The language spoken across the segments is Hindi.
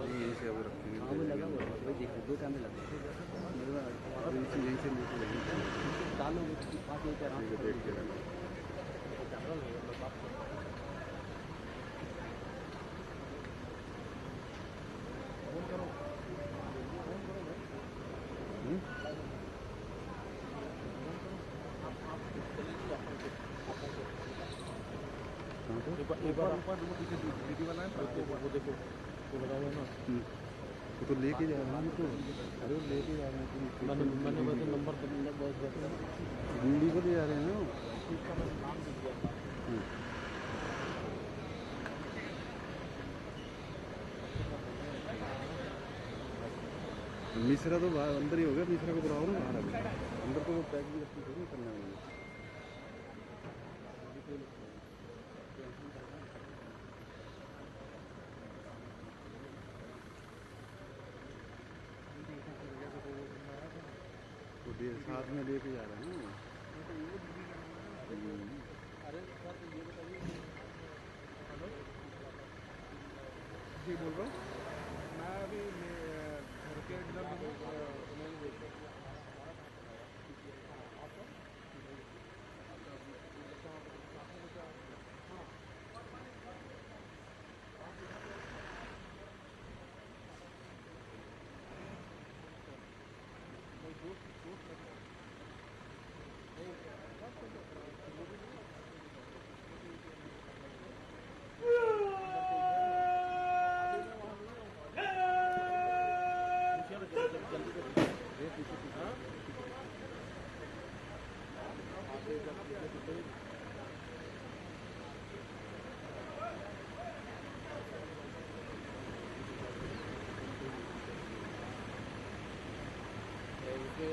यहीं से अब रखेंगे। हाँ वो लगा हुआ है भाई, देखो 2 कैमरे लगे हैं। यहीं से लेके जाएंगे। डालोगे तो बात यही कर रहा हूँ। देख के रहना। एक बार ऊपर वो पीछे दीदी वाला है वो देखो वो लगा हुआ है ना। वो तो लेके जा रहे हैं। तो अरे वो लेके जा रहे हैं। मैंने वैसे नंबर बहुत बीड़ी को ले जा रहे हैं ना। नाम दिख गया। मिश्रा तो बाहर अंदर ही हो गया। मिश्रा को बुलाओ ना बाहर। अभी अंदर तो वो पैक भी अपनी थोड़ी करना है। तो साथ में लेके जा रहे हैं ना। अरे सर ये बताइए। हेलो जी बोल रहा हूँ। मैं अभी घर के इधर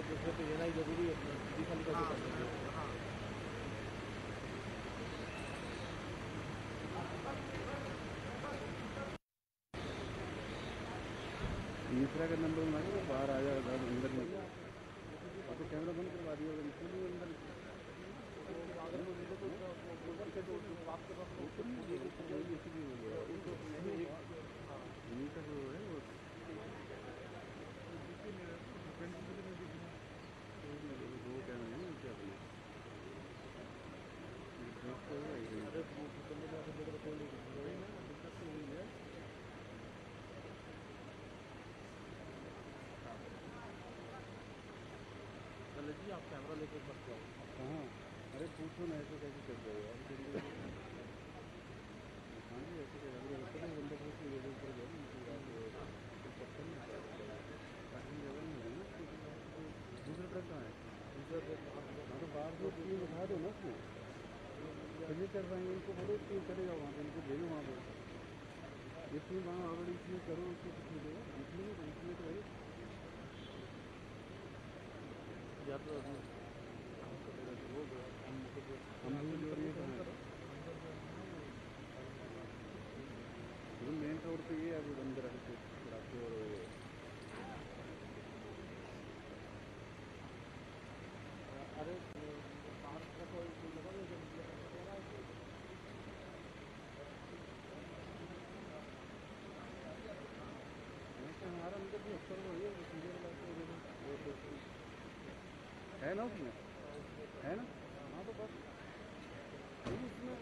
दूसरे पे लेना ही जरूरी है। खाली मिश्रा का नंबर मांगे तो बाहर आ जाएगा। अंदर में तो कैमरा बंद करवा दिया अंदर। चले जी आप कैमरा लेके सकते हो। हाँ अरे पूछो ना ऐसे कैसे कर रहे हो यार। हाँ जी ऐसे कर रहे हो। बंदे को लेवल पर गए दूसरा ट्रक कहाँ है? दूसरा ट्रक हाँ तो बाहर से टीम उठा दो ना उसमें। चलिए कर पाएंगे इनको बोलो टीम चले जाओ वहाँ पे। इनको भेजो वहाँ पे। ये टीम वहाँ ऑलरेडी इसलिए करो उसको कुछ मिलेगा। इसलिए तो है या तो मेन रोड पे ये अभी अंदर रास्ते और अरे पार्क का कोई लगा हमारा अंदर भी अक्सर वही है ना उसमें है ना। हाँ तो बस उसमें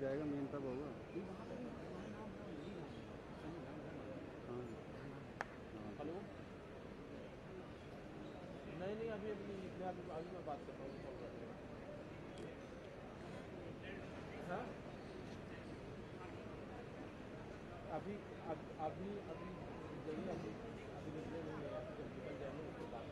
जाएगा मेन तब होगा। हाँ हेलो नहीं नहीं अभी अभी अभी मैं बात करता हूँ हाँ अभी अभी अभी जल्दी अभी अभी निकले नहीं है जब निकल जाएंगे उसके बाद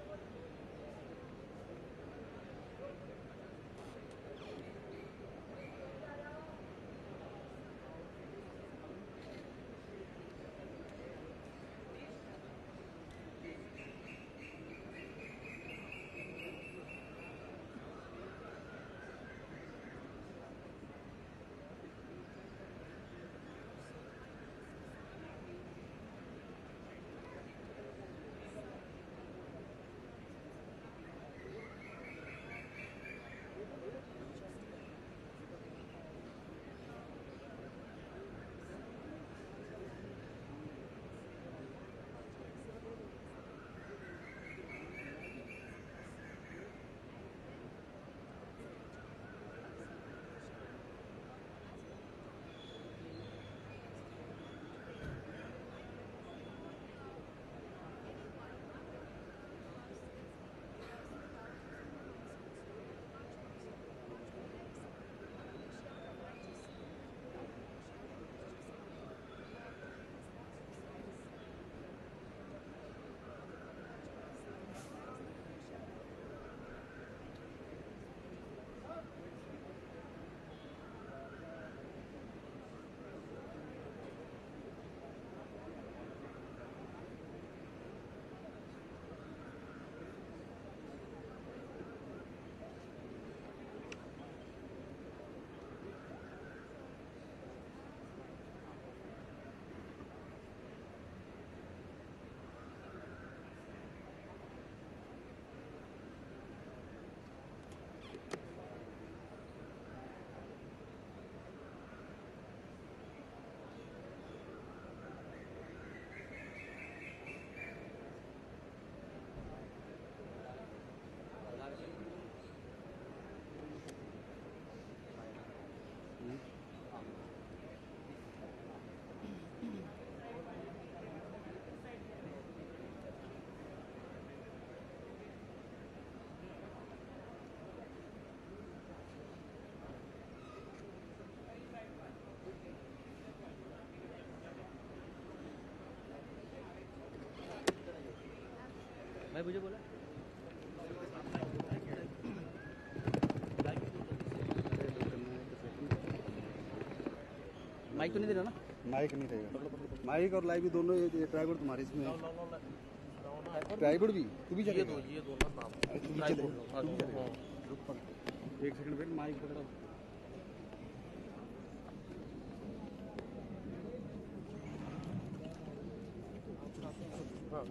भाई मुझे बोला माइक तो नहीं दे रहा ना? माइक नहीं रहेगा, माइक और लाइव भी दोनों ये ट्राइबोर्ड तुम्हारे इसमें है। ट्राइबोर्ड भी तू भी चलेगा? ये दोनों नाम तू भी चलेगा? तू भी चलेगा? रुक पर एक सेकंड फिर माइक पकड़ो। हाँ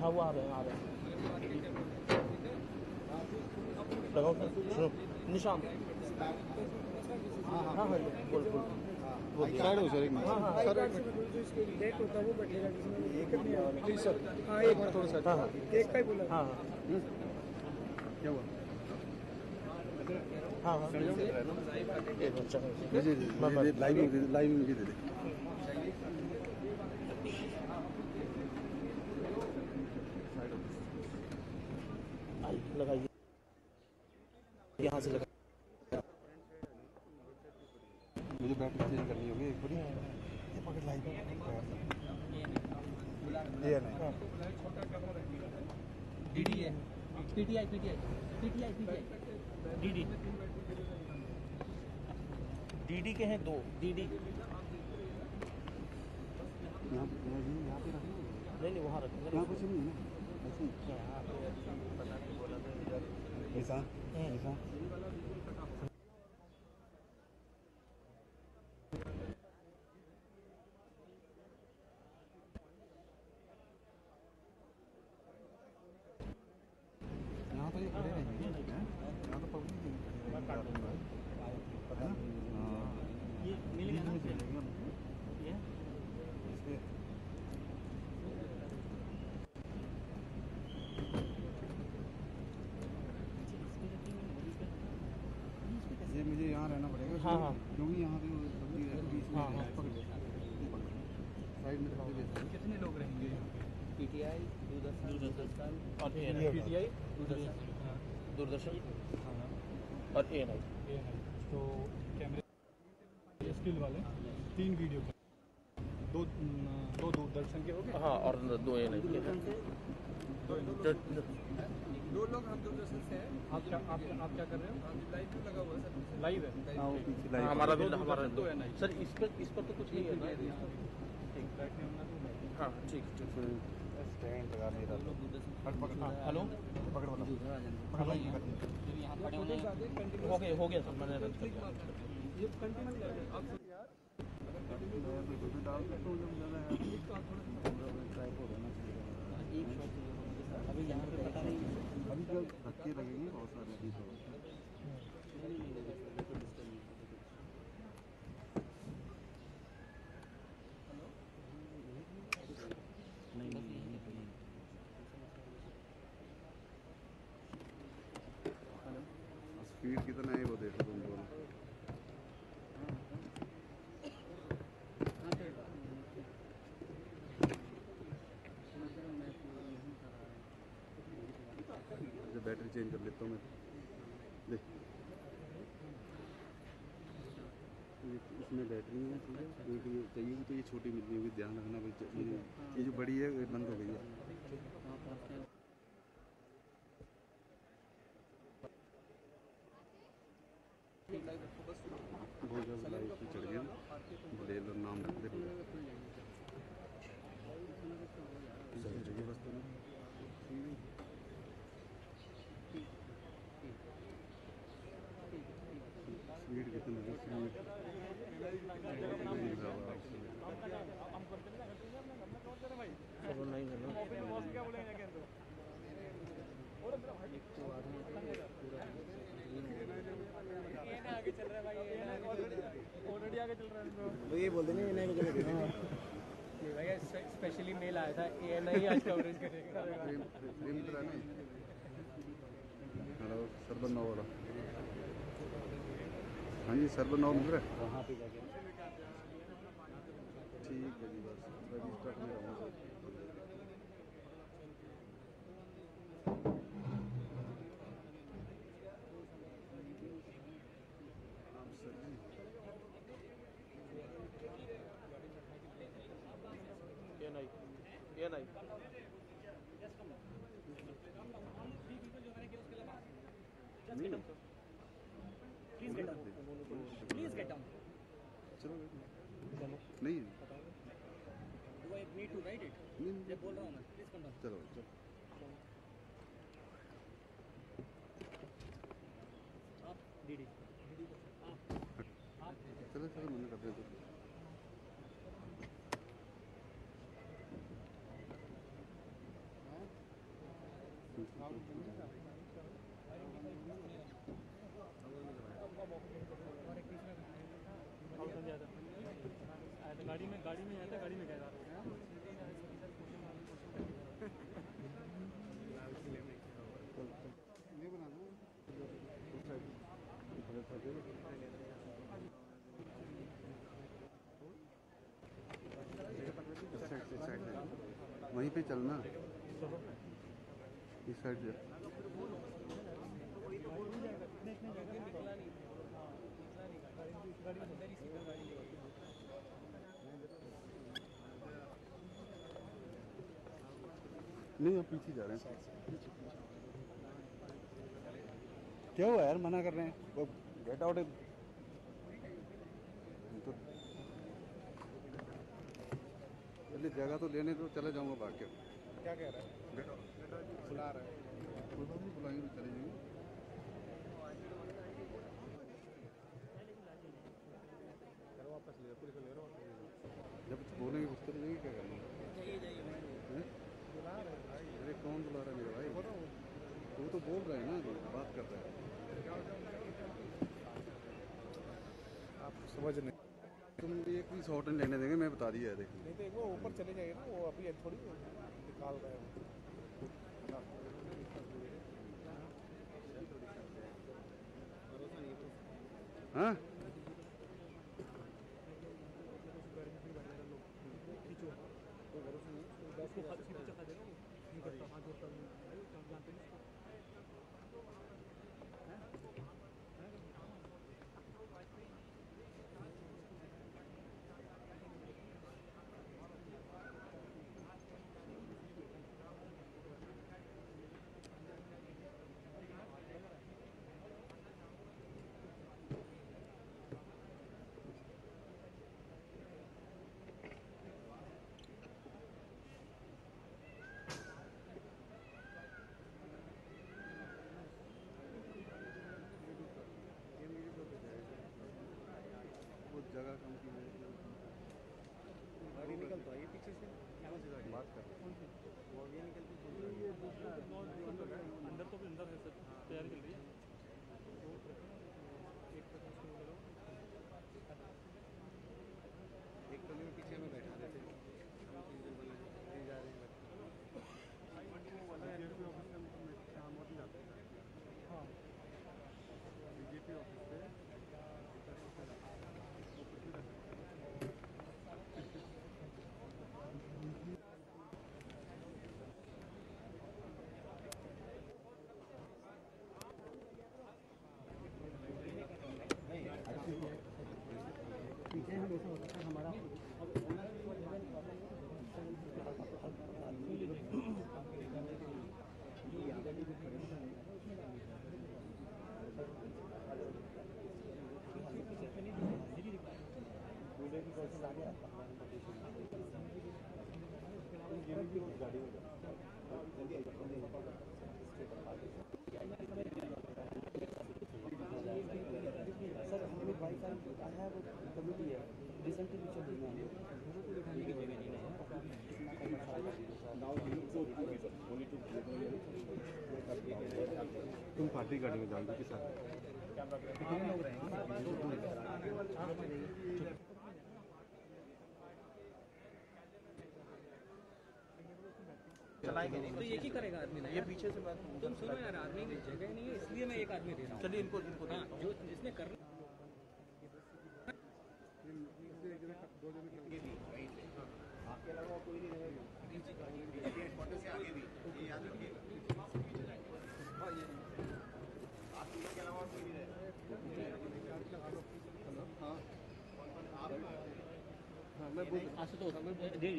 हाँ वो आ रहे हैं लगाओ सर सुनो निशान हाँ हाँ बोल साइड हो सर एक मिनट। हाँ हाँ सर डेट होता है वो बैठेगा जिसमें एक नहीं आएगा। प्लीज सर हाँ एक बार थोड़ा सा हाँ हाँ एक का ही बोला। हाँ हाँ क्या हुआ? हाँ हाँ एक बच्चा जी लाइव में भी दे दे। लगाइए यहाँ से लगा मुझे बैटरी चेंज करनी होगी एक बारी। ये पकड़ लाइव ये नहीं डीडी है PTI PTI PTI PTI DD DD के हैं दो डीडी यहाँ पे रखना नहीं वहाँ रखेंगे यहाँ कुछ नहीं है ना ऐसे ही। यहाँ पे पता नहीं बोला था इधर निशान निशान यहाँ तो ये खड़े रहेंगे। यहाँ तो पब्लिक ये मिलेगा ना ये ये मुझे यहाँ रहना पड़ेगा। हाँ, हाँ। क्योंकि यहाँ पे सब्जी है, बीच में हाँ, हाँ। साइड में सब्जी बेचते हैं। कितने लोग रहेंगे यहाँ पे? पीटीआई दूरदर्शन और पीटीआई दूरदर्शन हाँ और एएनआई। तो कैमरे स्किल वाले 3 वीडियो दो दूरदर्शन के हो गए। हाँ और 2 एएनआई के हैं। 2 लोग हम दूरदर्शन से हैं। आप क्या कर रहे हो? लाइव लगा हुआ है सर। लाइव है हाँ, वो पीछे हाँ, लाइट हमारा भी है। हमारा दो है नहीं। सर इस पर तो कुछ नहीं है ना। ठीक बैठने होना तो हाँ ठीक ठीक। स्टैंड लगा नहीं रहा। हाँ हेलो पकड़ वाला। हेलो यहाँ खड़े होने हो गया सर मैंने रद्द कर दिया। ये कंटिन्यू कर रहे हैं आप डाल सकता हूँ जब ज़्यादा है। ट्राइपॉड होना चाहिए। एक शॉट अभी यहाँ पे पता नहीं अभी तो धक्के लगेंगे बहुत सारे अभी तो। स्पीड कितना है वो देखो तुम दोनों। बैटरी चेंज कर लेता हूँ मैं। देख इसमें बैटरी है, ठीक है। एक ये चाहिए तो ये छोटी मिल रही होगी, ध्यान रखना भाई। ये जो बड़ी है ये बंद हो गई है। बहुत ज़्यादा लाइट पे चढ़ गया ले लो नाम रख दे बस तो स्पीड कितना है चलो नहीं करना तो ये बोलते नहीं एएनआई को चले गए भैया स्पेशली मेल आया था एएनआई आज कवरेज करेगा। हेलो सरबन नौ वाला। हाँ जी सरबन नौ मिल रहा है वहाँ पे जाके ठीक है जी बस रजिस्टर में रहूँगा। ANI please get down. चलो नहीं do I need to write it? नहीं ये बोल रहा हूँ मैं, प्लीज कम डाउन। चलो चलो आप डीडी चलो चलो मैंने कर दिया। गाड़ी में आता गाड़ी में क्या ये बनाना वहीं पे चलना इस साइड से। नहीं हम पीछे जा रहे हैं। क्या हुआ यार मना कर रहे हैं वो गेट आउट तो पहले जगह तो लेने तो चले जाऊंगा भाग के। क्या कह रहा है? बुला रहा है। कोई बात नहीं बुलाएंगे तो चले जाएंगे। वापस ले पुलिस ले रहा हूँ। जब बोलेंगे कुछ तो नहीं क्या करना है? अरे कौन बुला रहा है मेरे भाई? वो तो बोल रहे हैं ना बात कर रहे हैं। समझ नहीं तुम एक भी शॉट नहीं लेने देंगे, मैं बता दिया है। देखिए नहीं तो एक वो ऊपर चले जाएगा ना, वो अभी थोड़ी निकाल रहे हैं। हाँ वो जगह कम की वजह से गाड़ी निकल तो आई पीछे से, बात कर वो आगे निकलती ये दूसरा अंदर तो अंदर है सर, तैयारी चल रही है। एक तो में पीछे में बैठा देते हैं, जा रहे हैं बीजेपी ऑफिस में शाम होती जाते हैं। हाँ बीजेपी ऑफिस से पीछे हम ऐसा होता है हमारा सर हमारे भाई का आया वो कमिटी है रिसेंटली चल रही है बिठाने की जगह नहीं है तुम पार्टी गाड़ी में जाओगे कि साथ कितने लोग रहेंगे चलाएंगे नहीं तो एक ही करेगा आदमी ना, ये पीछे से बात तुम सुनो यार, आदमी की जगह नहीं है इसलिए मैं एक आदमी दे रहा हूँ। चलिए इनको हाँ जो जिसने करना आपके अलावा कोई नहीं रहेगा क्वार्टर से आगे भी, ये याद रखिए। आपके अलावा कोई नहीं रहेगा। हाँ मैं बोल आशुतोष डी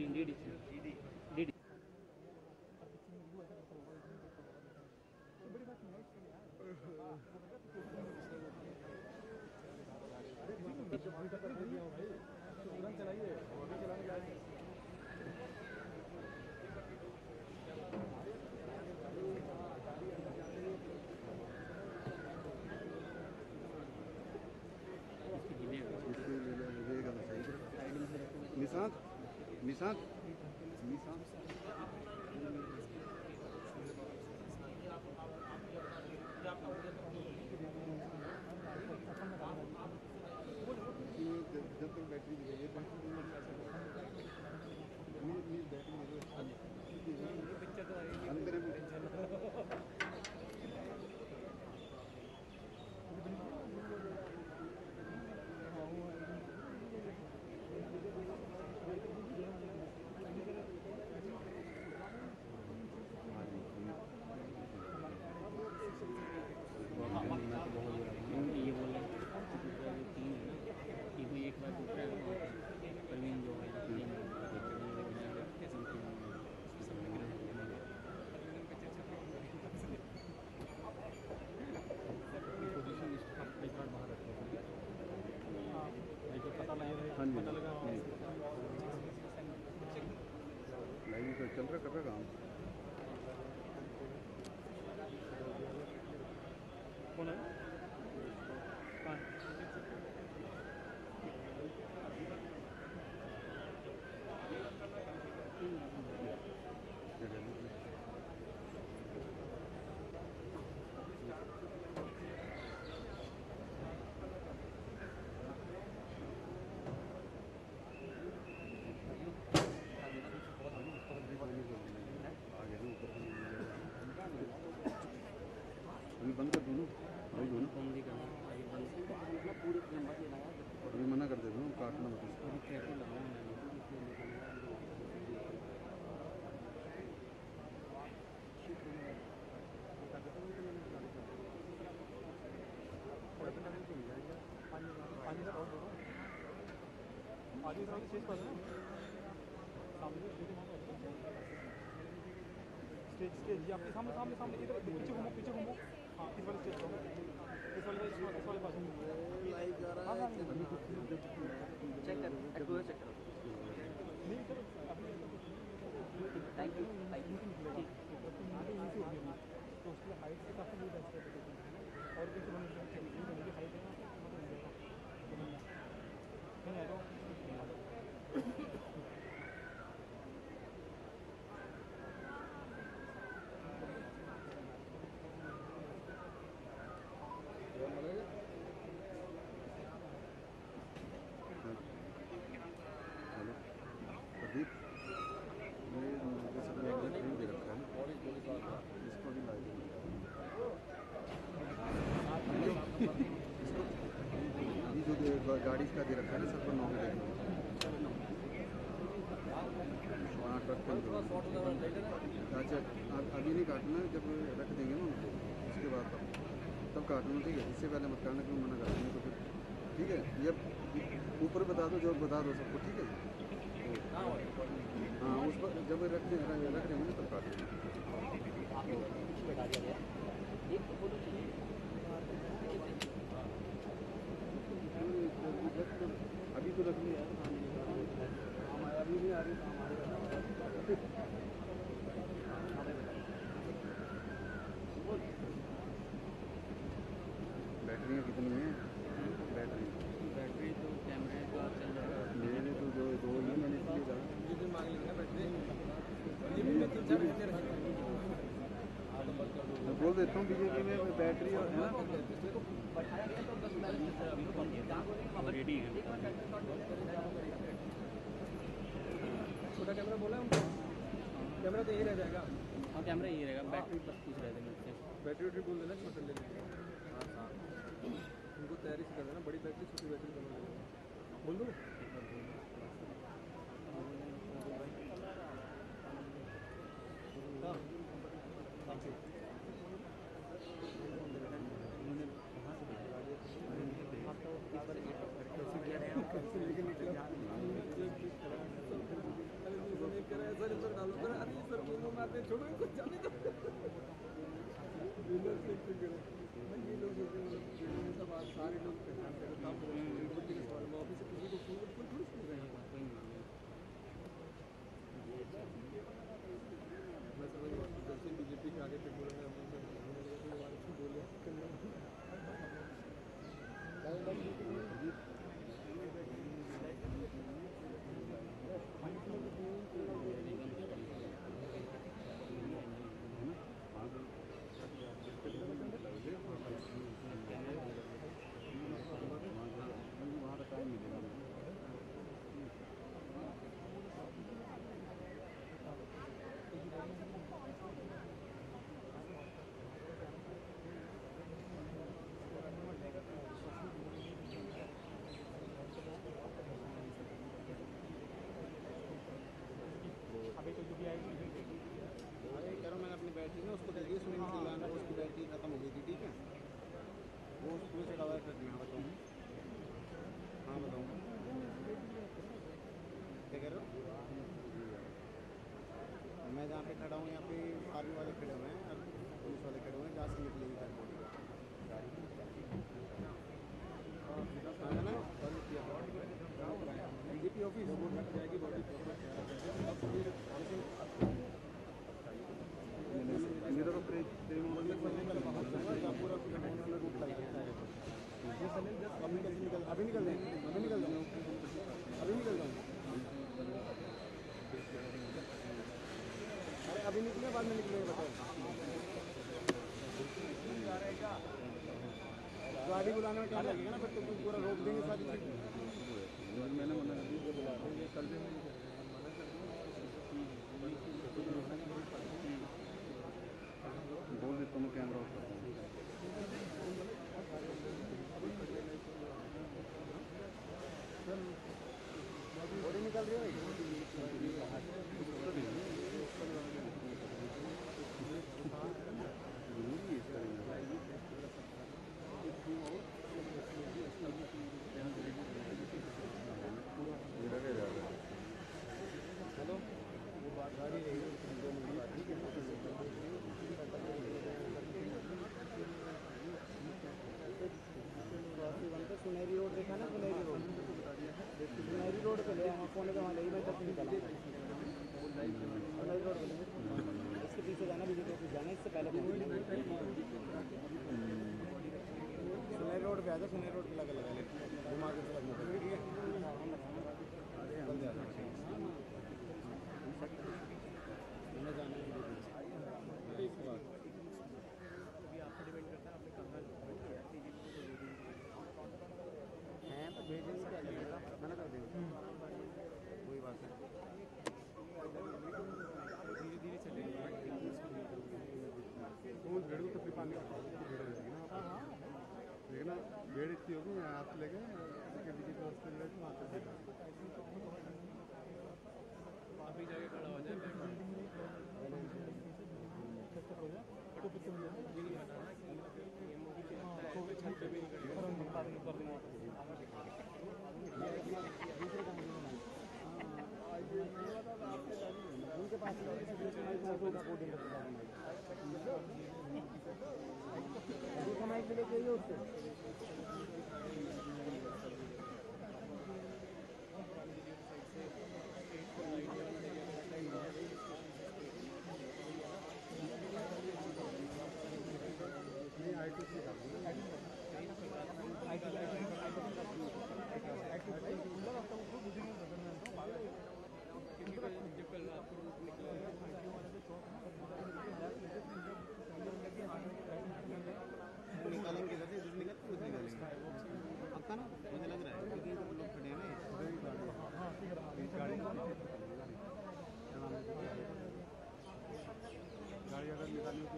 निशांत निशांत निशांत जब तक बैटरी मिलेगी अंदर ये बोल रहे तीन है ना, ये कोई एक बार दूसरा प्रवीण जो है लाइव तो चल रहा कर रहा काम कौन है हूँ भाई दो ना बंद ही करना अभी बंद पूरे फ्रेम मत लेना यार अभी मना कर देता हूँ काटना मत इसको। अभी टैटू लगाऊंगा मैं आगे तरफ स्टेज पर है सामने स्टेज स्टेज ये आपके सामने सामने सामने इधर पीछे घूमो हाँ इस वाले स्टेज पर इस वाले पास लाइव जा रहा है चेक कर एक्टिव चेक करो नहीं सर अभी थैंक यू ठीक तो उसकी हाइट के साथ भी डांस करते हैं और कुछ बनेगी हाइट है नहीं आ जाओ हेलो प्रदीप ये नहीं दे रखा है इसको भी लाइव अभी जो गाड़ी का दे रखा है ना सर पर 9 देखना वहाँ ट्रक पे अच्छा अभी नहीं काटना जब रख देंगे ना उनको उसके बाद तब काटना ठीक है इससे पहले मत काटना क्यों मना कर देंगे तो फिर ठीक है ये ऊपर बता दो जो बता दो सबको ठीक है हाँ उस पर जब रख देंगे ना तब काट देंगे अभी तो रख लिया अभी नहीं आ रही बैटरियाँ कितनी हैं बैटरी तो कैमरे का चल जाएगा मेरे तो दो ही मैंने इसलिए कहा मांग लेंगे बैटरी मैं बोल देता हूँ बीजेपी में बैटरी और है ना रेडी है छोटा कैमरा बोला है कैमरा तो यही रह जाएगा हाँ कैमरा ये रहेगा बैटरी बस पूछ रहे थे मुझसे बैटरी वैटरी बोल देना छोटा ले लेंगे उनको तैयारी से कर देना बड़ी बैटरी छोटी बैटरी दोनों ले लेंगे बोल दूँ छोड़ो इनको जाने दो ये लोग सब आज सारे लोग पहचान कर ऑफिस से किसी को कोई थोड़ी सुन रहे हैं मैं समझ जैसे बीजेपी के आगे तक बोल रहे हैं वहाँ का टाइम मिलेगा अभी तो जो भी आएगी अरे कह रहा हूँ मैंने अपनी बैटरी ना उसको दे दी सुनील कल्याण को उसकी बैटरी खत्म हो गई थी ठीक है वो उसको से कवर कर दिया बताऊँ हाँ बताऊँ क्या कह रहे हो मैं जहाँ पे खड़ा हूँ यहाँ पे आर्मी वाले खड़े हुए हैं और पुलिस वाले खड़े हुए हैं जहाँ से निकलेगी बीजेपी ऑफिस जाएगी बॉडी मेरा तो प्रेम पूरा अभी निकल जाएंगे अरे अभी निकले बाद में निकलेंगे बताओ गाड़ी बुलाने में क्या लगेगा ना फिर तुम पूरा रोक देंगे सारी चीज़ मैंने मना कर दिया कल भी बोल देता हूँ कैमरा ऑफ करता हूँ निकाल रहे हो भाई? चलो गाड़ी सुनहरी रोड देखा ना, सुनहरी रोड पे ले वहाँ फोन पे वहाँ ले मैं तब निकला सुनहरी रोड पे इसके पीछे जाना, बीजेपी ऑफिस जाना, इससे पहले सुनहरी रोड पे आ जाओ, सुनहरी रोड पे लगा ले घुमा के चला ठीक है। हैं पर भेजेंगे क्या लगेगा, मना कर देंगे कोई बात नहीं, धीरे धीरे चलेगा। वो भेड़ को तकलीफ आने का भेड़ हो जाएगी ना, लेकिन ना भेड़ इतनी होगी मैं हाथ लेके बीजेपी वास्ते लेके वहाँ तक अभी जाके खड़ा हो जाए उनके पास कमाई के लिए चाहिए उससे निकालेंगे इधर से निकालेंगे आपका ना, मुझे लग रहा है क्योंकि लोग खड़े हैं गाड़ी अगर निकाली तो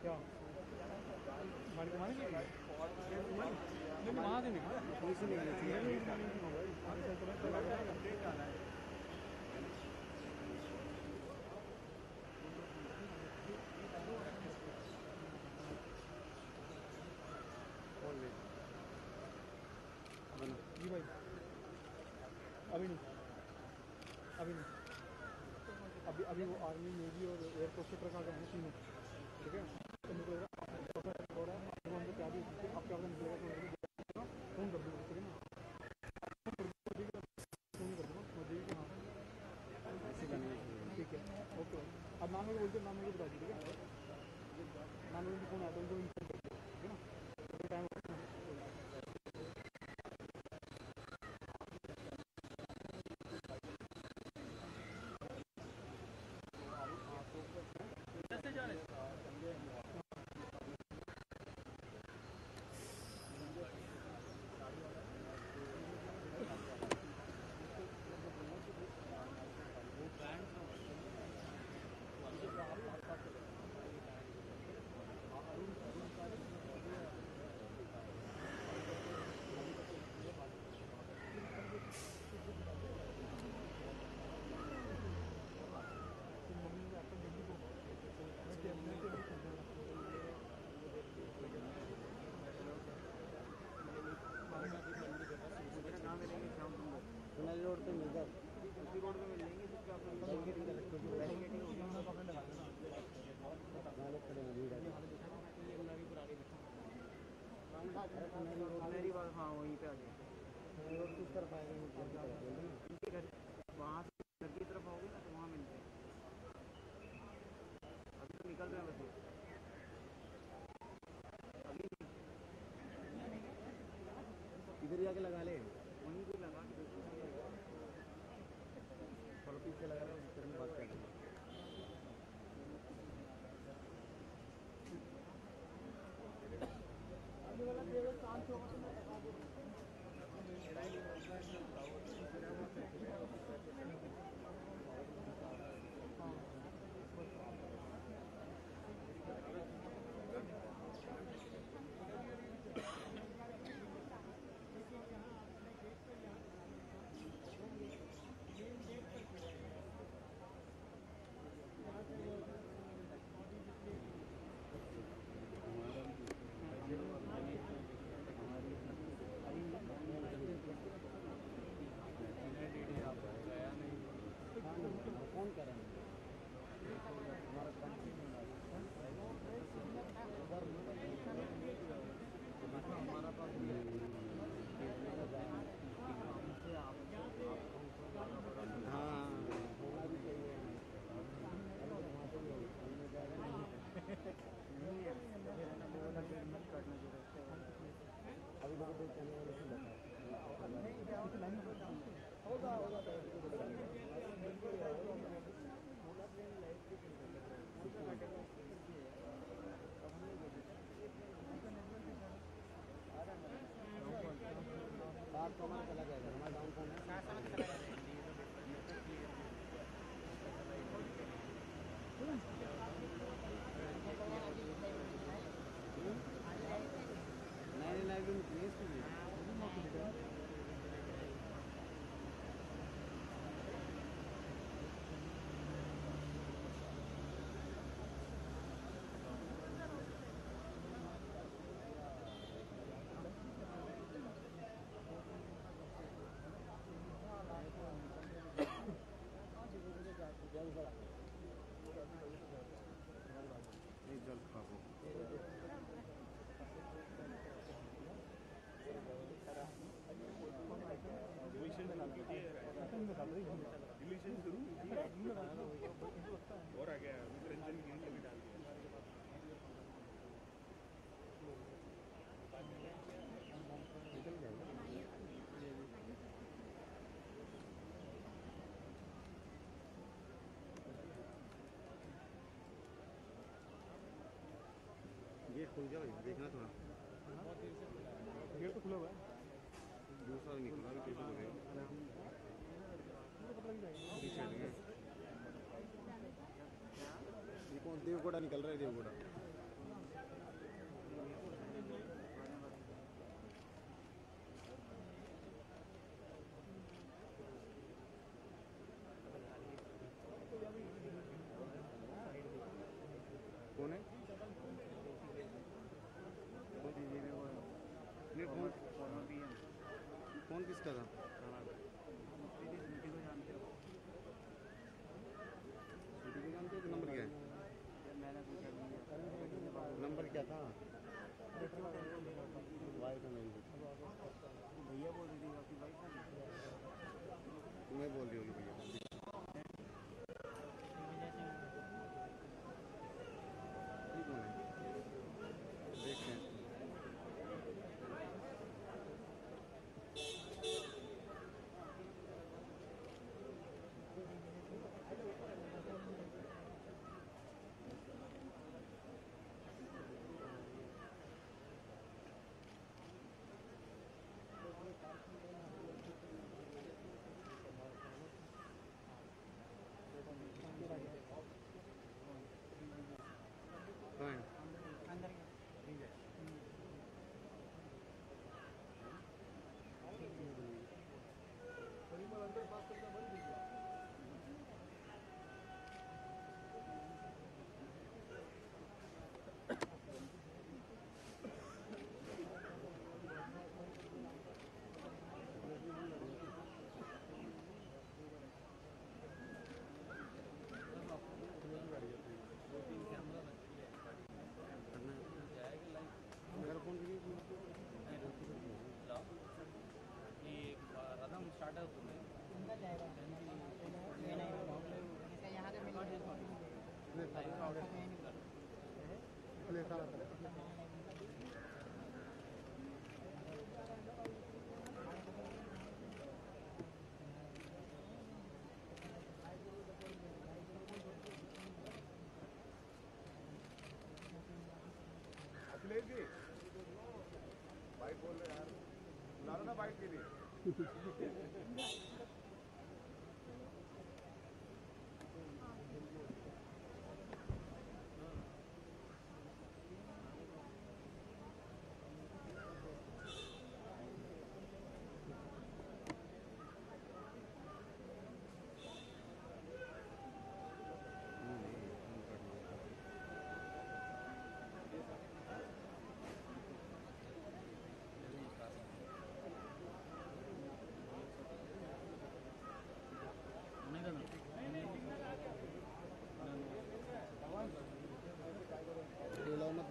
क्या गाड़ी घुमाने वहाँ से निकला जी भाई, अभी नहीं अभी वो आर्मी नेवी और एयरफोर्स के ट्रक आ गए हैं तीनों, ठीक है। तो मुझे हो रहा है हमको क्या भी आप क्या निकलेगा तो फोन कर दूँगा, ठीक है ना, फोन कर दूँगा मुझे कि हाँ ठीक है ओके। अब नाम मेरे बोलते नाम मेरे बता दीजिए, ठीक है, नाम मेरे फोन आता है उनको इन्फॉर्म कर दो, ठीक है ना, टाइम सुनहरी रोड पे मिल जाए, उसी रोड पे मिल लेंगे जिसका अपन बैरिकेडिंग कर रखते हैं, बैरिकेडिंग खड़े हैं भीड़ सुनहरी बात, हाँ वहीं पे आ जाए। रोड किस तरफ आएगा, घर की तरफ वहाँ से घर की तरफ आओगे निकल रहे हैं वैसे इधर जाके लगा ले, वहीं पे लगा के देखो थोड़ा पीछे लगा ले, उस तरह में बात कर रहे हैं। कौन कर रहा है हमारा हमारा पास हाँ होना भी चाहिए अभी लोगों को चलने वाले से होगा होगा बात तो हमारा चला जाएगा, हमारा डाउन फोन है नए लाइव में प्लेस भी जल खाबो और आ गया रंजन की भी डाल दिया निकल जाएगा। गेट खुल गया भाई, देखना थोड़ा गेट तो खुला हुआ है दूसरा निकला भी कैसे हो गया पीछे हट गए। ये कौन देवगोड़ा निकल रहा है, देवगोड़ा कौन है नहीं कौन किसका था जानते हो नंबर क्या है नंबर क्या था वाइफ है मेरी भैया बोल रही थी आपकी वाइफ तुम्हें बोल रही होगी भैया ठीक है देखते हैं स्टार्टअप अखिलेश जी बाइक बोल रहे यार, बुला लो ना बाइक के लिए।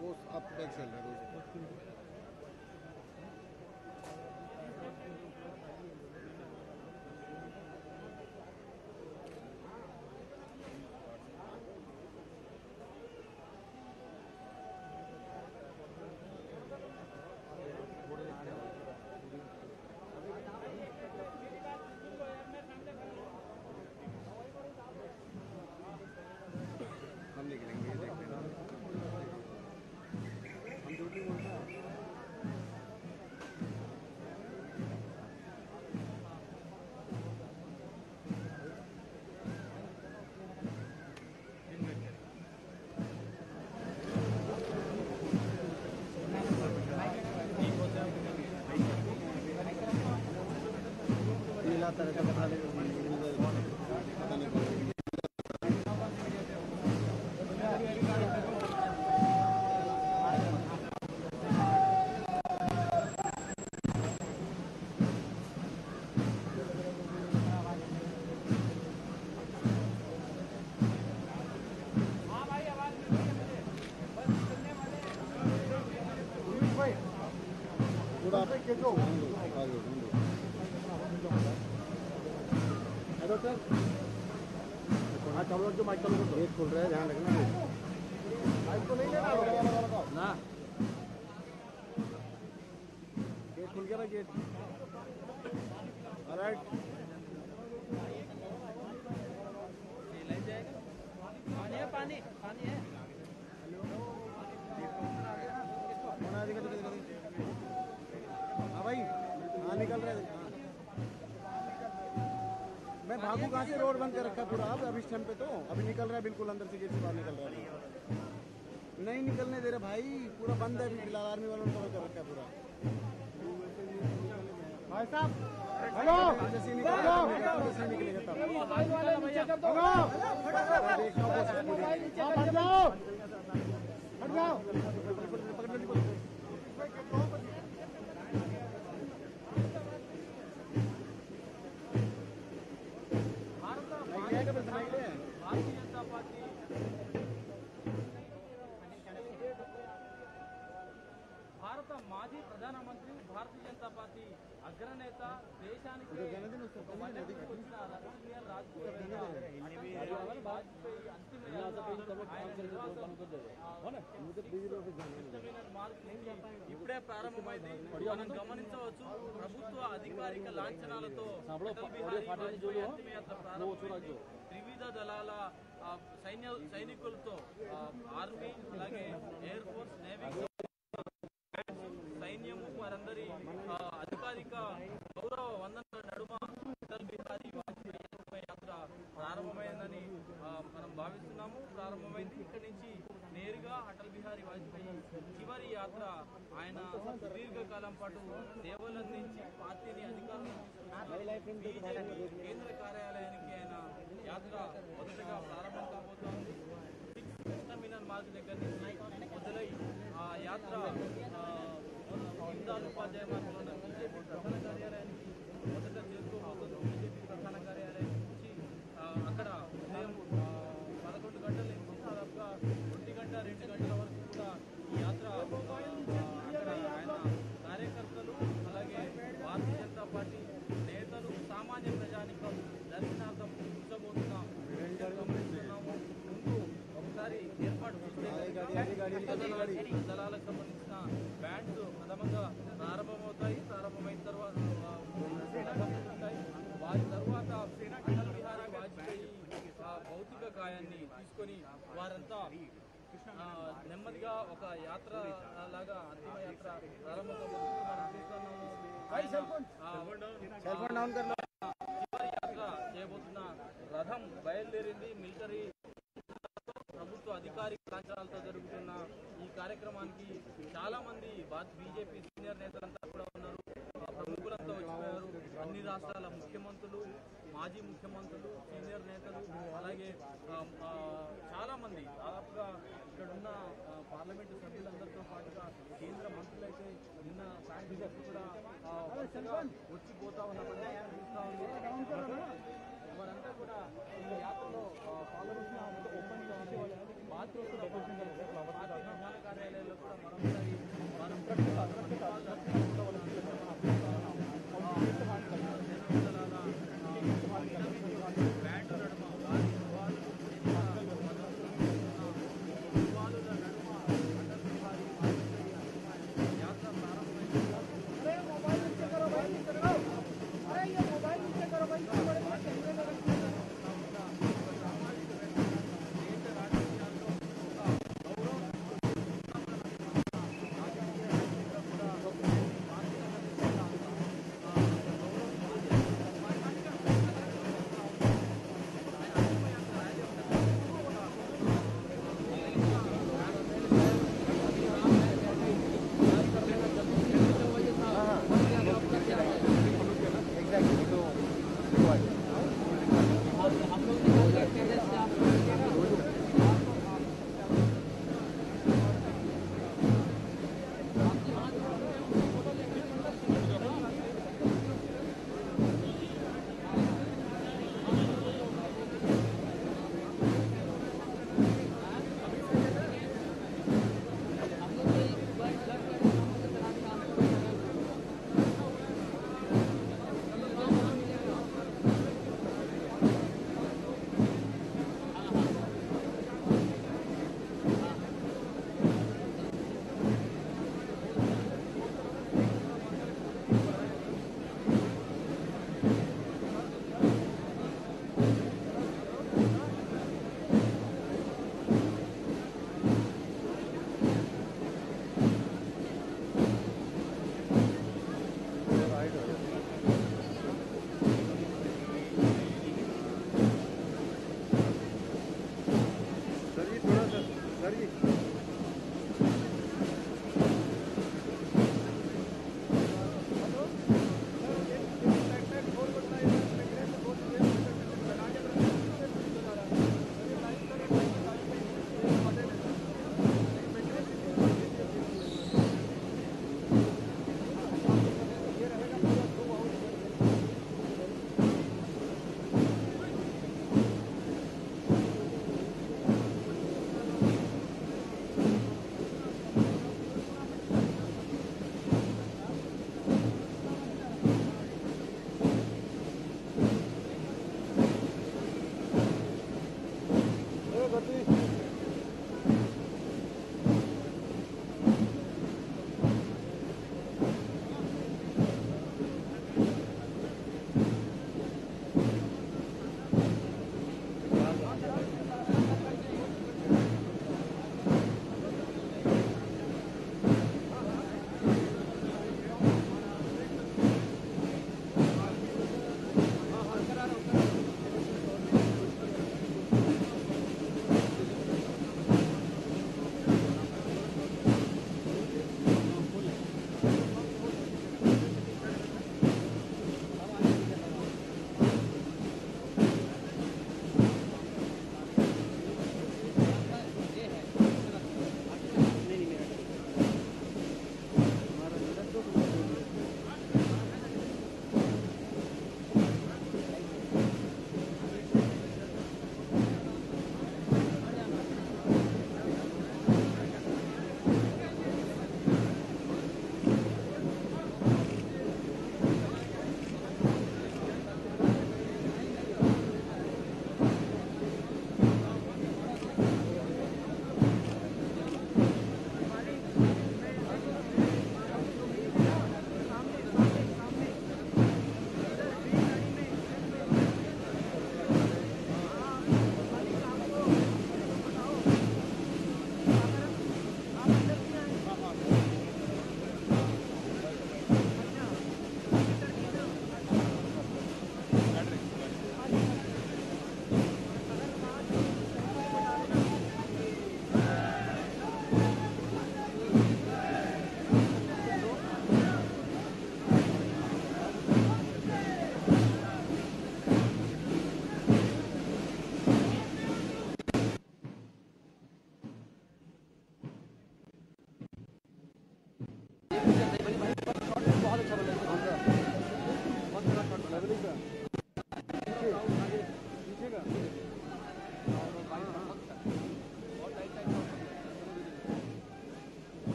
वो आप बैग चल रहा है हम निकलेंगे, देखते हैं हम ड्यूटी बोल रहे हैं। तरह का बता देगा पता नहीं जो माइक चालू कर दो, गेट खुल रहा है, ध्यान रखना। माइक को नहीं लेना ना, गेट खुल गया भाई, गेट। ऑलराइट, पानी है, पानी पानी है। हाँ भाई, हाँ निकल रहे हैं। मैं भागू कहाँ से, रोड बंद कर रखा पूरा। अब अभी इस टाइम पे तो अभी निकल रहा है, बिल्कुल अंदर से गेट से बाहर निकल रहा है। नहीं निकलने दे रहे भाई, पूरा बंद है अभी, फिलहाल आर्मी वालों ने कवर कर रखा है पूरा। भाई साहब हेलो, जैसे निकलेगा तब हट जाओ, हट जाओ, భారత మాజీ ప్రధానమంత్రి, భారతీయ జనతా పార్టీ అగ్రనేత, దేశానికి వచ్చిన సీనియర్ రాజకీయ వాజ్పేయి అంతిమ ఇప్పుడే ప్రారంభమైంది. మనం గమనించవచ్చు, ప్రభుత్వ అధికారిక లాంఛనాలతో అటల్ బిహారీ వాజ్పేయి అంతిమయాత్ర ప్రారంభమైంది. త్రివిధ దళాల సైనికులతో, ఆర్మీ, అలాగే ఎయిర్ ఫోర్స్, నేవీ, సైన్యము వారందరి అధికారిక గౌరవ వందనల నడుమ అటల్ బిహారీ వాజ్పేయి యాత్ర ప్రారంభమైందని మనం భావిస్తున్నాము. ప్రారంభమైంది. ఇక్కడి నుంచి నేరుగా అటల్ బిహారీ వాజ్పేయి చివరి యాత్ర. ఆయన దీర్ఘకాలం పాటు సేవలందించి పార్టీని అధికారంలో బీజేపీ కేంద్ర కార్యాలయానికి ఆయన యాత్ర మొదటగా ప్రారంభం కాబోతోంది. టెర్మినల్ మార్గ్ దగ్గర నుంచి మొదలై ఆ యాత్ర దీన్ ఉపాధ్యాయ మార్గంలో ఉన్న బీజేపీ ప్రధాన కార్యాలయానికి మొదట చేరుకోబోతుంది. బీజేపీ ప్రధాన కార్యాలయం నుంచి అక్కడ ఉదయం 11 గంటల నుంచి దాదాపుగా 1 గంట 2 గంటల వరకు కూడా ఈ యాత్ర అక్కడ ఆయన కార్యకర్తలు, అలాగే భారతీయ జనతా పార్టీ నేతలు, సామాన్య ప్రజానికం దర్శనార్థం ఉంచబోతున్నాం గమనిస్తున్నాము. ముందు ఒకసారి ఏర్పాటు చూస్తే వారంతా నెమ్మదిగా ఒక యాత్ర లాగా అంతిమ యాత్ర ప్రారంభమవుతుంది. మనం చూస్తున్నాము చివరి యాత్ర చేయబోతున్న రథం బయలుదేరింది. మిలిటరీ ప్రభుత్వ అధికారిక లాంఛనాలతో జరుగుతున్న ఈ కార్యక్రమానికి చాలా మంది బీజేపీ సీనియర్ నేతలంతా కూడా ఉన్నారు. ప్రముఖులంతా వచ్చిపోయారు. అన్ని రాష్ట్రాల ముఖ్యమంత్రులు, మాజీ ముఖ్యమంత్రులు, సీనియర్ నేతలు, అలాగే చాలా మంది దాదాపుగా ఇక్కడున్న పార్లమెంటు సభ్యులందరితో పాటుగా కేంద్ర మంత్రులైతే నిన్న సాయంత్రం కూడా వచ్చిపోతా ఉన్న పరిస్థితి చూస్తూ ఉంది. వారంతా కూడా ఈ యాత్రలో పాల్గొంటున్న ఓపెన్గా పార్టీ ప్రధాన కార్యాలయాల్లో కూడా మరొకసారి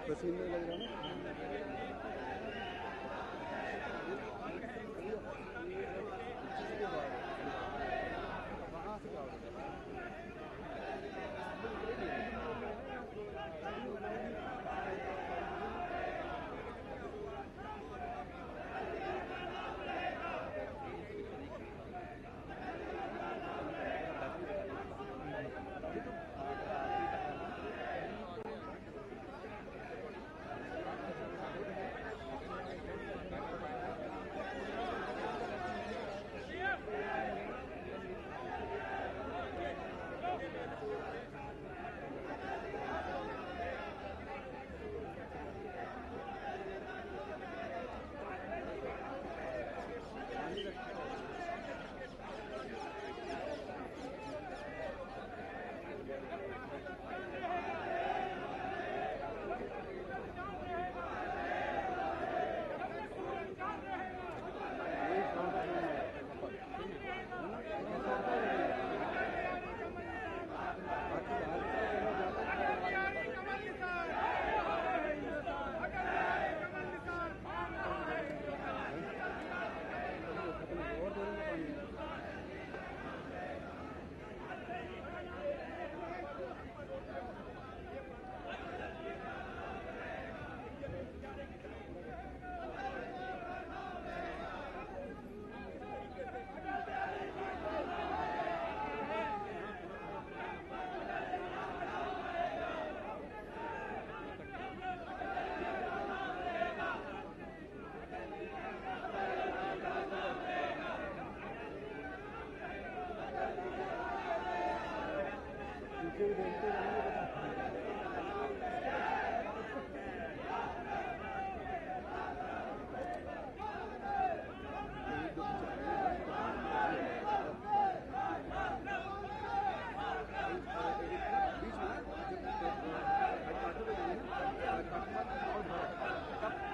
पसीने लग रहा है वहाँ से क्या होगा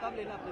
कब लेना अपने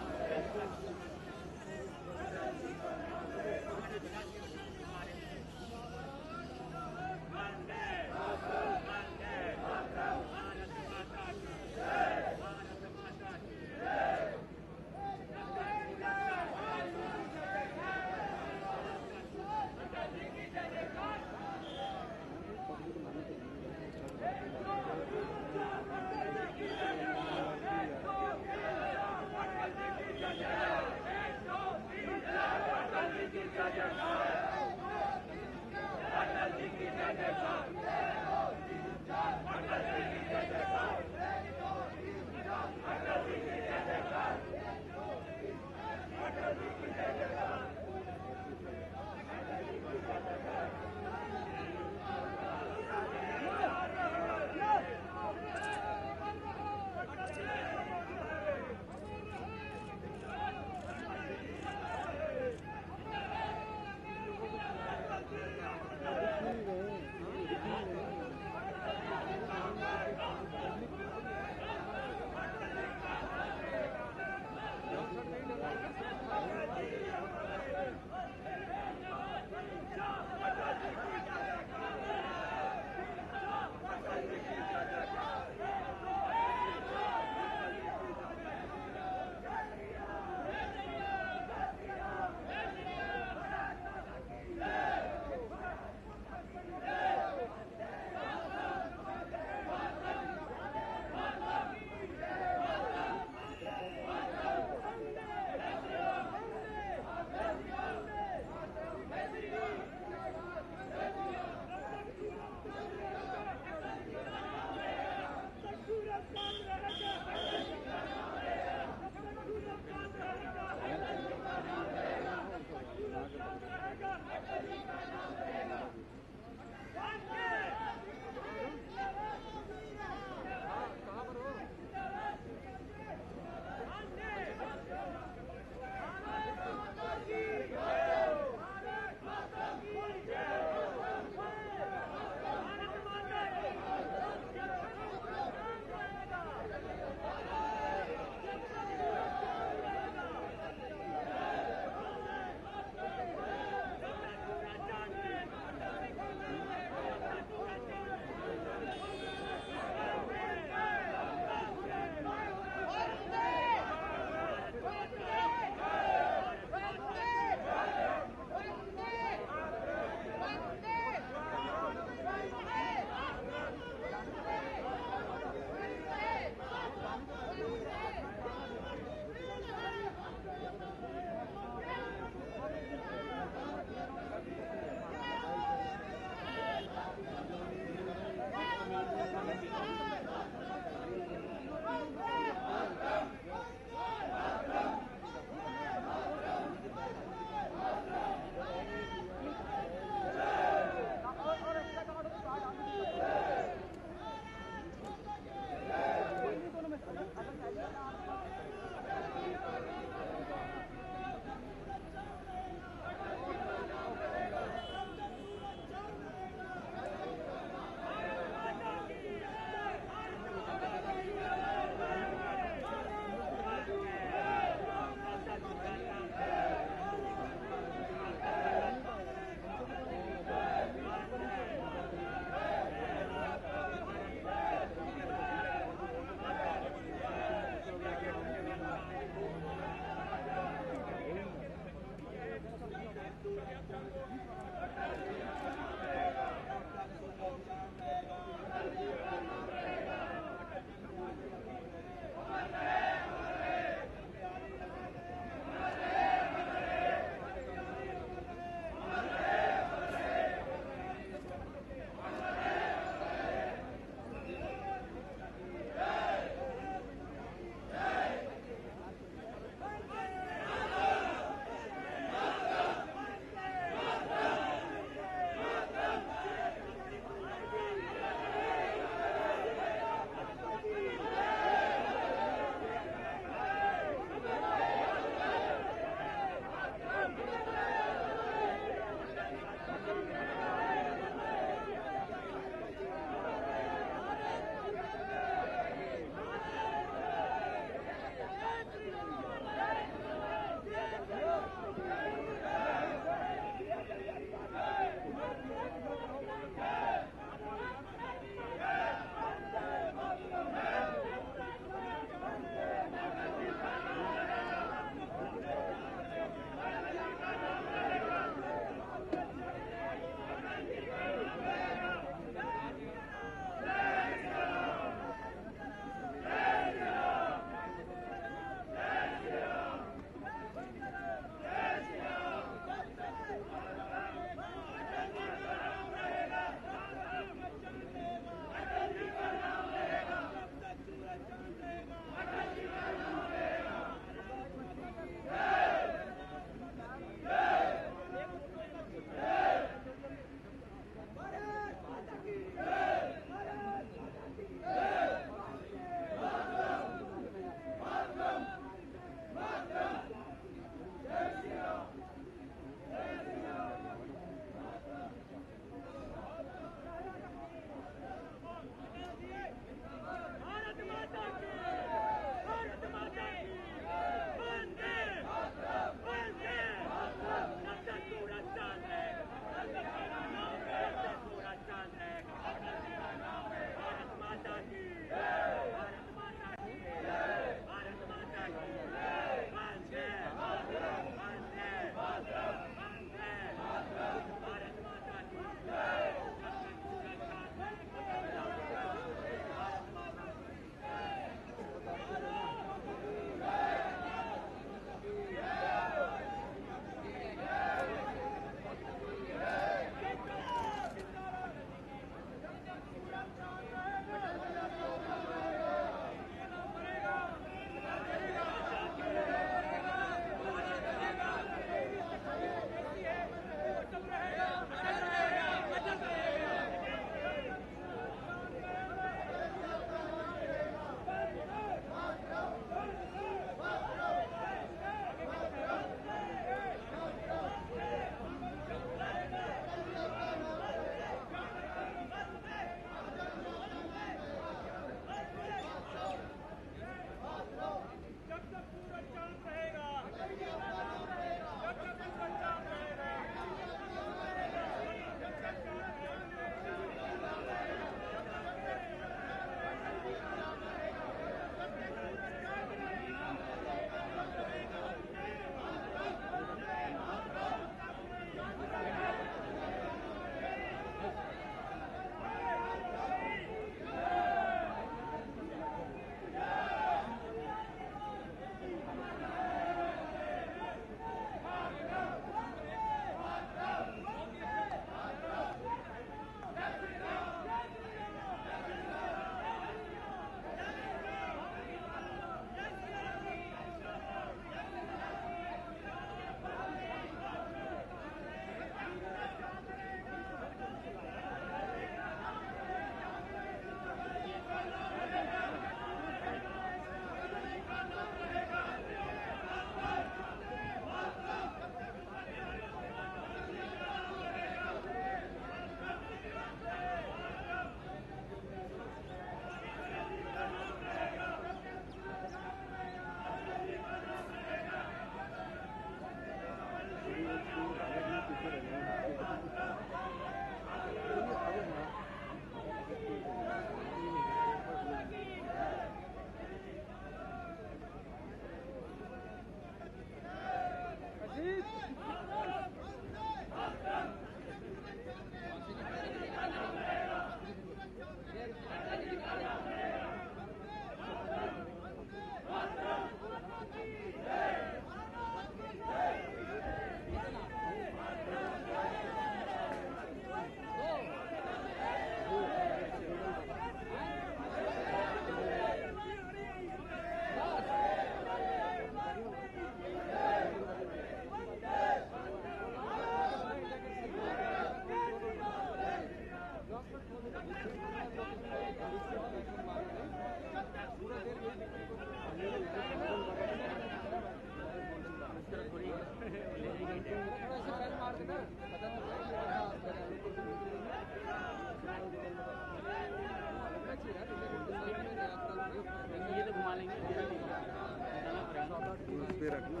पे रखना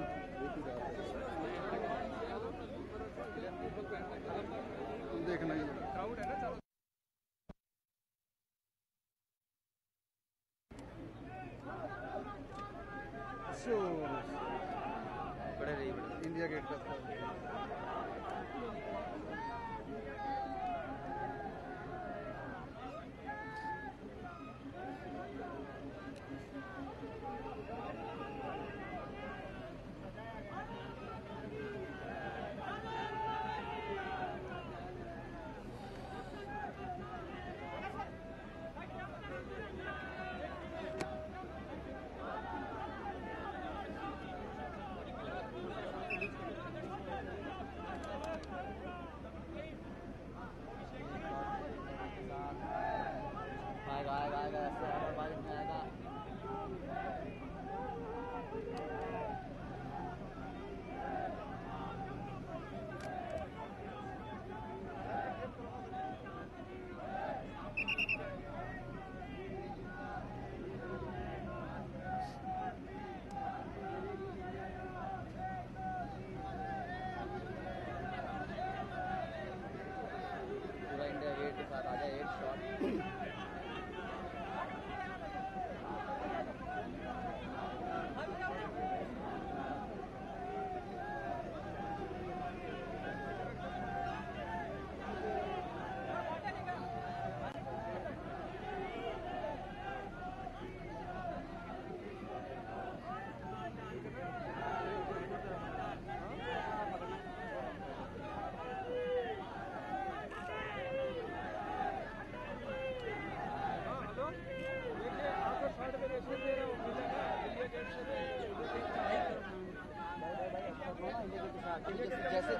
देखना ही क्राउड है ना। इंडिया गेट का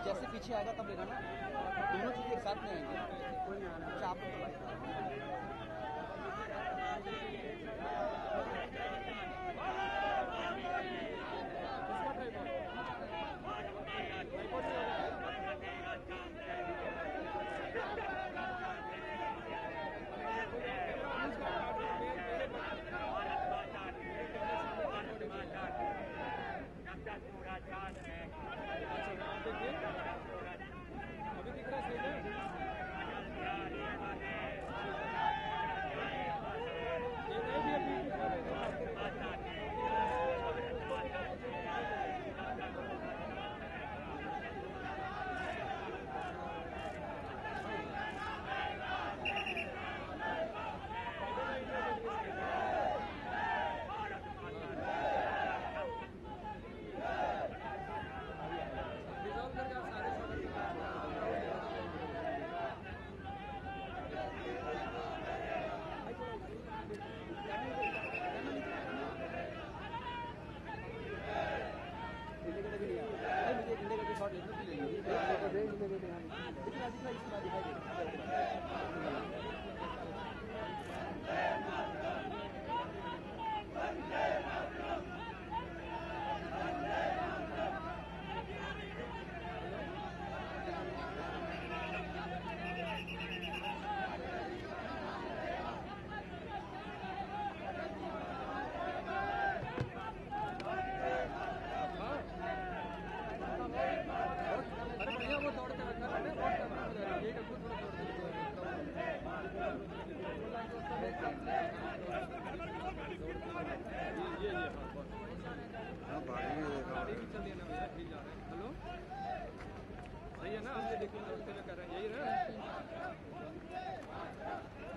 जैसे पीछे आएगा तब लेना ना, दोनों चीज़ एक साथ में आएंगे। अच्छा आप हाँ कर लिया ना भैया, मिल जा रहा है। हेलो, सही है ना? हमने देखो उसके लिए कर रहे हैं, यही ना,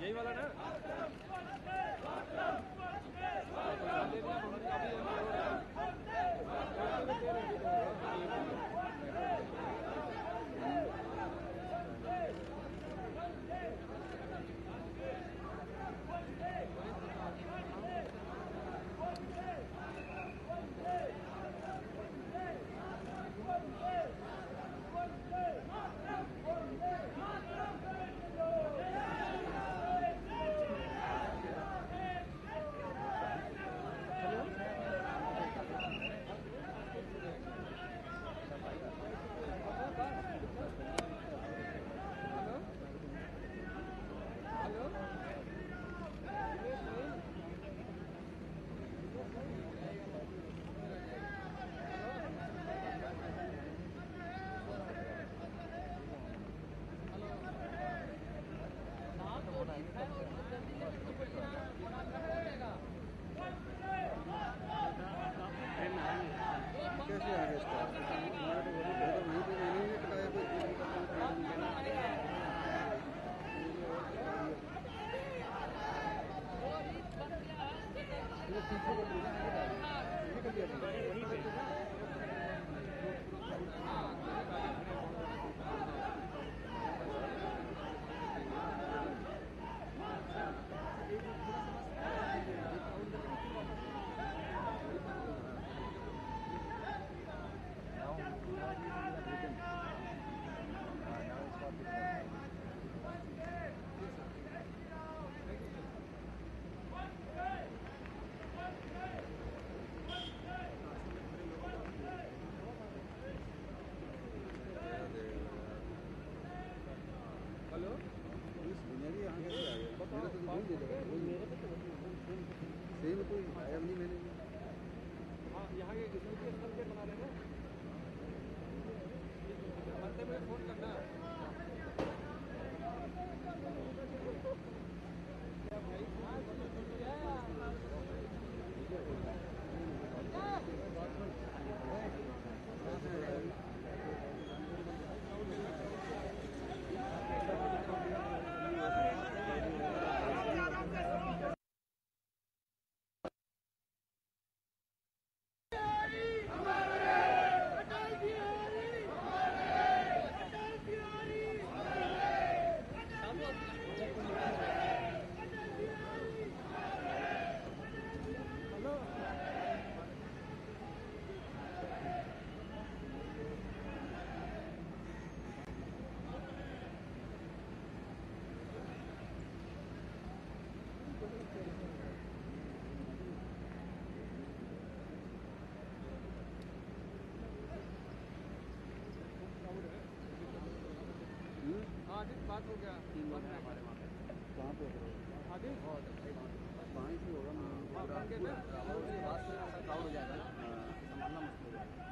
यही वाला ना। कैसे आ गया इसका? हमारा तो वही वहीं पे मैंने ही कटाया कोई चीज़ पीछे कर दिया आगे कर दिया हेलो, इस दुनिया भी यहाँ कैसे आ गया? मेरा तो वही दे देगा, सेम कोई आया नहीं मैंने। हाँ, यहाँ के किसी के स्थल के बना रहे हैं ना, बनते में फोन करना। हाँ जी, बात हो गया। हमारे वहाँ पे कहाँ पे हाँ जी, कहाँ से होगा? हाँ, बन गए ना। बात से ऐसा क्राउड हो जाएगा ना, संभालना मुश्किल हो जाएगा।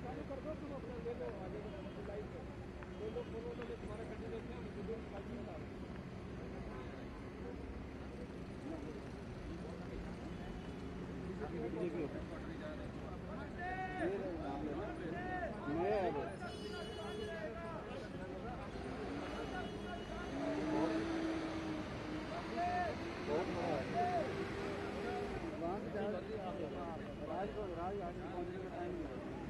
चालू कर दो, तुम अपना ले लो आगे लाइव में, दो लोग बोलो तो तुम्हारा कंटिन्यूस है, मुझे दो लाइव में डाल। राज आगे पहुँचने का टाइम नहीं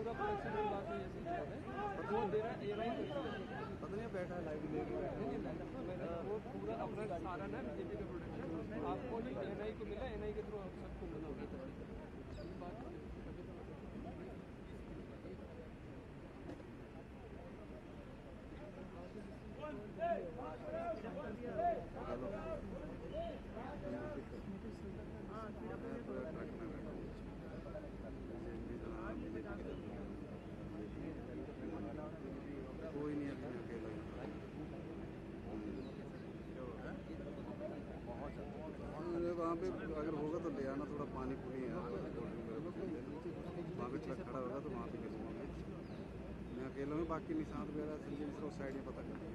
पूरा प्रोडक्शन बात है ऐसी है वो दे रहा है एआई पता नहीं बैठा है लाइव लेके वो पूरा अपना सारा ना बीजेपी का प्रोडक्शन आपको नहीं एनआई को मिला एनआई के थ्रू सबको मिला बात कोई नहीं अभी अकेला वहाँ पे अगर होगा तो ले आना थोड़ा पानी पूरी वहाँ पे ट्रक खड़ा होगा तो वहाँ पे गिरूँगा मैं अकेला हूँ बाकी निशांत वगैरह संजय मिश्रा उस साइड में पता कर दिया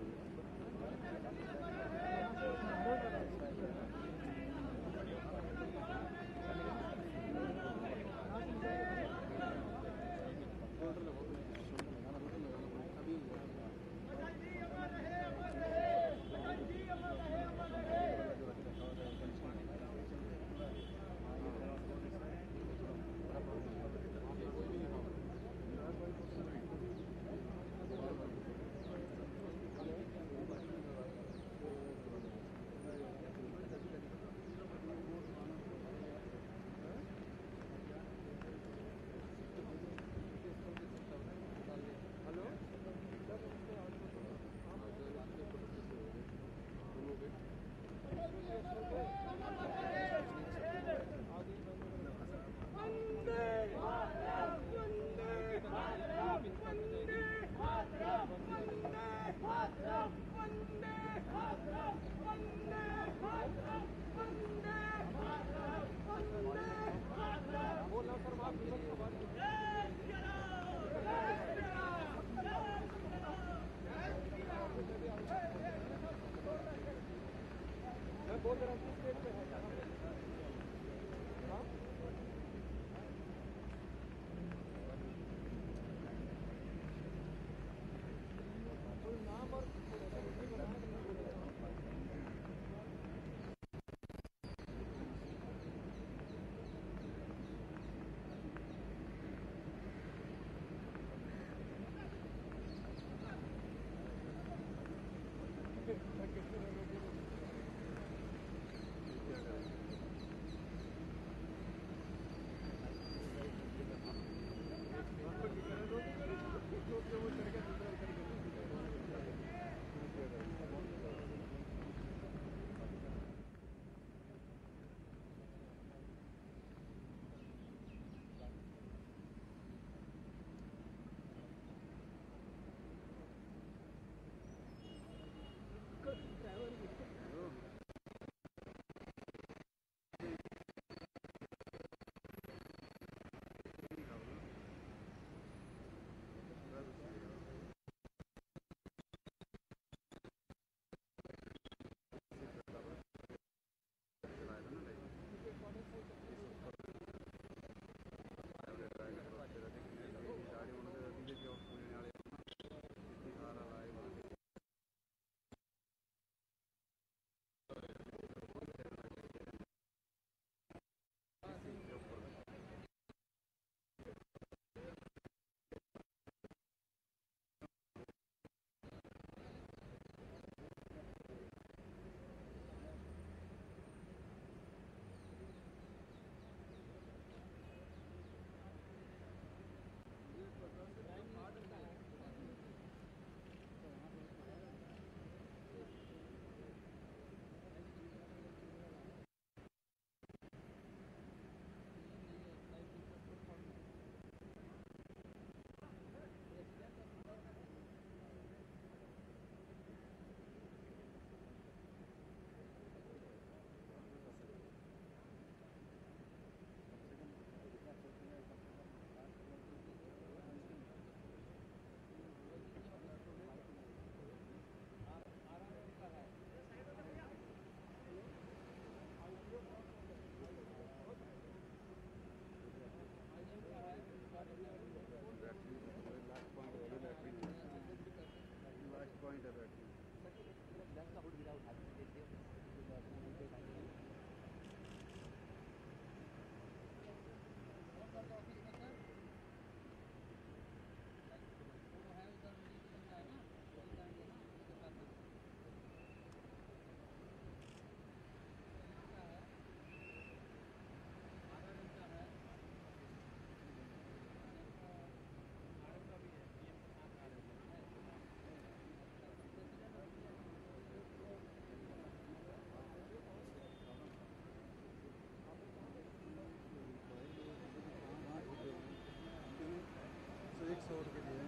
एक सौ के लिए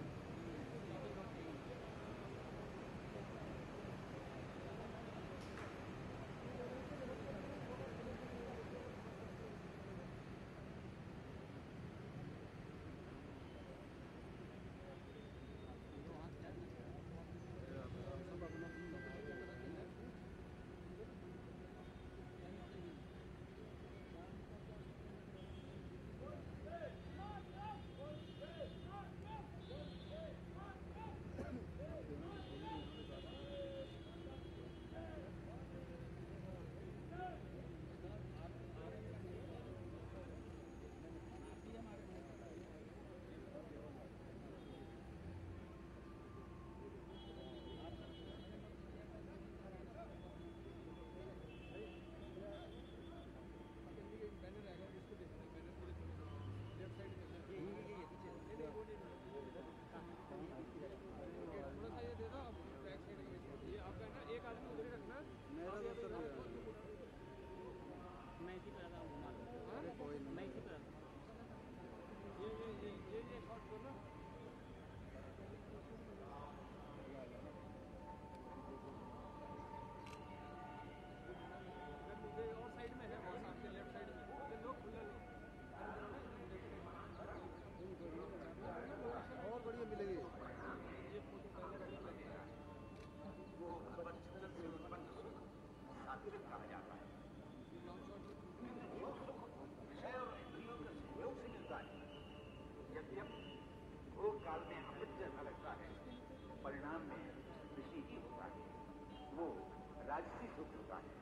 भूतकाल में अमृत जैसा लगता है, परिणाम में विषय ही होता है, वो राजसी सुख होता है।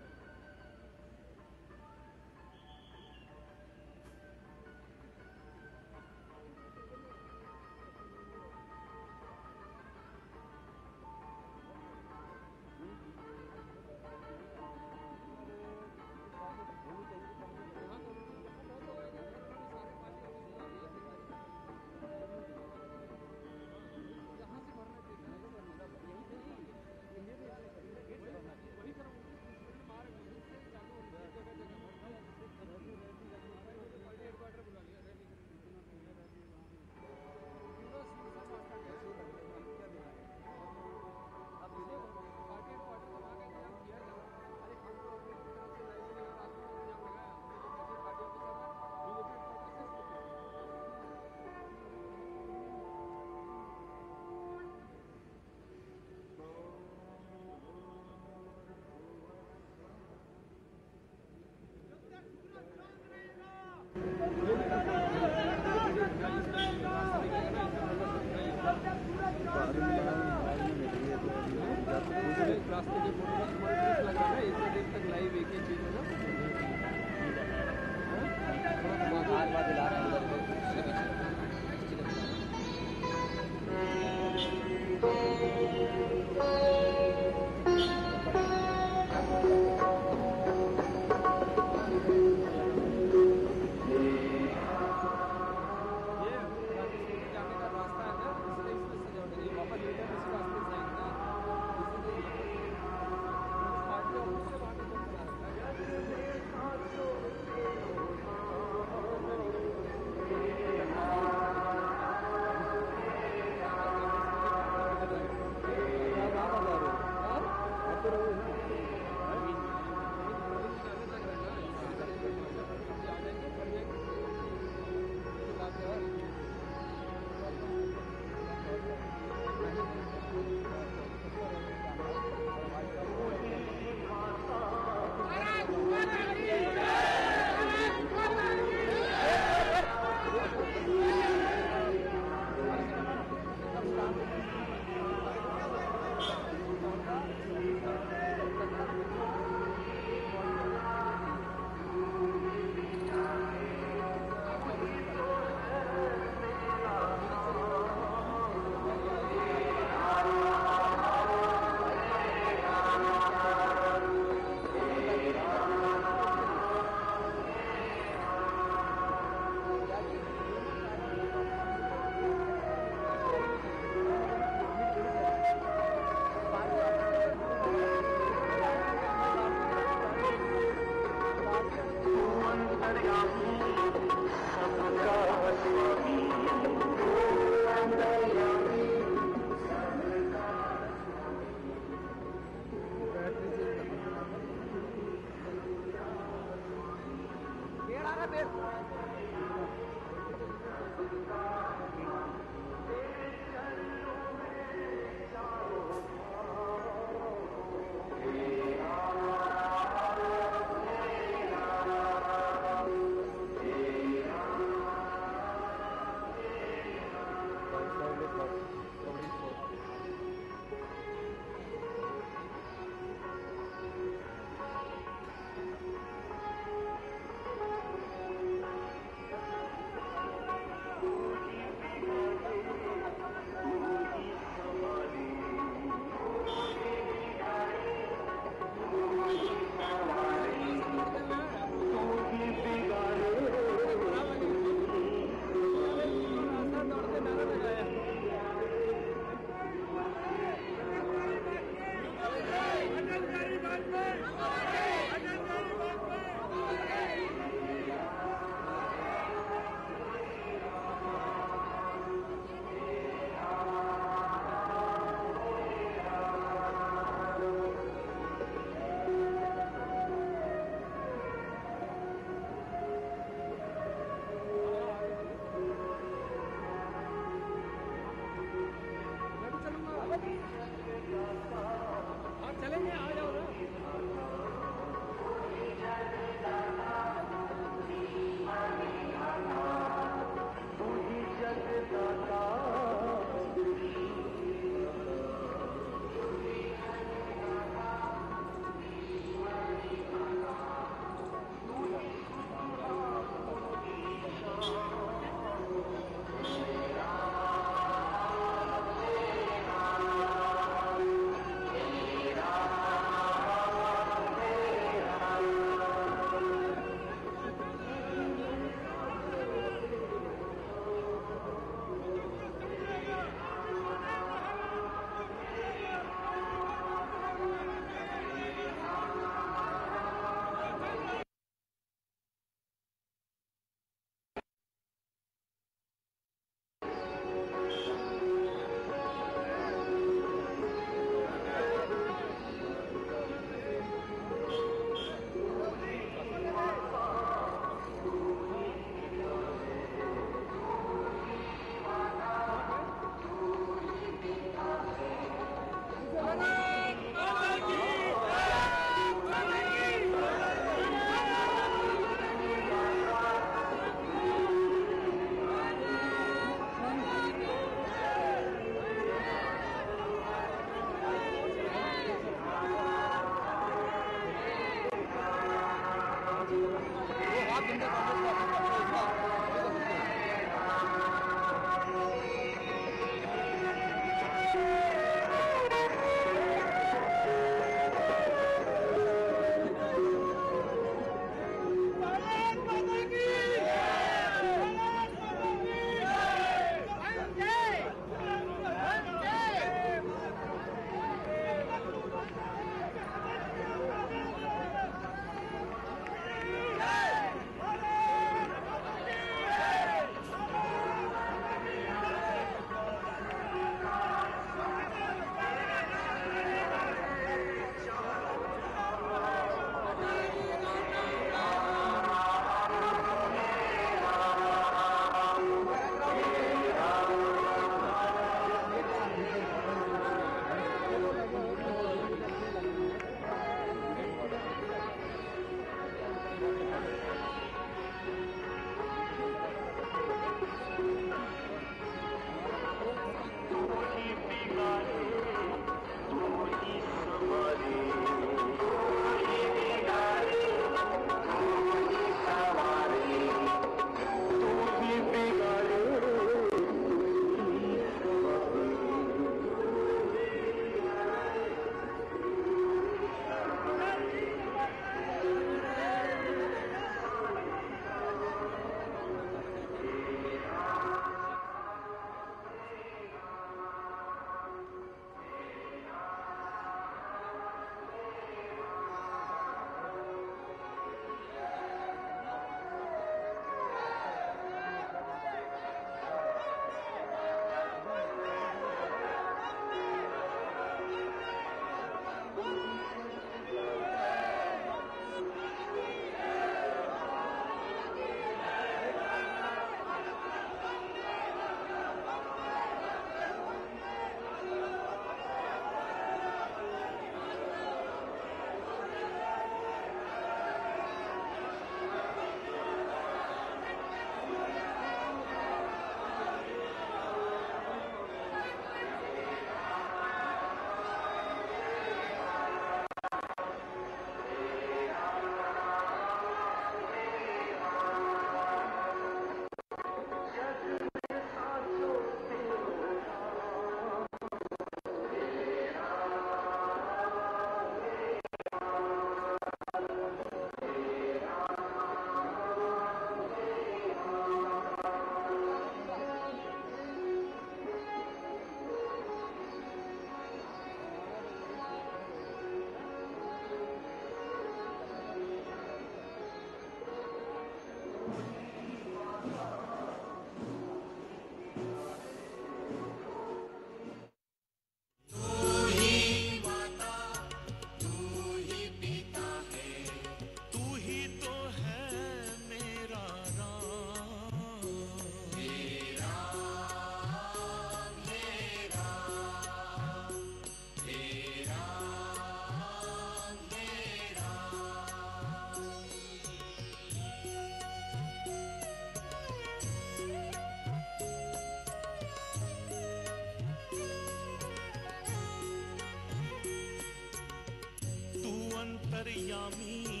अंतर्यामी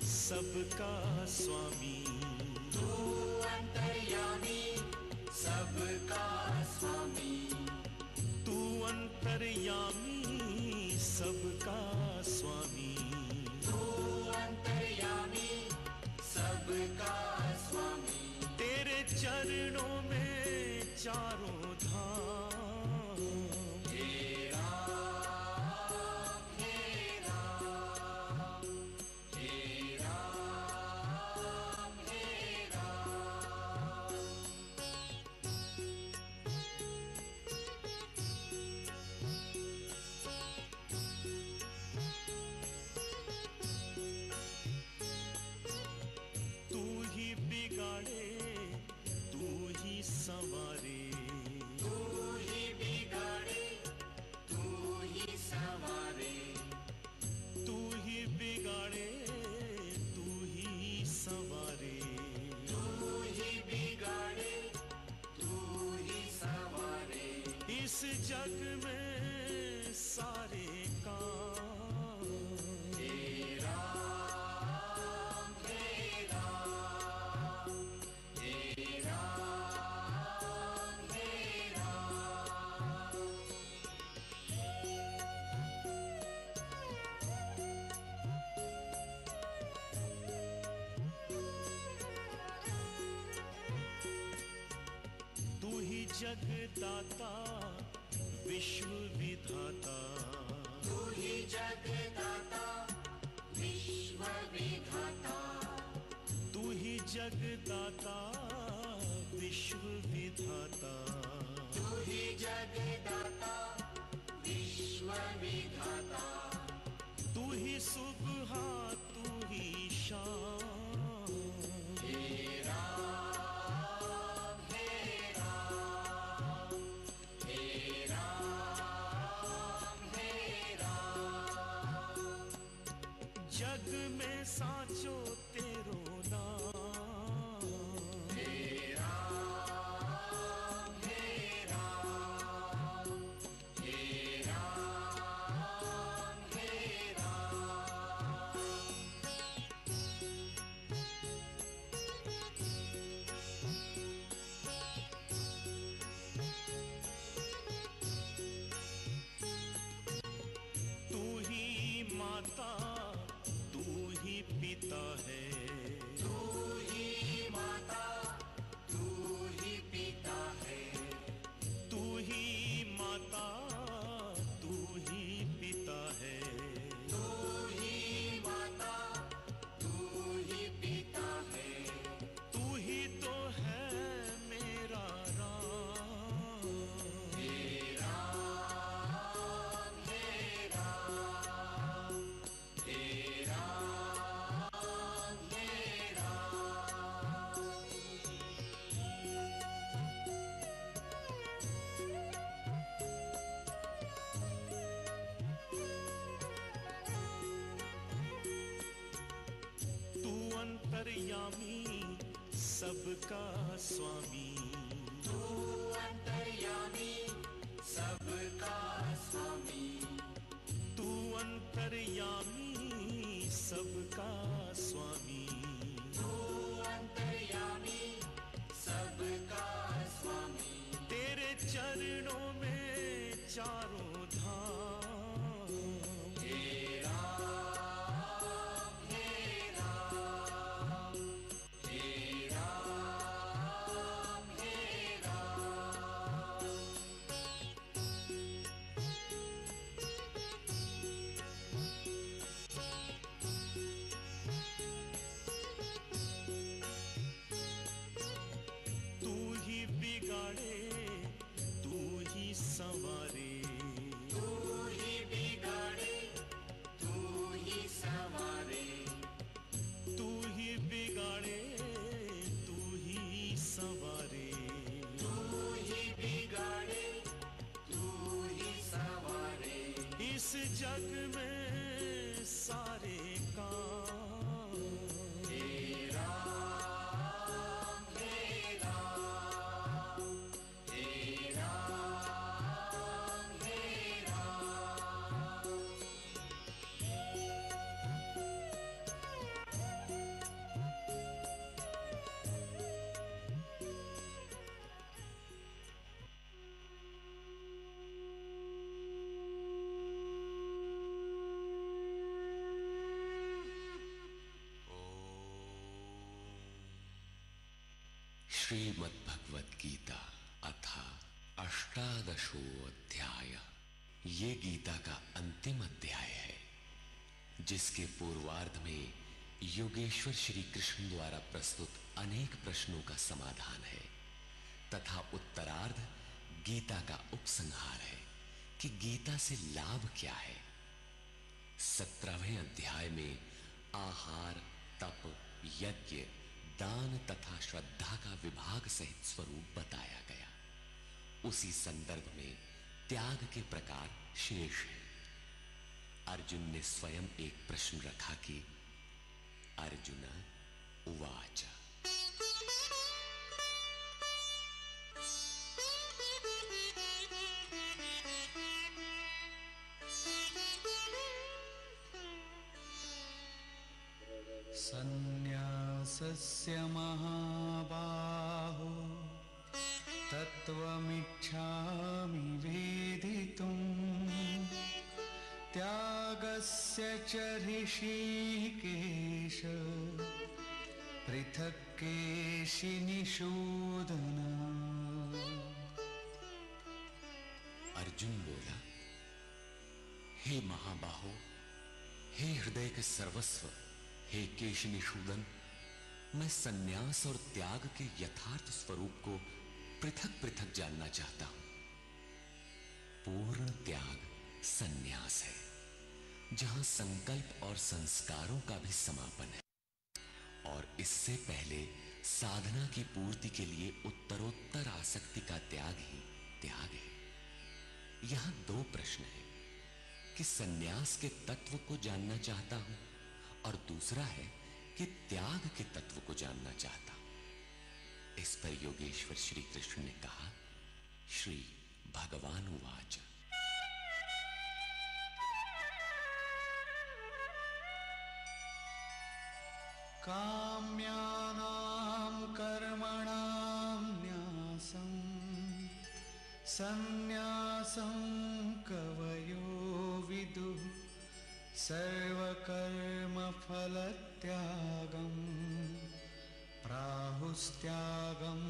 सबका स्वामी, तू अंतर्यामी सबका स्वामी, तू अंतर्यामी सबका स्वामी, तू अंतर्यामी सबका स्वामी, तेरे चरणों में चारों धाम, हे राम हे राम हे राम हे राम। तू ही बिगाड़े तू ही संवारे, तू ही बिगाड़े तू ही संवारे, तू ही बिगाड़े तू ही संवारे, तू ही बिगाड़े तू ही संवारे, इस जग में सारे काम, हे राम हे राम हे राम हे राम। तू ही जगदाता विश्व विधाता, तू ही जगदाता विश्व विधाता, तू ही जगदाता विश्व विधाता, तू ही जगदाता विश्व विधाता, तू ही सुबह तू ही शाम, हे राम हे राम हे राम हे राम। जग में साचो तेरो नाम, हे राम हे राम हे राम हे राम। तू ही माता तू ही पिता है, तू ही माता तू ही पिता है, तू ही माता तू ही पिता है, तू ही माता तू ही पिता है, तू ही तो है मेरा राम, हे राम हे राम हे राम हे राम। तू अंतर्यामी सबका स्वामी, तू अंतर्यामी सबका स्वामी, तू अंतर्यामी सबका स्वामी, तू अंतर्यामी सबका स्वामी, तेरे चरणों में चारों धाम, हे राम हे राम हे राम हे राम। तू ही बिगाड़े तू ही संवारे, श्रीमद्भगवद गीता अथा अष्टादशो अध्याय। ये गीता का अंतिम अध्याय है, जिसके पूर्वार्ध में योगेश्वर श्री कृष्ण द्वारा प्रस्तुत अनेक प्रश्नों का समाधान है तथा उत्तरार्ध गीता का उपसंहार है कि गीता से लाभ क्या है। 17वें अध्याय में आहार, तप, यज्ञ, दान तथा श्रद्धा का विभाग सहित स्वरूप बताया गया। उसी संदर्भ में त्याग के प्रकार शेष है। अर्जुन ने स्वयं एक प्रश्न रखा कि अर्जुन उवाच सन्न्यासस्य महाबाहो तत्त्वमिच्छामि वेदितुम् त्यागस्य च ऋषिकेश पृथक् केशिनिषूदन। अर्जुन बोला, हे महाबाहो, हे हृदय के सर्वस्व, हे केशनिषूदन, मैं सन्यास और त्याग के यथार्थ स्वरूप को पृथक पृथक जानना चाहता हूं। पूर्ण त्याग सन्यास है, जहां संकल्प और संस्कारों का भी समापन है, और इससे पहले साधना की पूर्ति के लिए उत्तरोत्तर आसक्ति का त्याग ही त्याग है। यहां दो प्रश्न हैं कि सन्यास के तत्व को जानना चाहता हूं और दूसरा है कि त्याग के तत्व को जानना चाहता हूं। इस पर योगेश्वर श्री कृष्ण ने कहा, श्री भगवान उवाच काम्यानां कर्मणां न्यासं सन्न्यासं कवयो विदुः सर्वकर्मफलत्यागं प्राहुस्त्यागं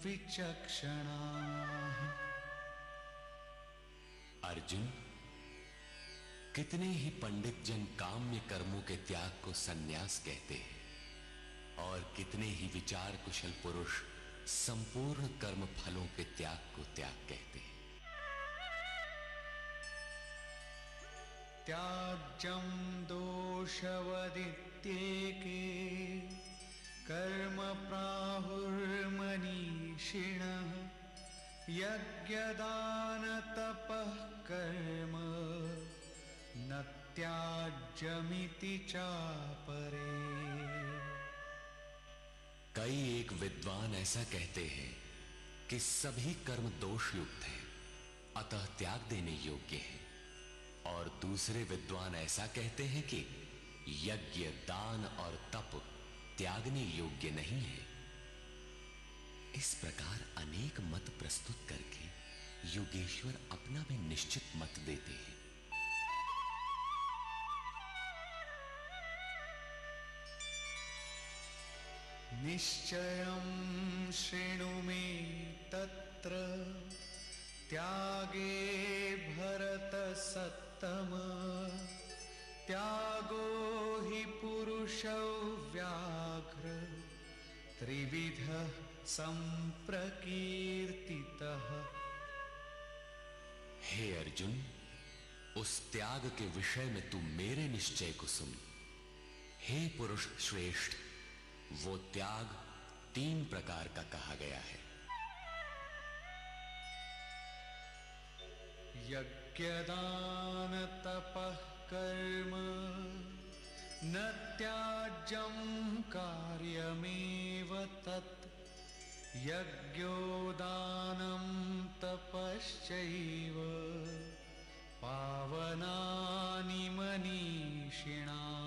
विचक्षणाः। अर्जुन, कितने ही पंडित जन काम्य कर्मों के त्याग को सन्यास कहते हैं और कितने ही विचार कुशल पुरुष संपूर्ण कर्म फलों के त्याग को त्याग कहते हैं। त्याज्यं दोषवदित्येके कर्म प्राहुर्मनीषिणः यज्ञदानतपः कर्म न त्याज्यमिति चापरे। कई एक विद्वान ऐसा कहते हैं कि सभी कर्म दोषयुक्त हैं, अतः त्याग देने योग्य हैं, और दूसरे विद्वान ऐसा कहते हैं कि यज्ञ, दान और तप त्यागने योग्य नहीं है। इस प्रकार अनेक मत प्रस्तुत करके योगेश्वर अपना भी निश्चित मत देते हैं। निश्चयं शृणु मे तत्र त्यागे भरतसत्तम त्यागो हि पुरुषौ व्याघ्र त्रिविधः संप्रकीर्तितः। हे अर्जुन, उस त्याग के विषय में तू मेरे निश्चय को सुन। हे पुरुष श्रेष्ठ, वो त्याग 3 प्रकार का कहा गया है। यज्ञदान तपः कर्म न त्याज्यं कार्यमेव तत् यज्ञो दानं तपश्चैव पावनानि मनीषिणाम्।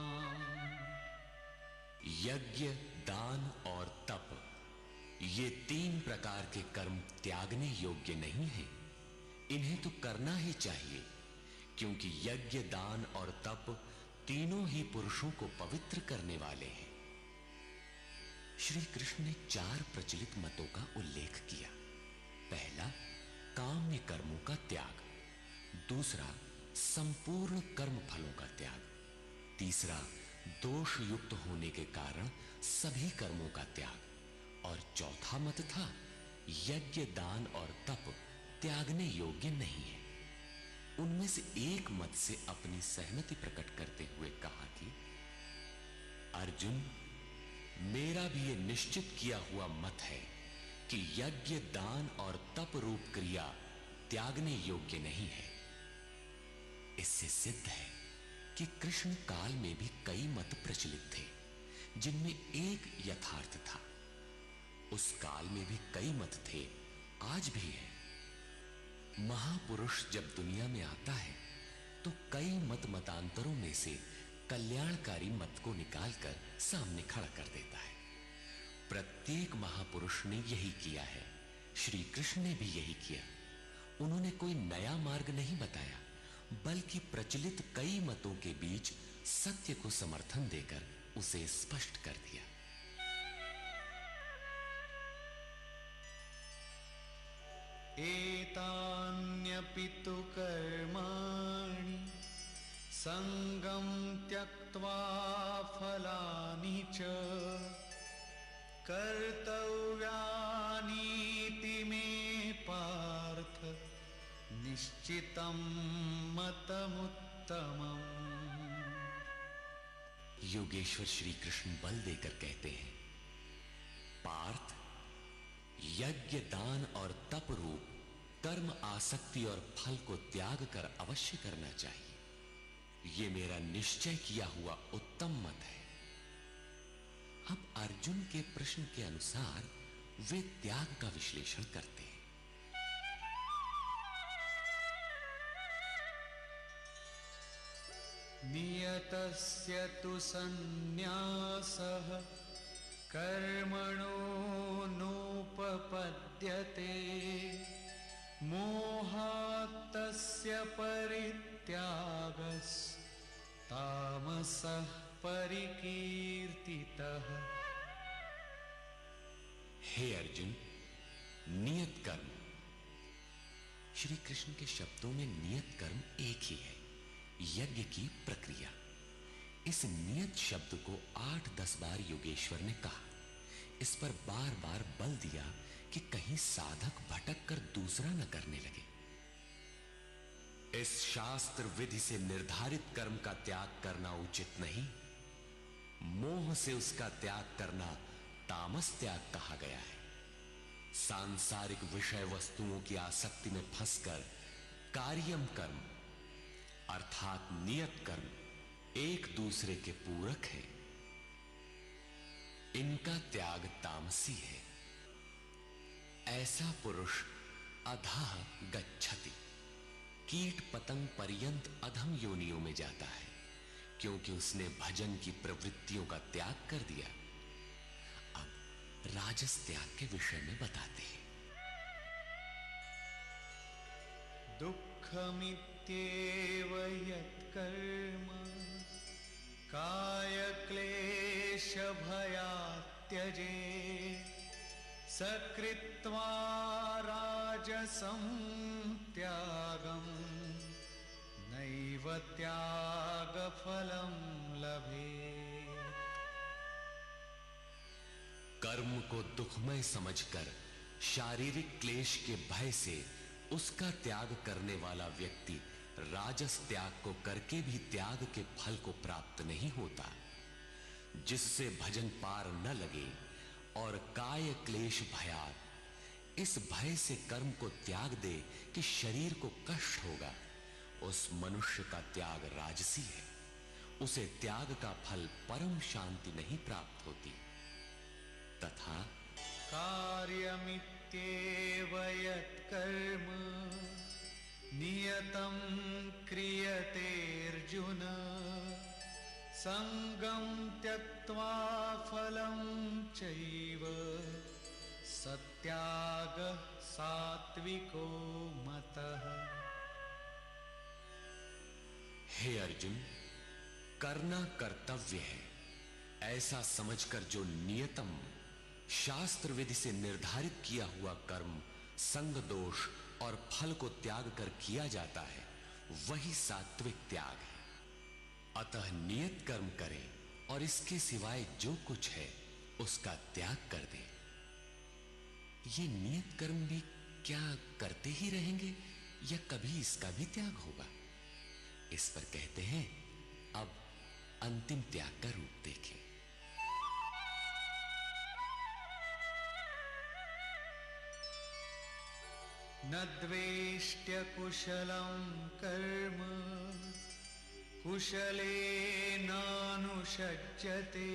यज्ञ, दान और तप, ये 3 प्रकार के कर्म त्यागने योग्य नहीं है। इन्हें तो करना ही चाहिए, क्योंकि यज्ञ, दान और तप तीनों ही पुरुषों को पवित्र करने वाले हैं। श्री कृष्ण ने 4 प्रचलित मतों का उल्लेख किया। पहला, काम्य कर्मों का त्याग। दूसरा, संपूर्ण कर्म फलों का त्याग। तीसरा, दोष युक्त होने के कारण सभी कर्मों का त्याग। और चौथा मत था, यज्ञ, दान और तप त्यागने योग्य नहीं है। उनमें से एक मत से अपनी सहमति प्रकट करते हुए कहा कि अर्जुन, मेरा भी यह निश्चित किया हुआ मत है कि यज्ञ, दान और तप रूप क्रिया त्यागने योग्य नहीं है। इससे सिद्ध है कि कृष्ण काल में भी कई मत प्रचलित थे, जिनमें एक यथार्थ था। उस काल में भी कई मत थे, आज भी है। महापुरुष जब दुनिया में आता है तो कई मतांतरों में से कल्याणकारी मत को निकालकर सामने खड़ा कर देता है। प्रत्येक महापुरुष ने यही किया है। श्री कृष्ण ने भी यही किया। उन्होंने कोई नया मार्ग नहीं बताया, बल्कि प्रचलित कई मतों के बीच सत्य को समर्थन देकर उसे स्पष्ट कर दिया। एतान्यपि तु कर्माणि संगं त्यक्त्वा फलानि च कर्तव्यानीति मे पार्थ निश्चितं मतमुत्तमम्। योगेश्वर श्री कृष्ण बल देकर कहते हैं, पार्थ, यज्ञ, दान और तप रूप कर्म आसक्ति और फल को त्याग कर अवश्य करना चाहिए। यह मेरा निश्चय किया हुआ उत्तम मत है। अब अर्जुन के प्रश्न के अनुसार वे त्याग का विश्लेषण करते हैं। नियतस्य तु सन्न्यासः कर्मणो नोपपद्यते मोहात्तस्य परित्यागस्तामसः परिकीर्तितः। हे अर्जुन, नियत कर्म। श्री कृष्ण के शब्दों में नियत कर्म एक ही है, यज्ञ की प्रक्रिया। इस नियत शब्द को 8-10 बार योगेश्वर ने कहा। इस पर बार बार बल दिया कि कहीं साधक भटक कर दूसरा न करने लगे। इस शास्त्र विधि से निर्धारित कर्म का त्याग करना उचित नहीं। मोह से उसका त्याग करना तामस त्याग कहा गया है। सांसारिक विषय वस्तुओं की आसक्ति में फंसकर कार्यम कर्म अर्थात नियत कर्म एक दूसरे के पूरक है। इनका त्याग तामसी है। ऐसा पुरुष अधः गच्छति, कीट पतंग पर्यंत अधम योनियों में जाता है, क्योंकि उसने भजन की प्रवृत्तियों का त्याग कर दिया। अब राजस त्याग के विषय में बताते हैं। दुःखमित्येव यत्कर्म कायक्लेशभयात् त्यजेत् सकृत्वा राजसं त्यागं नैव त्यागफलं लभेत्। कर्म को दुखमय समझकर शारीरिक क्लेश के भय से उसका त्याग करने वाला व्यक्ति राजस त्याग को करके भी त्याग के फल को प्राप्त नहीं होता। जिससे भजन पार न लगे और काय क्लेश भयात, इस भय से कर्म को त्याग दे कि शरीर को कष्ट होगा, उस मनुष्य का त्याग राजसी है। उसे त्याग का फल परम शांति नहीं प्राप्त होती। तथा कार्यमित्येव यत्कर्म नियतं क्रियते अर्जुन संगं त्यक्त्वा फलं चैव सत्यागः सात्विको मतः। हे अर्जुन, करना कर्तव्य है ऐसा समझकर जो नियतम शास्त्र विधि से निर्धारित किया हुआ कर्म संग दोष और फल को त्याग कर किया जाता है, वही सात्विक त्याग है। अतः नियत कर्म करें और इसके सिवाय जो कुछ है उसका त्याग कर दें। ये नियत कर्म भी क्या करते ही रहेंगे या कभी इसका भी त्याग होगा? इस पर कहते हैं, अब अंतिम त्याग का रूप देखें। न द्वेष्ट्य कुशलं कर्म कुशले नानुषज्यते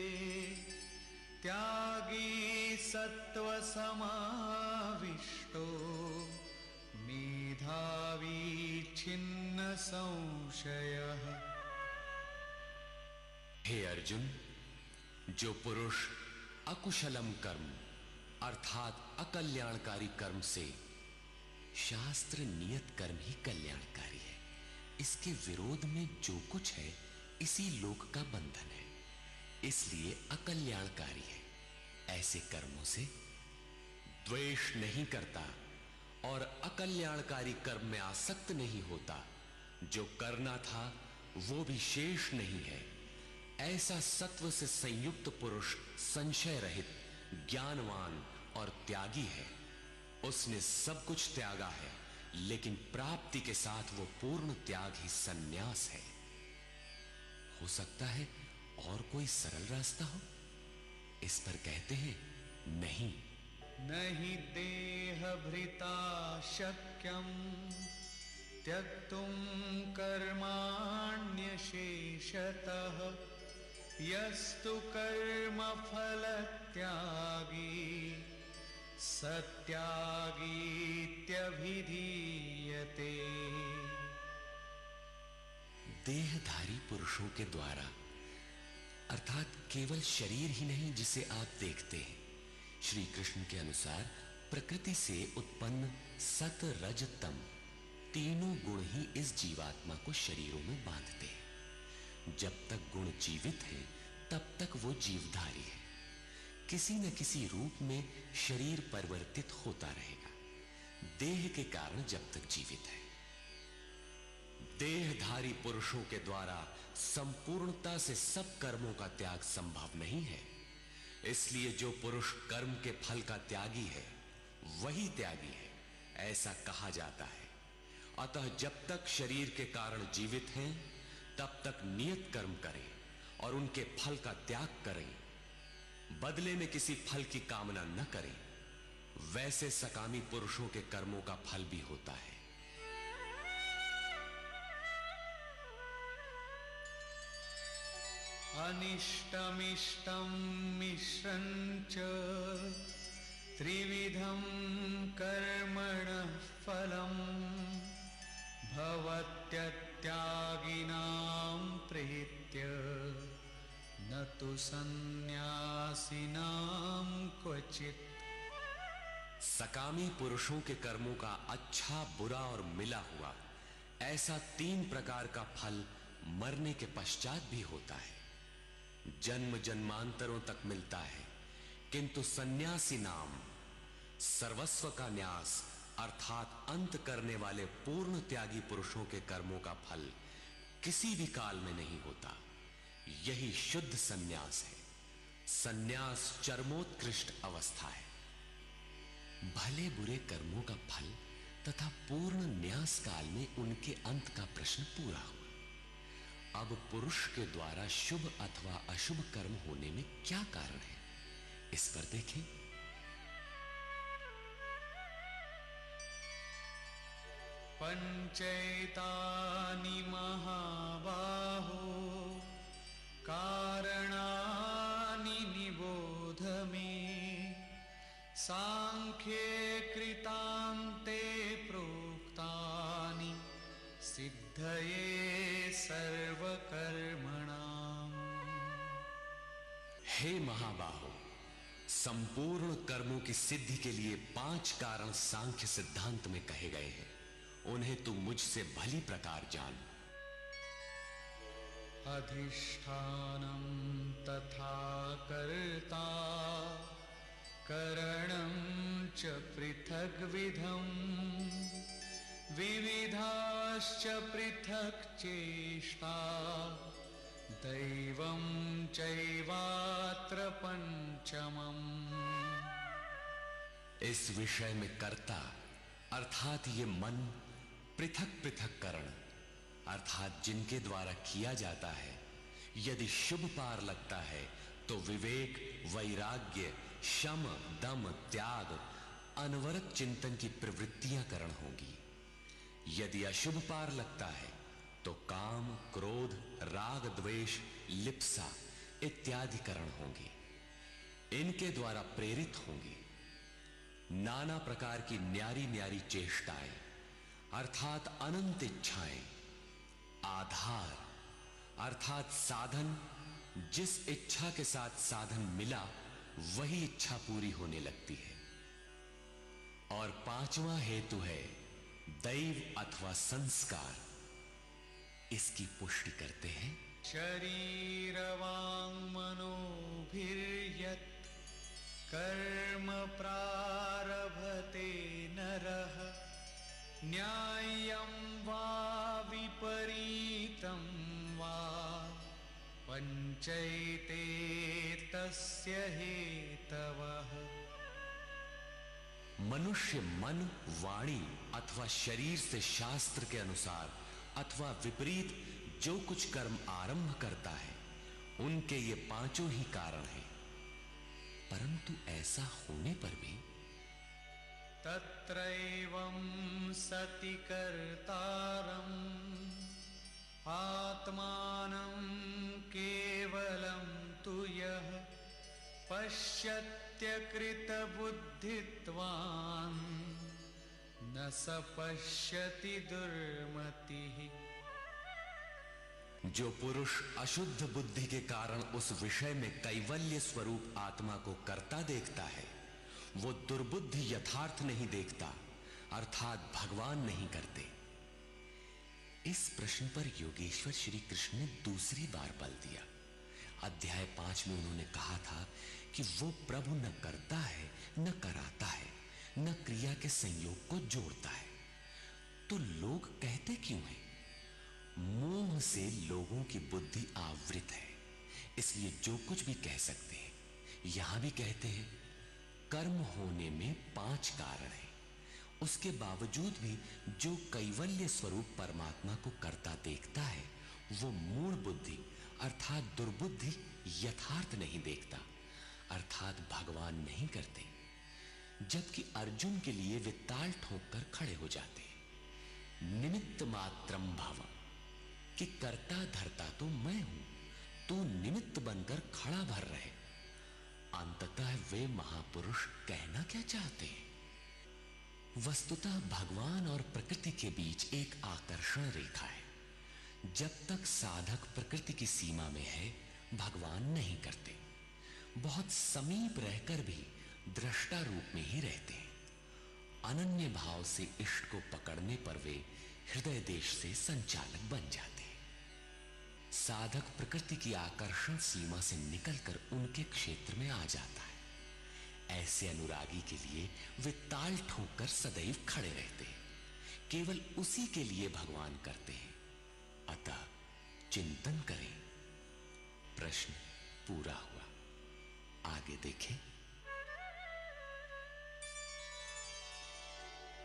त्यागी सत्व समाविष्टो मेधावी छिन्न संशयः। हे अर्जुन, जो पुरुष अकुशलम कर्म अर्थात अकल्याणकारी कर्म से, शास्त्र नियत कर्म ही कल्याणकारी है, इसके विरोध में जो कुछ है इसी लोक का बंधन है, इसलिए अकल्याणकारी है। ऐसे कर्मों से द्वेष नहीं करता और अकल्याणकारी कर्म में आसक्त नहीं होता। जो करना था वो भी शेष नहीं है। ऐसा सत्व से संयुक्त पुरुष संशय रहित, ज्ञानवान और त्यागी है। उसने सब कुछ त्यागा है, लेकिन प्राप्ति के साथ वो पूर्ण त्याग ही सन्यास है। हो सकता है और कोई सरल रास्ता हो? इस पर कहते हैं, नहीं। नहि देह भृता शक्यं त्यक्तुं कर्माण्यशेषतः यस्तु कर्म फल त्यागी सत्यागीत्यभिधीयते। देहधारी पुरुषों के द्वारा, अर्थात केवल शरीर ही नहीं जिसे आप देखते हैं, श्री कृष्ण के अनुसार प्रकृति से उत्पन्न सत रज तम तीनों गुण ही इस जीवात्मा को शरीरों में बांधते हैं। जब तक गुण जीवित हैं, तब तक वो जीवधारी है। किसी न किसी रूप में शरीर परिवर्तित होता रहेगा, देह के कारण जब तक जीवित है। देहधारी पुरुषों के द्वारा संपूर्णता से सब कर्मों का त्याग संभव नहीं है। इसलिए जो पुरुष कर्म के फल का त्यागी है, वही त्यागी है, ऐसा कहा जाता है। अतः जब तक शरीर के कारण जीवित हैं, तब तक नियत कर्म करें और उनके फल का त्याग करें। बदले में किसी फल की कामना न करें। वैसे सकामी पुरुषों के कर्मों का फल भी होता है। अनिष्टमिष्टं मिश्रं च त्रिविधं कर्मणः फलं भवत्यत्यागिनां प्रीत्य न तु सन्न्यासिनां क्वचित्। सकामी पुरुषों के कर्मों का अच्छा, बुरा और मिला हुआ ऐसा 3 प्रकार का फल मरने के पश्चात भी होता है। जन्म जन्मांतरों तक मिलता है, किंतु सन्यासी नाम, सर्वस्व का न्यास अर्थात अंत करने वाले पूर्ण त्यागी पुरुषों के कर्मों का फल किसी भी काल में नहीं होता। यही शुद्ध सन्यास है। सन्यास चरमोत्कृष्ट अवस्था है। भले बुरे कर्मों का फल तथा पूर्ण न्यास काल में उनके अंत का प्रश्न पूरा हुआ। अब पुरुष के द्वारा शुभ अथवा अशुभ कर्म होने में क्या कारण है, इस पर देखें। पंचैतानि महाबाहो कारणानि निबोध मे सांख्ये कृतान्ते प्रोक्तानि सिद्धये सर्वकर्मणाम्। हे महाबाहो, संपूर्ण कर्मों की सिद्धि के लिए 5 कारण सांख्य सिद्धांत में कहे गए हैं। उन्हें तू मुझसे भली प्रकार जान। अधिष्ठानं तथा कर्ता करणं च पृथग्विधम् विविधाश्च पृथक् चेष्टा दैवं चैवात्र पंचमम्। इस विषय में कर्ता अर्थात ये मन, पृथक पृथक करण अर्थात जिनके द्वारा किया जाता है, यदि शुभ पार लगता है तो विवेक, वैराग्य, शम, दम, त्याग, अनवरत चिंतन की प्रवृत्तियां करण होंगी। यदि अशुभ पार लगता है तो काम, क्रोध, राग, द्वेष, लिप्सा इत्यादि करण होंगे। इनके द्वारा प्रेरित होंगी नाना प्रकार की न्यारी न्यारी चेष्टाएं अर्थात अनंत इच्छाएं। आधार अर्थात साधन, जिस इच्छा के साथ साधन मिला वही इच्छा पूरी होने लगती है। और पांचवा हेतु है दैव अथवा संस्कार। इसकी पुष्टि करते हैं शरीर वांग मनोभिर्यत् कर्म प्रारभते नरः न्याय्यं वा विपरीतं वा पंचैते तस्य हेतवः। मनुष्य मन, वाणी अथवा शरीर से शास्त्र के अनुसार अथवा विपरीत जो कुछ कर्म आरंभ करता है, उनके ये पांचों ही कारण हैं। परंतु ऐसा होने पर भी तत्रैवं सति कर्तारम् आत्मानं केवलं तु यः पश्यत्यकृतबुद्धित्वान् न स पश्यति दुर्मतिः। जो पुरुष अशुद्ध बुद्धि के कारण उस विषय में कैवल्य स्वरूप आत्मा को करता देखता है, वो दुर्बुद्धि यथार्थ नहीं देखता अर्थात भगवान नहीं करते। इस प्रश्न पर योगेश्वर श्री कृष्ण ने दूसरी बार बल दिया। अध्याय 5 में उन्होंने कहा था कि वो प्रभु न करता है, न कराता है, न क्रिया के संयोग को जोड़ता है। तो लोग कहते क्यों हैं? मोह से लोगों की बुद्धि आवृत है, इसलिए जो कुछ भी कह सकते हैं। यहां भी कहते हैं कर्म होने में 5 कारण हैं। उसके बावजूद भी जो कैवल्य स्वरूप परमात्मा को करता देखता है, वो मूढ़ बुद्धि अर्थात दुर्बुद्धि यथार्थ नहीं देखता अर्थात भगवान नहीं करते। जबकि अर्जुन के लिए वे ताल ठोक कर खड़े हो जाते हैं। निमित्त मात्रम भव, कि करता धरता तो मैं हूं, तू निमित्त बनकर खड़ा भर रहे। अंततः वे महापुरुष कहना क्या चाहते हैं? वस्तुतः भगवान और प्रकृति के बीच एक आकर्षण रेखा है। जब तक साधक प्रकृति की सीमा में है, भगवान नहीं करते। बहुत समीप रहकर भी दृष्टा रूप में ही रहते हैं। अनन्य भाव से इष्ट को पकड़ने पर वे हृदय देश से संचालक बन जाते हैं। साधक प्रकृति की आकर्षण सीमा से निकलकर उनके क्षेत्र में आ जाता है। ऐसे अनुरागी के लिए वे ताल ठोक कर सदैव खड़े रहते हैं। केवल उसी के लिए भगवान करते हैं। अतः चिंतन करें। प्रश्न पूरा हुआ। आगे देखें।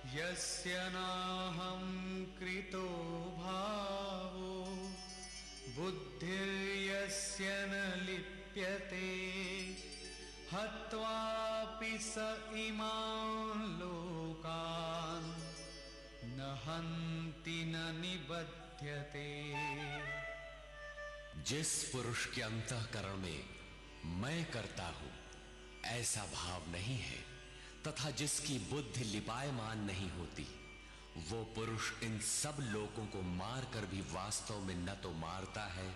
यस्य नाहं कृतो भावो बुद्धिर्यस्य न लिप्यते हत्वापि स इमान् लोकान् न हन्ति न निबध्यते। जिस पुरुष के अंतःकरण में मैं करता हूं ऐसा भाव नहीं है तथा जिसकी बुद्धि लिपायमान नहीं होती, वो पुरुष इन सब लोगों को मारकर भी वास्तव में न तो मारता है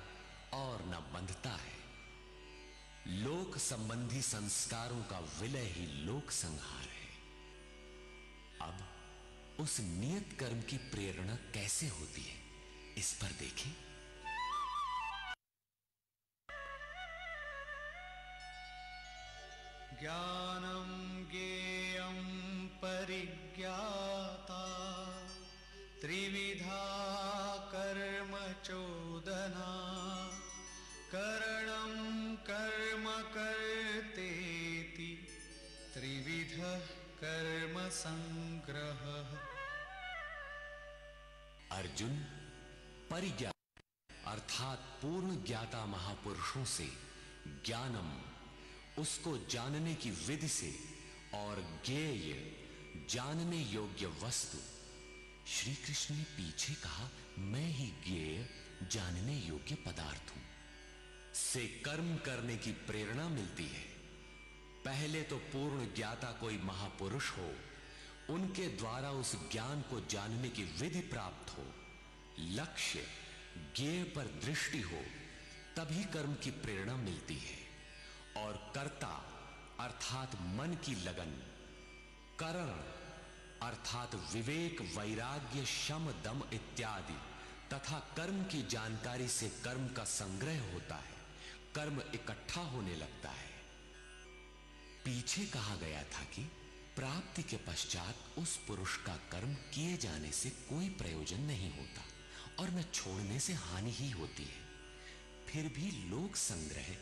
और न बंधता है। लोक संबंधी संस्कारों का विलय ही लोक संहार है। अब उस नियत कर्म की प्रेरणा कैसे होती है, इस पर देखें। ज्ञानम् क्रियतेति त्रिविधः कर्म संग्रहः। अर्जुन, परिज्ञान अर्थात पूर्ण ज्ञाता महापुरुषों से ज्ञानम, उसको जानने की विधि से, और ज्ञेय, जानने योग्य वस्तु। श्री कृष्ण ने पीछे कहा, मैं ही ज्ञेय, जानने योग्य पदार्थ हूं, से कर्म करने की प्रेरणा मिलती है। पहले तो पूर्ण ज्ञाता कोई महापुरुष हो, उनके द्वारा उस ज्ञान को जानने की विधि प्राप्त हो, लक्ष्य ज्ञेय पर दृष्टि हो, तभी कर्म की प्रेरणा मिलती है। और कर्ता अर्थात मन की लगन, करण अर्थात विवेक, वैराग्य, शम, दम इत्यादि तथा कर्म की जानकारी से कर्म का संग्रह होता है, कर्म इकट्ठा होने लगता है। पीछे कहा गया था कि प्राप्ति के पश्चात उस पुरुष का कर्म किए जाने से कोई प्रयोजन नहीं होता और न छोड़ने से हानि ही होती है। फिर भी लोक संग्रह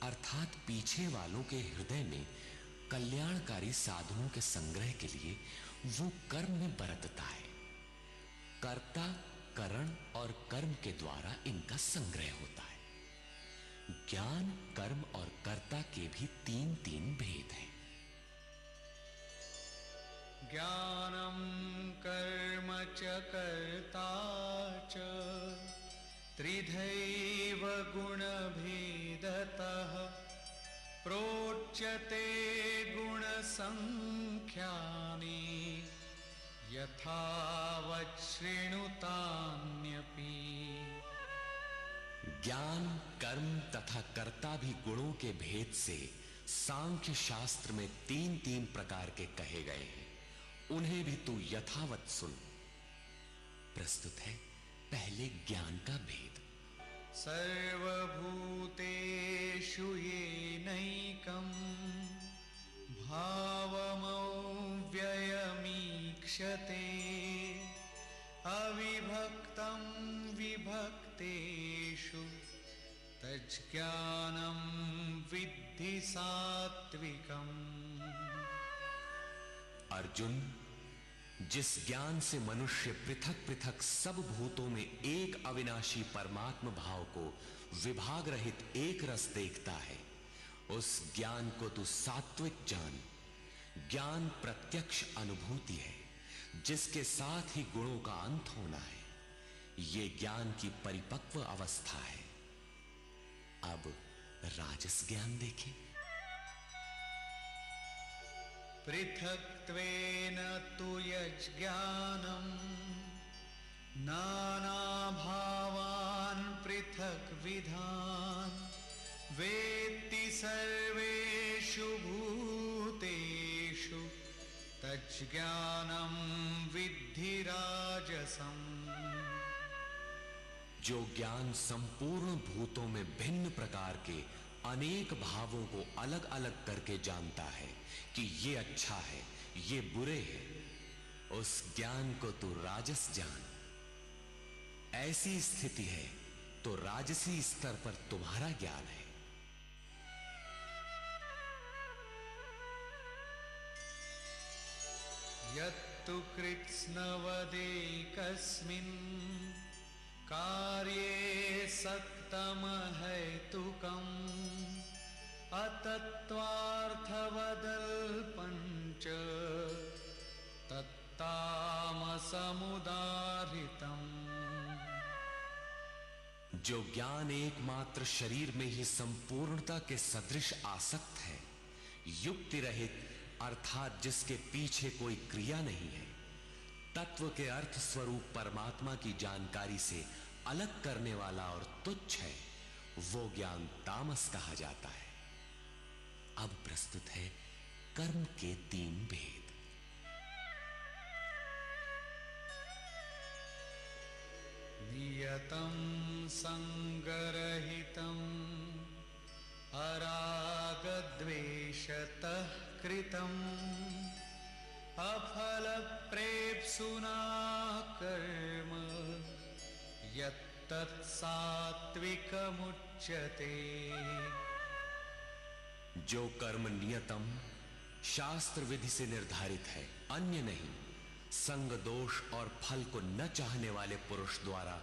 अर्थात पीछे वालों के हृदय में कल्याणकारी साधनों के संग्रह के लिए वो कर्म में बरतता है। कर्ता, करण और कर्म के द्वारा इनका संग्रह होता है। ज्ञान, कर्म और कर्ता के भी तीन तीन भेद हैं। ज्ञानम कर्म च कर्ता च त्रिधैव गुणभेदतः प्रोच्यते गुणसंख्यानि यथावत् शृणुतान्यपि। ज्ञान, कर्म तथा कर्ता भी गुणों के भेद से सांख्य शास्त्र में तीन तीन प्रकार के कहे गए हैं, उन्हें भी तू यथावत सुन। प्रस्तुत है पहले ज्ञान का भेद। सर्वभूतेषु येनैकं भावमव्ययमीक्षते अविभक्तं विभक्तेषु तज्ज्ञानं विद्धि सात्विकम्। अर्जुन, जिस ज्ञान से मनुष्य पृथक पृथक सब भूतों में एक अविनाशी परमात्म भाव को विभाग रहित एक रस देखता है, उस ज्ञान को तू सात्विक जान। ज्ञान प्रत्यक्ष अनुभूति है, जिसके साथ ही गुणों का अंत होना है। ये ज्ञान की परिपक्व अवस्था है। अब राजस ज्ञान देखें। पृथक्त्वेन तु यज्ज्ञानं नानाभावान् पृथक्विधान् वेत्ति सर्वेषु भूतेषु तज्ज्ञानं विद्धि राजसम्। जो ज्ञान संपूर्ण भूतों में भिन्न प्रकार के अनेक भावों को अलग अलग करके जानता है कि ये अच्छा है, ये बुरे हैं, उस ज्ञान को तू राजस जान। ऐसी स्थिति है तो राजसी स्तर पर तुम्हारा ज्ञान है। यत्तु कृत्स्नवदेकस्मिन् कार्ये सक्तमहैतुकम् अतत्त्वार्थवदल्पञ्च तत्तामसमुदाहृतम्। जो ज्ञान एकमात्र शरीर में ही संपूर्णता के सदृश आसक्त है, युक्ति रहित अर्थात जिसके पीछे कोई क्रिया नहीं है, तत्व के अर्थ स्वरूप परमात्मा की जानकारी से अलग करने वाला और तुच्छ है, वो ज्ञान तामस कहा जाता है। अब प्रस्तुत है कर्म के तीन भेद। नियतं संगरहितं अरागद्वेषतः कृतम् अफलप्रेप्सुना कर्म यत्तत् सात्विकमुच्यते। जो कर्म नियतम शास्त्र विधि से निर्धारित है, अन्य नहीं, संग दोष और फल को न चाहने वाले पुरुष द्वारा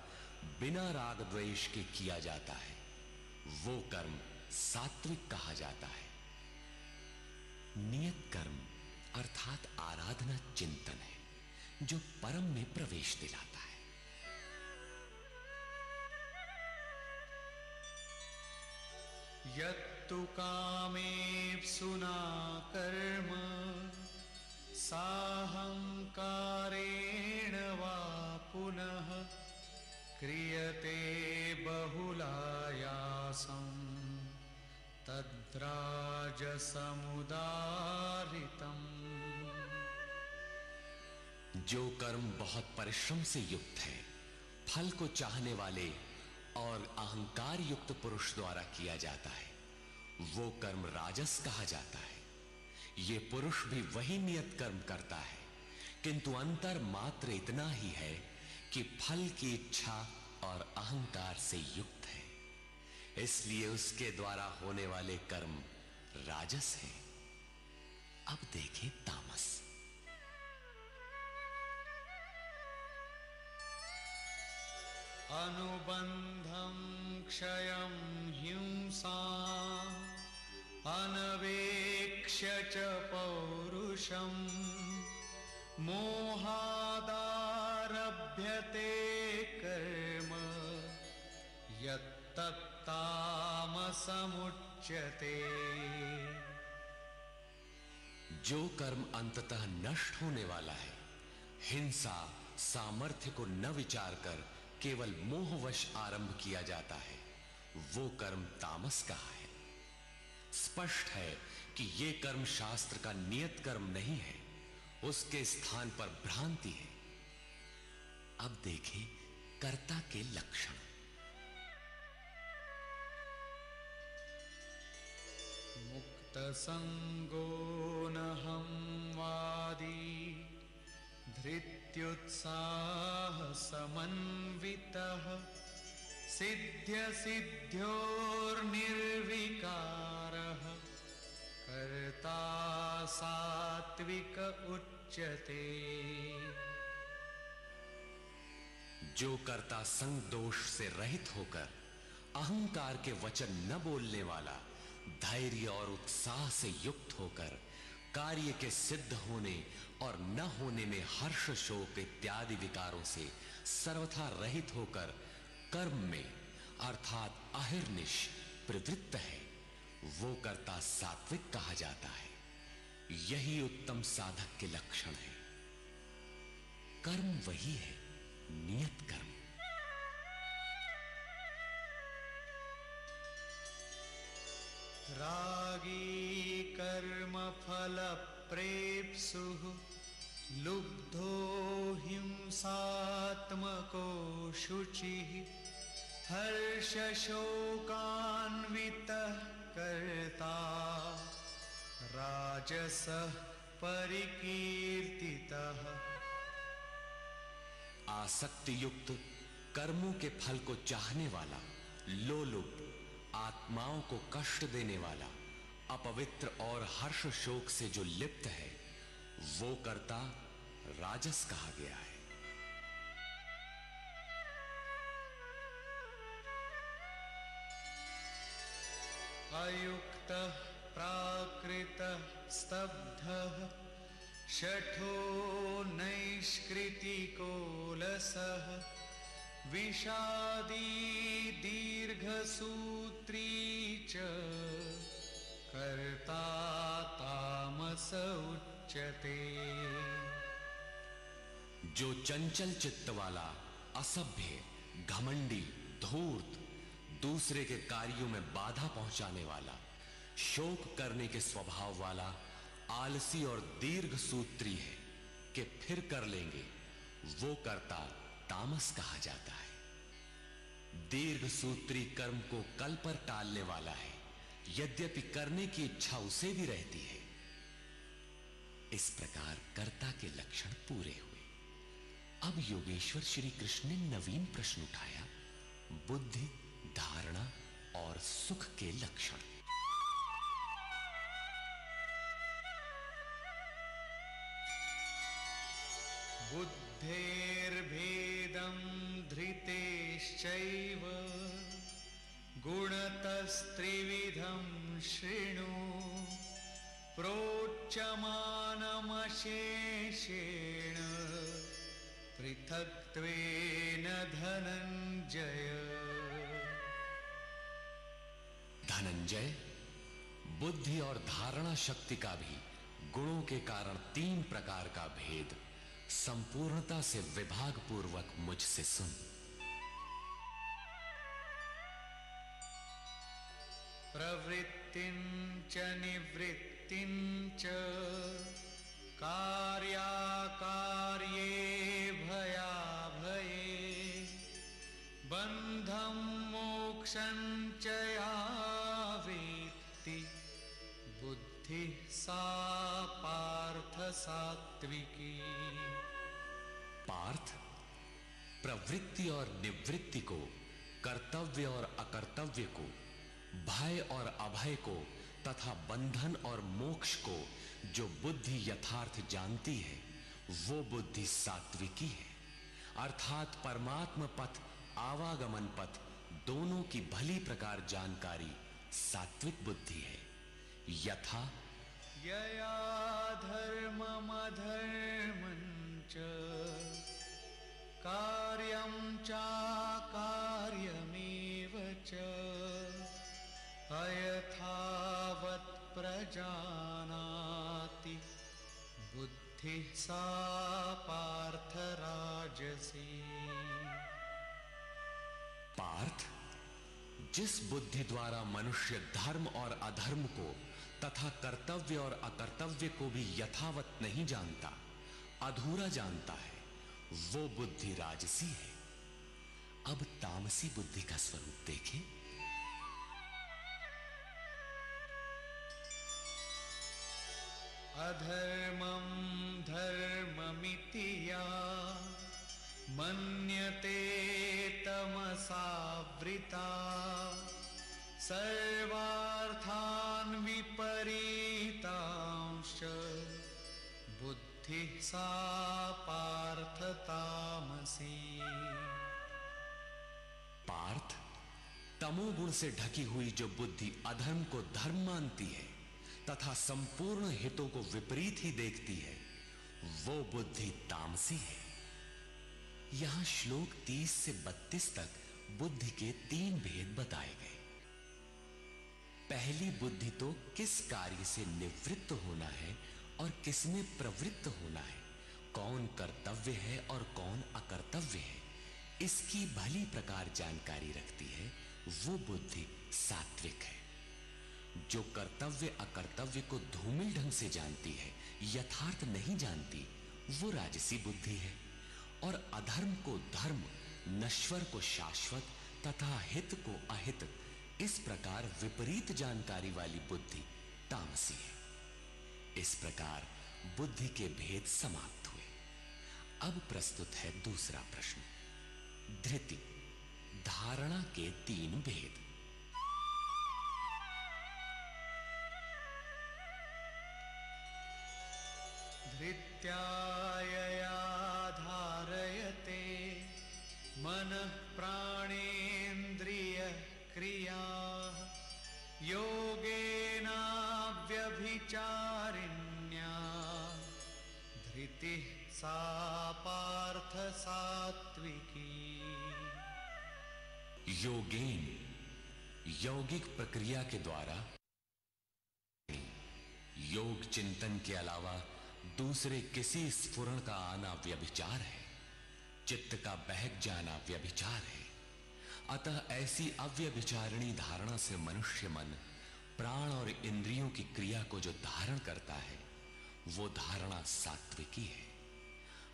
बिना राग द्वेष के किया जाता है, वो कर्म सात्विक कहा जाता है। नियत कर्म अर्थात आराधना चिंतन है जो परम में प्रवेश दिलाता है। यत्तु कामेप्सुना कर्म साहंकारेण वा पुनः क्रियते बहुलायासं तद्राजसमुदारितम्। जो कर्म बहुत परिश्रम से युक्त है, फल को चाहने वाले और अहंकार युक्त पुरुष द्वारा किया जाता है, वो कर्म राजस कहा जाता है। ये पुरुष भी वही नियत कर्म करता है, किंतु अंतर मात्र इतना ही है कि फल की इच्छा और अहंकार से युक्त है, इसलिए उसके द्वारा होने वाले कर्म राजस हैं। अब देखें तामस। अनुबंधं क्षयं हिंसा अनवेक्ष्य च पौरुषं मोहादारभ्यते कर्म यत्तत्तामसमुच्यते। जो कर्म अंततः नष्ट होने वाला है, हिंसा सामर्थ्य को न विचार कर केवल मोहवश आरंभ किया जाता है, वो कर्म तामस कहा है। स्पष्ट है कि ये कर्म शास्त्र का नियत कर्म नहीं है, उसके स्थान पर भ्रांति है। अब देखें कर्ता के लक्षण। मुक्त संगो नहं वादी धृत्युत्साह समन्वितः सिद्ध्य सिद्ध्योर्निर्विकारः कर्ता सात्विक उच्यते। जो कर्ता संग दोष से रहित होकर अहंकार के वचन न बोलने वाला, धैर्य और उत्साह से युक्त होकर कार्य के सिद्ध होने और न होने में हर्ष शोक इत्यादि विकारों से सर्वथा रहित होकर कर्म में अर्थात अहिर्निश प्रवृत्त है, वो कर्ता सात्विक कहा जाता है। यही उत्तम साधक के लक्षण है। कर्म वही है, नियत कर्म। रागी कर्म फल प्रेप्सुः लुब्धो हिंसात्मको शुचिः हर्ष शोकान्वितः कर्ता राजसः परिकीर्तितः। आसक्ति युक्त कर्मों के फल को चाहने वाला, लोलुप, आत्माओं को कष्ट देने वाला, अपवित्र और हर्ष शोक से जो लिप्त है, वो कर्ता राजस कहा गया है। अयुक्तः प्राकृतः स्तब्धः शठो नैष्कृतिको लसः विषादी दीर्घसूत्री च कर्ता तामस उच्यते। जो चंचल चित्त वाला, असभ्य, घमंडी, धूर्त, दूसरे के कार्यों में बाधा पहुंचाने वाला, शोक करने के स्वभाव वाला, आलसी और दीर्घ सूत्री है कि फिर कर लेंगे, वो कर्ता तामस कहा जाता है। दीर्घ सूत्री कर्म को कल पर टालने वाला है, यद्यपि करने की इच्छा उसे भी रहती है। इस प्रकार कर्ता के लक्षण पूरे हुए। अब योगेश्वर श्री कृष्ण ने नवीन प्रश्न उठाया, बुद्धि, धारणा और सुख के लक्षण। बुद्धेर्भेदं धृतेश्चैव गुणतस्त्रिविधं शृणु प्रोच्यमानमशेषेण पृथक्त्वेन धनंजय। धनंजय, बुद्धि और धारणा शक्ति का भी गुणों के कारण 3 प्रकार का भेद संपूर्णता से विभाग पूर्वक मुझसे सुन। प्रवृत्तिं च निवृत्तिं च कार्याकार्ये भयाभये बन्धं मोक्षं च या वेत्ति बुद्धि सा पार्थ सात्विकी। पार्थ, प्रवृत्ति और निवृत्ति को, कर्तव्य और अकर्तव्य को, भय और अभय को तथा बंधन और मोक्ष को जो बुद्धि यथार्थ जानती है वो बुद्धि सात्विकी है, अर्थात परमात्म पथ आवागमन पथ दोनों की भली प्रकार जानकारी सात्विक बुद्धि है। यथा यया धर्ममधर्मं च कार्यं चाकार्यमेव च अयथावत् प्रजानाति बुद्धिः सा पार्थ राजसी। पार्थ, जिस बुद्धि द्वारा मनुष्य धर्म और अधर्म को तथा कर्तव्य और अकर्तव्य को भी यथावत नहीं जानता, अधूरा जानता है, वो बुद्धि राजसी है। अब तामसी बुद्धि का स्वरूप देखें। अधर्मं धर्ममिति या मन्यते तमसावृता सर्वार्थान् विपरीतांश्च बुद्धिः सा पार्थ तामसी। पार्थ, तमोगुण से ढकी हुई जो बुद्धि अधर्म को धर्म मानती है तथा संपूर्ण हितों को विपरीत ही देखती है, वो बुद्धि तामसी है। यहां श्लोक 30 से 32 तक बुद्धि के 3 भेद बताए गए। पहली बुद्धि तो किस कार्य से निवृत्त होना है और किसमें प्रवृत्त होना है, कौन कर्तव्य है और कौन अकर्तव्य है, इसकी भली प्रकार जानकारी रखती है, वो बुद्धि सात्विक है। जो कर्तव्य अकर्तव्य को धूमिल ढंग से जानती है, यथार्थ नहीं जानती, वो राजसी बुद्धि है। और अधर्म को धर्म, नश्वर को शाश्वत तथा हित को अहित, इस प्रकार विपरीत जानकारी वाली बुद्धि तामसी है। इस प्रकार बुद्धि के भेद समाप्त हुए। अब प्रस्तुत है दूसरा प्रश्न। धृति, धारणा के 3 भेद। धृत्यायया धारयते मनः प्राणेन्द्रिय क्रिया योगेनाव्यभिचारिण्या धृतिः सा पार्थ सात्विकी। योगेन, यौगिक प्रक्रिया के द्वारा योग चिंतन के अलावा दूसरे किसी स्फुरण का आना व्यभिचार है। चित्त का बहक जाना व्यभिचार है। अतः ऐसी अव्यभिचारिणी धारणा से मनुष्य मन प्राण और इंद्रियों की क्रिया को जो धारण करता है, वो धारणा सात्विकी है।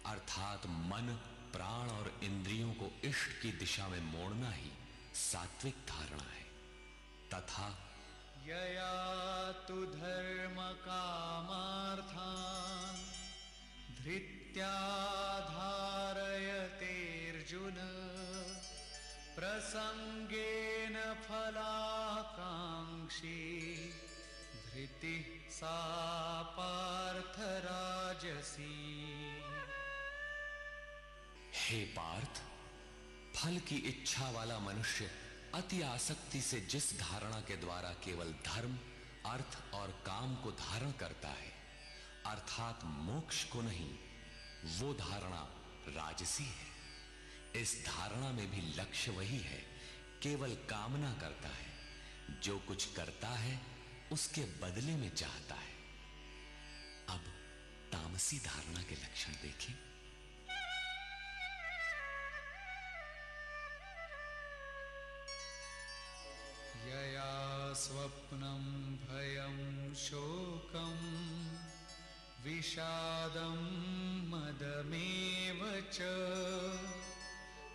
अर्थात मन, प्राण और इंद्रियों को इष्ट की दिशा में मोड़ना ही सात्विक धारणा है। तथा यया तु धर्म कामार्थान् धृत्या धारयतेऽर्जुन प्रसंगेन फलाकांक्षी धृतिः सा पार्थ राजसी। हे पार्थ, फल की इच्छा वाला मनुष्य अति आसक्ति से जिस धारणा के द्वारा केवल धर्म, अर्थ और काम को धारण करता है, अर्थात मोक्ष को नहीं, वो धारणा राजसी है। इस धारणा में भी लक्ष्य वही है, केवल कामना करता है, जो कुछ करता है उसके बदले में चाहता है। अब तामसी धारणा के लक्षण देखें। यया स्वप्नं भयं शोकं विषादं मदमेव च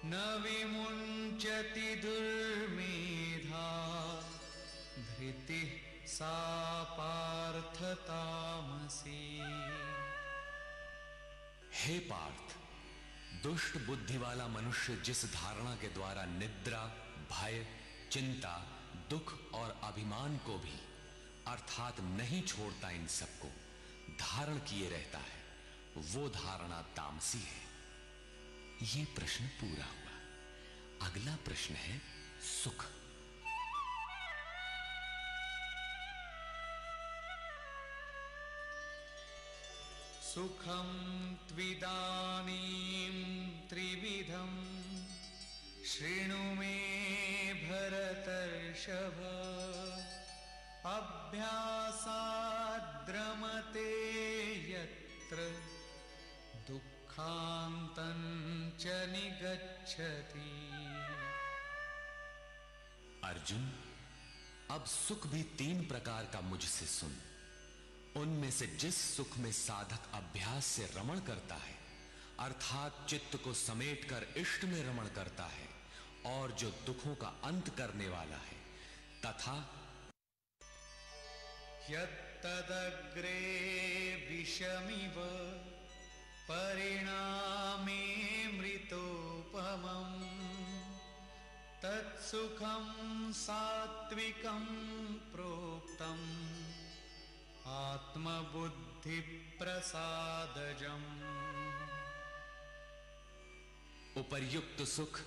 न विमुञ्चति दुर्मेधा धृतिः सा पार्थतामसी। हे पार्थ, दुष्ट बुद्धि वाला मनुष्य जिस धारणा के द्वारा निद्रा, भय, चिंता, दुख और अभिमान को भी अर्थात नहीं छोड़ता, इन सबको धारण किए रहता है, वो धारणा तामसी है। ये प्रश्न पूरा हुआ। अगला प्रश्न है सुख। सुखं त्विदानीं त्रिविधं शृणु मे भरतर्षभ अभ्यासाद्रमते यत्र दुःखान्तं च निगच्छति। अर्जुन, अब सुख भी 3 प्रकार का मुझसे सुन। उनमें से जिस सुख में साधक अभ्यास से रमण करता है, अर्थात चित्त को समेटकर इष्ट में रमण करता है, और जो दुखों का अंत करने वाला है, तथा यत्तदग्रे विषमिव परिणामे मृतोपमं तत्सुखं सात्विकं प्रोक्तम् आत्मबुद्धिप्रसादजम्। उपर्युक्त सुख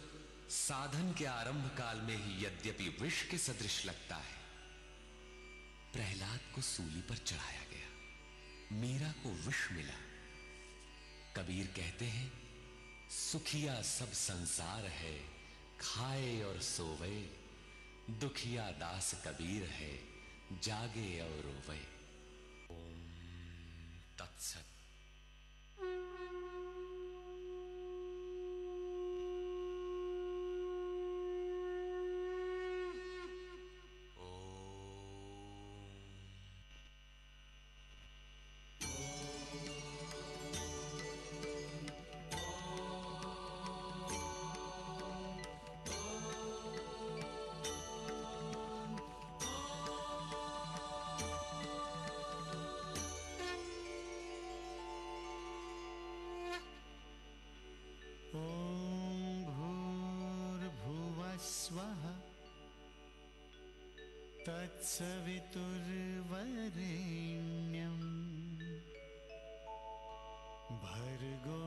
साधन के आरंभ काल में ही यद्यपि विष के सदृश लगता है, प्रहलाद को सूली पर चढ़ाया गया, मीरा को विष मिला। कबीर कहते हैं, सुखिया सब संसार है, खाए और सोवे, दुखिया दास कबीर है, जागे और रोवे। ओम तत्सत। तत्सवितुर्वरेण्यं भर्गो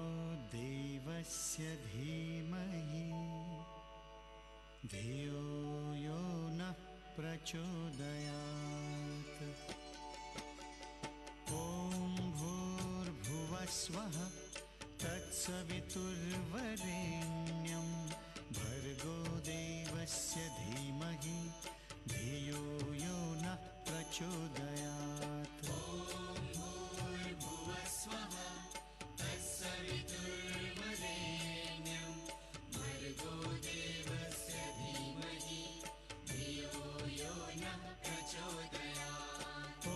देवस्य धीमहि धियो यो नः प्रचोदयात्। ॐ भूर्भुवस्वः तत्सवितुर्वरेण्यं भर्गो देवस्य धीमहि धियो यो नः प्रचोदयात्। ॐ भूर्भुवस्वः तत्सवितुर्वरेण्यं भर्गो देवस्य धीमहि धियो यो नः प्रचोदयात्। ॐ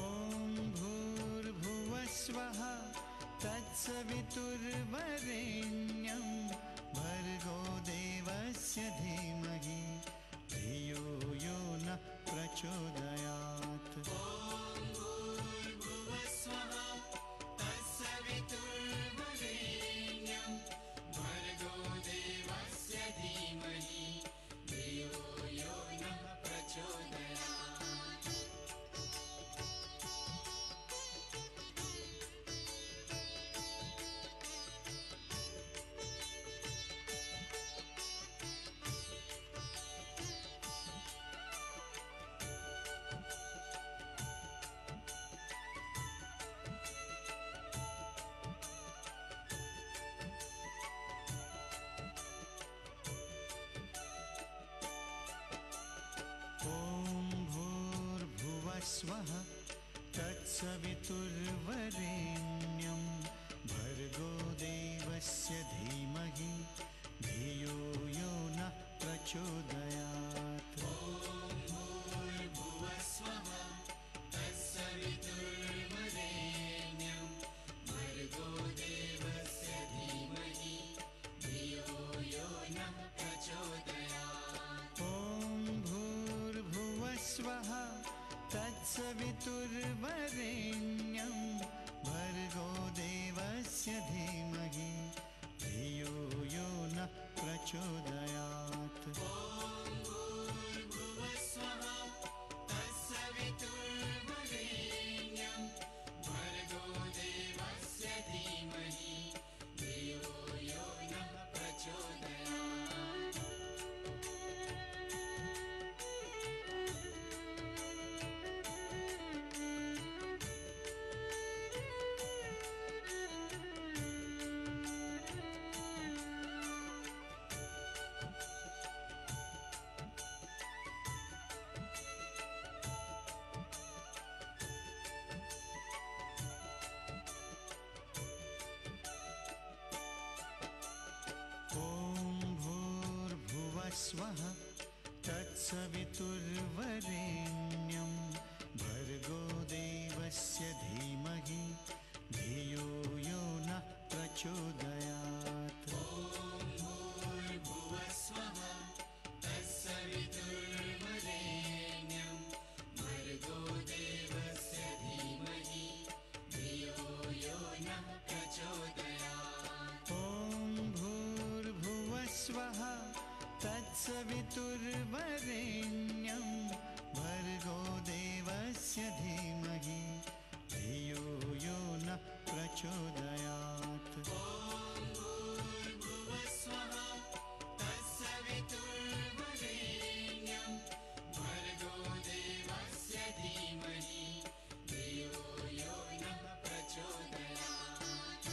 भूर्भुवस्वः तत्सवितुर्वरेण्यं भर्गो देवस्य धीमहि धियो यो नः प्रचोदयात्। ॐ भूर्भुवस्वः तत्सवितुर्वरेण्यं भर्गो देवस्य धीमहि धियो यो नः प्रचोदयात्। भुवस्वः तत्सवितुर्वरेण्यं भर्गो देवस्य धीमहि धियो यो नः प्रचोदयात्। भुवस्वः तत्सवितुर्वरेण्यं भर्गो देवस्य धीमहि धियो यो नः प्रचोदयात्। ॐ भूर्भुवस्वः तत्सवितुर्वरेण्यं भर्गो देवस्य धीमहि धियो यो नः प्रचोदयात्। भुवस्वः तत्सवितुर्वरेण्यं भर्गो देवस्य धीमहि धियो यो नः प्रचोदयात्। स्वः तत्सवितुर्वरेण्यं भर्गो देवस्य धीमहि धियो यो नः प्रचोदयात्। भुवस्वः तत्सवितुर्वरेण्यं भर्गो देवस्य धीमहि धियो यो नः प्रचोदयात्। ॐ भूर्भुवस्वः तत्सवितुर्वरेण्यं भर्गो देवस्य धीमहि धियो यो नः प्रचोदयात्। भुवस्वः तत्सवितुर्वरेण्यं भर्गो देवस्य धीमहि धियो यो नः प्रचोदयात्।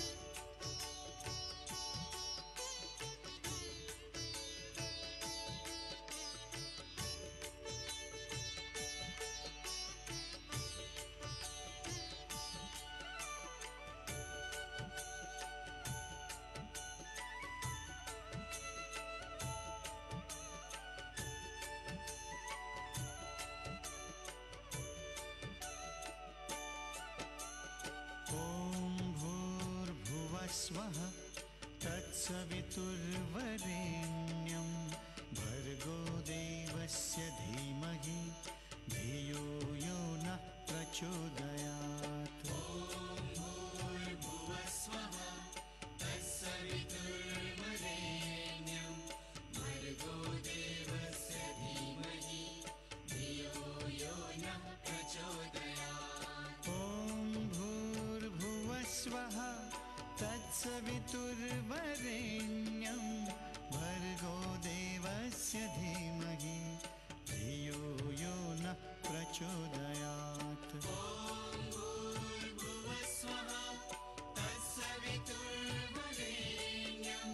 स्वः तत्सवितुर्वरेण्यं भर्गो देवस्य धीमहि धियो यो नः प्रचोदयात्। भुवस्वः तत्सवितुर्वरेण्यं भर्गो देवस्य धीमहि धियो यो नः प्रचोदयात्। ॐ भूर्भुवस्वः तत्सवितुर्वरेण्यं भर्गो देवस्य धीमहि धियो यो नः प्रचोदयात्। भुवस्वः तत्सवितुर्वरेण्यं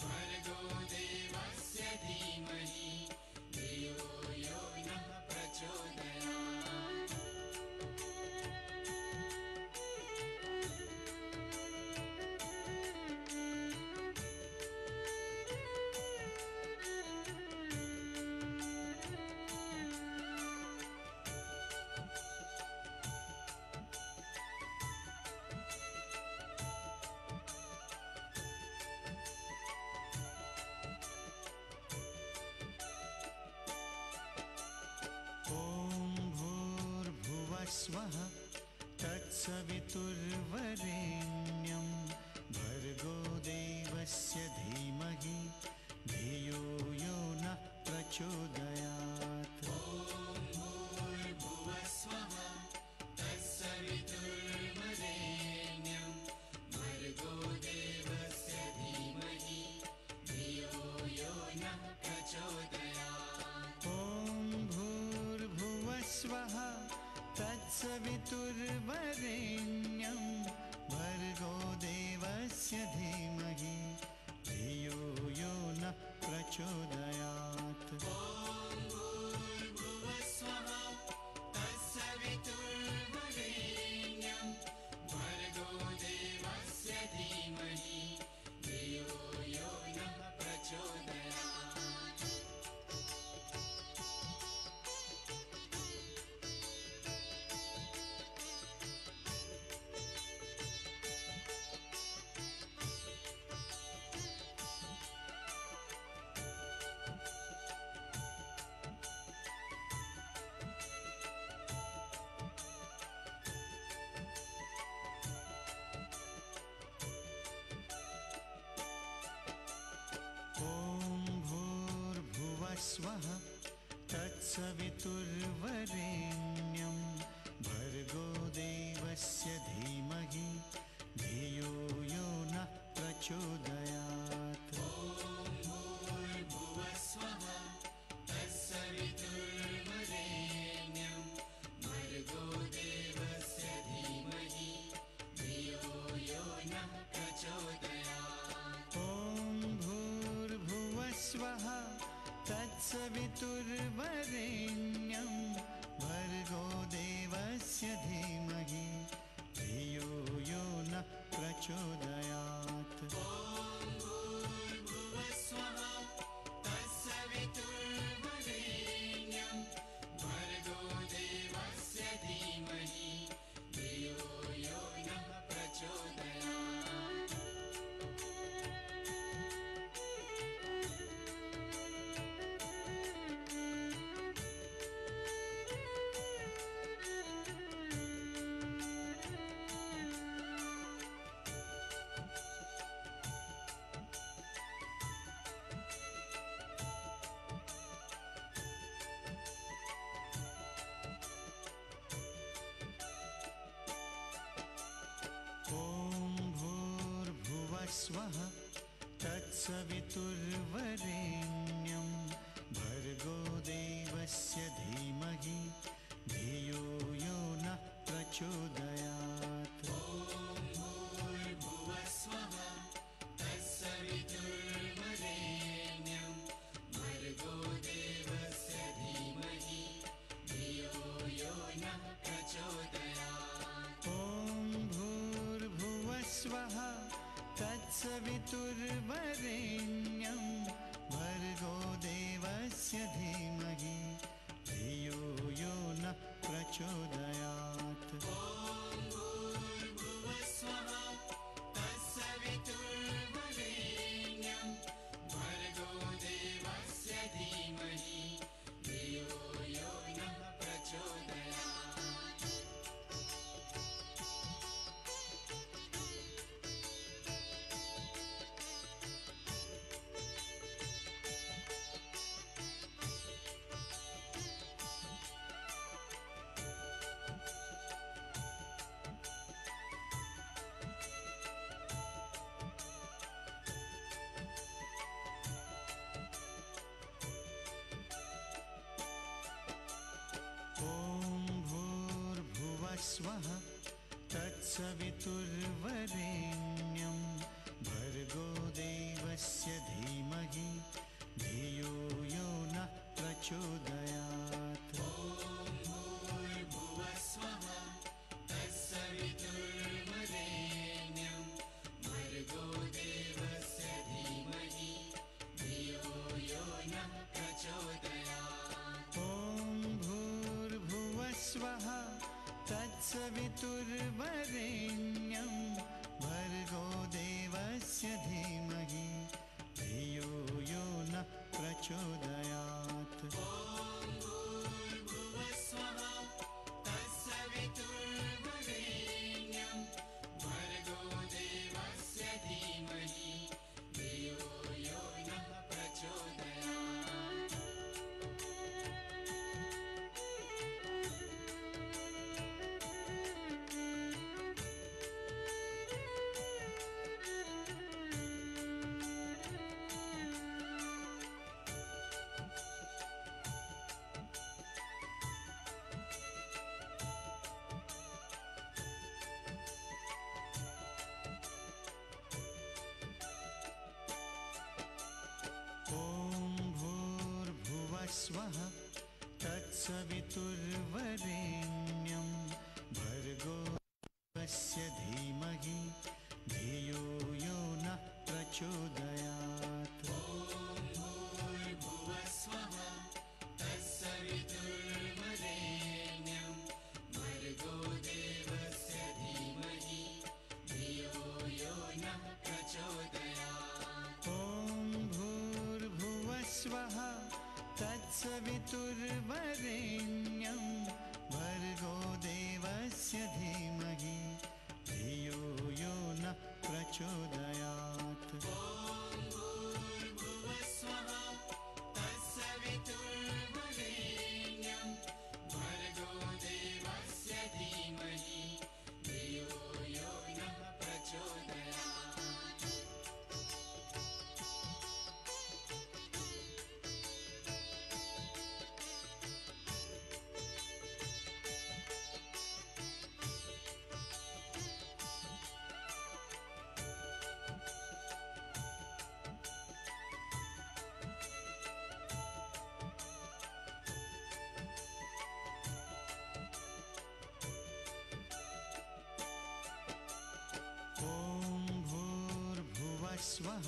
भर्गो देवस्य धीमहि धियो यो नः प्रचोदयात्। स्वः तत्सवितुर्वरेण्यं भर्गो देवस्य धीमहि धियो यो नः प्रचोदयात्। भुवस्वः तत्सवितुर्वरेण्यं भर्गो देवस्य धीमहि धियो यो नः प्रचोदयात्। ॐ भूर्भुवस्वः तत्सवितुर्वरेण्यं भर्गो देवस्य धीमहि धियो यो नः प्रचोदयात्। स्वः तत्सवितुर्वरेण्यं भर्गो देवस्य धीमहि धियो यो नः प्रचोदयात्। भूर्भुवः स्वः तत्सवितुर्वरेण्यं भर्गो देवस्य धीमहि धियो यो नः प्रचोदयात्। ॐ भूर्भुवः स्वः तत्सवितुर्वरेण्यं भर्गो देवस्य धीमहि धियो यो नः प्रचोदयात्। भूर्भुवः स्वः तत्सवितुर्वरेण्यं भर्गो देवस्य धीमहि धियो यो नः प्रचोदयात्। ॐ भूर्भुवः स्वः तत्सवितुर्वरेण्यं भर्गो देवस्य धीमहि धियो यो नः प्रचोदयात्। भूर्भुवः स्वः तत्सवितुर्वरेण्यं भर्गो देवस्य धीमहि धियो यो नः प्रचोदयात्। ॐ भूर्भुवः स्वः तत्सवितुर्वरेण्यं भर्गो देवस्य धीमहि धियो यो नः प्रचोदयात्। भूर्भुवः स्वः तत्सवितुर्वरेण्यं भर्गो देवस्य धीमहि धियो यो नः प्रचोदयात्। ॐ भूर्भुवः स्वः तत्सवितुर्वरेण्यं भर्गो देवस्य धीमहि धियो यो नः प्रचोदयात्। भूर्भुवः स्वः तत्सवितुर्वरेण्यं भर्गो देवस्य धीमहि धियो यो नः प्रचोदयात्। ॐ भूर्भुवः स्वः तत्सवितुर्वरेण्यं भर्गो देवस्य धीमहि धियो यो नः प्रचोदयात्। भूर्भुवः स्वः तत्सवितुर्वरेण्यं भर्गो देवस्य धीमहि धियो यो नः प्रचोदयात्। ॐ भूर्भुवः स्वः तत्सवितुर्वरेण्यं भर्गो देवस्य धीमहि धियो यो नः प्रचोदयात्। भूर्भुवः स्वः तत्सवितुर्वरेण्यं भर्गो देवस्य धीमहि धियो यो नः प्रचोदयात्। ॐ भूर्भुवः स्वः तत्सवितुर्वरेण्यं भर्गो देवस्य धीमहि धियो यो नः प्रचोदयात्। भूर्भुवः स्वः तत्सवितुर्वरेण्यं भूर्भुवस्वः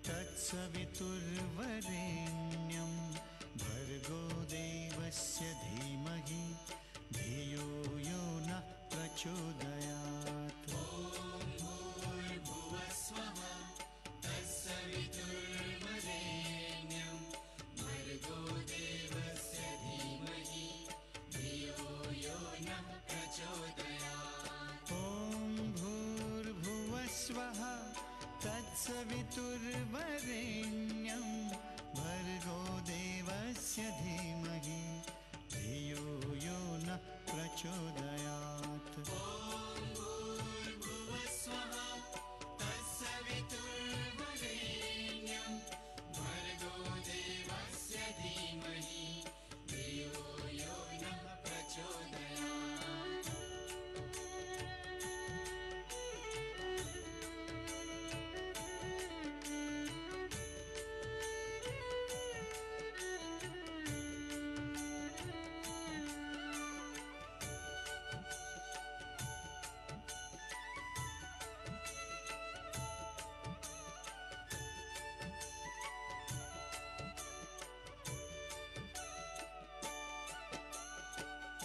तत्सवितुर्वरेण्यं भर्गो देवस्य धीमहि धियो यो नः प्रचोदयात्। ॐ भूर्भुवस्वः तत्सवितुर्वरेण्यं भर्गो देवस्य धीमहि धियो यो नः प्रचोदयात्। ॐ भूर्भुवस्वः तत्सवितुर्वरेण्यं भर्गो देवस्य धीमहि धियो यो नः प्रचोदयात्। ॐ भूर्भुवस्वः तत्सवितुर्वरेण्यं भर्गो देवस्य धीमहि धियो यो नः प्रचोदयात्।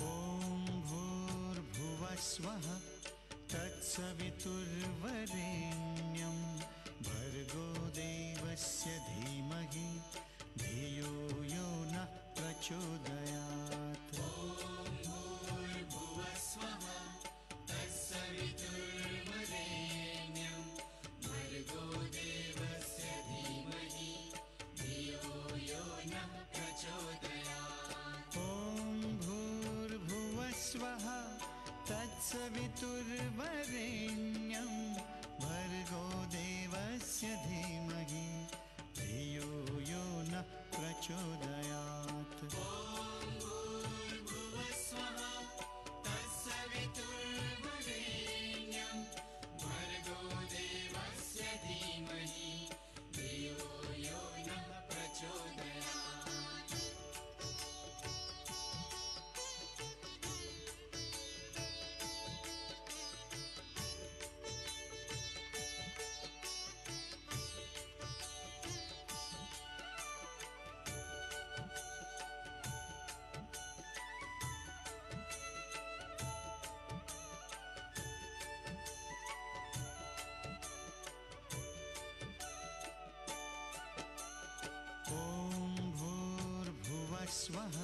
ॐ भूर्भुवस्वः तत्सवितुर्वरेण्यं भर्गो देवस्य धीमहि धियो यो नः प्रचोदयात्। ॐ भूर्भुवस्वः तत्सवितुर्वरेण्यं भर्गो देवस्य धीमहि धियो यो नः प्रचोदयात्। ॐ भूर्भुवस्वः तत्सवितुर्वरेण्यं भर्गो देवस्य धीमहि धियो यो नः प्रचोदयात्। ॐ भूर्भुवस्वः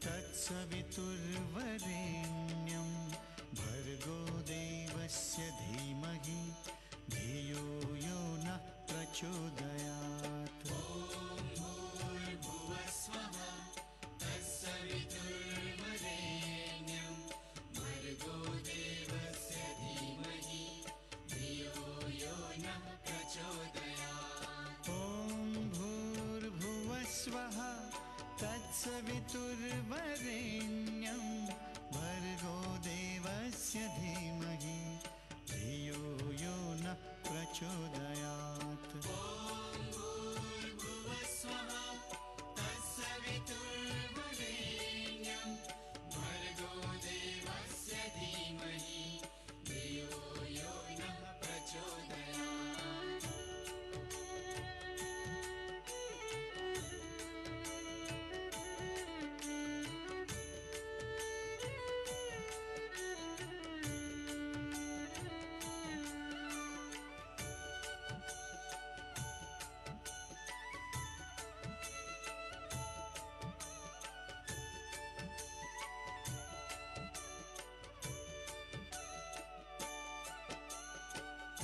तत्सवितुर्वरेण्यं भर्गो देवस्य धीमहि धियो यो नः प्रचोदयात्। ॐ भूर्भुवस्वः तत्सवितुर्वरेण्यं भर्गो देवस्य धीमहि धियो यो नः प्रचोदयात्। ॐ भूर्भुवस्वः तत्सवितुर्वरेण्यं भर्गो देवस्य धीमहि धियो यो नः प्रचोदयात्। ॐ भूर्भुवस्वः तत्सवितुर्वरेण्यं भर्गो देवस्य धीमहि धियो यो नः प्रचोदयात्। ॐ भूर्भुवस्वः तत्सवितुर्वरेण्यं भर्गो देवस्य धीमहि धियो यो नः प्रचोदयात्।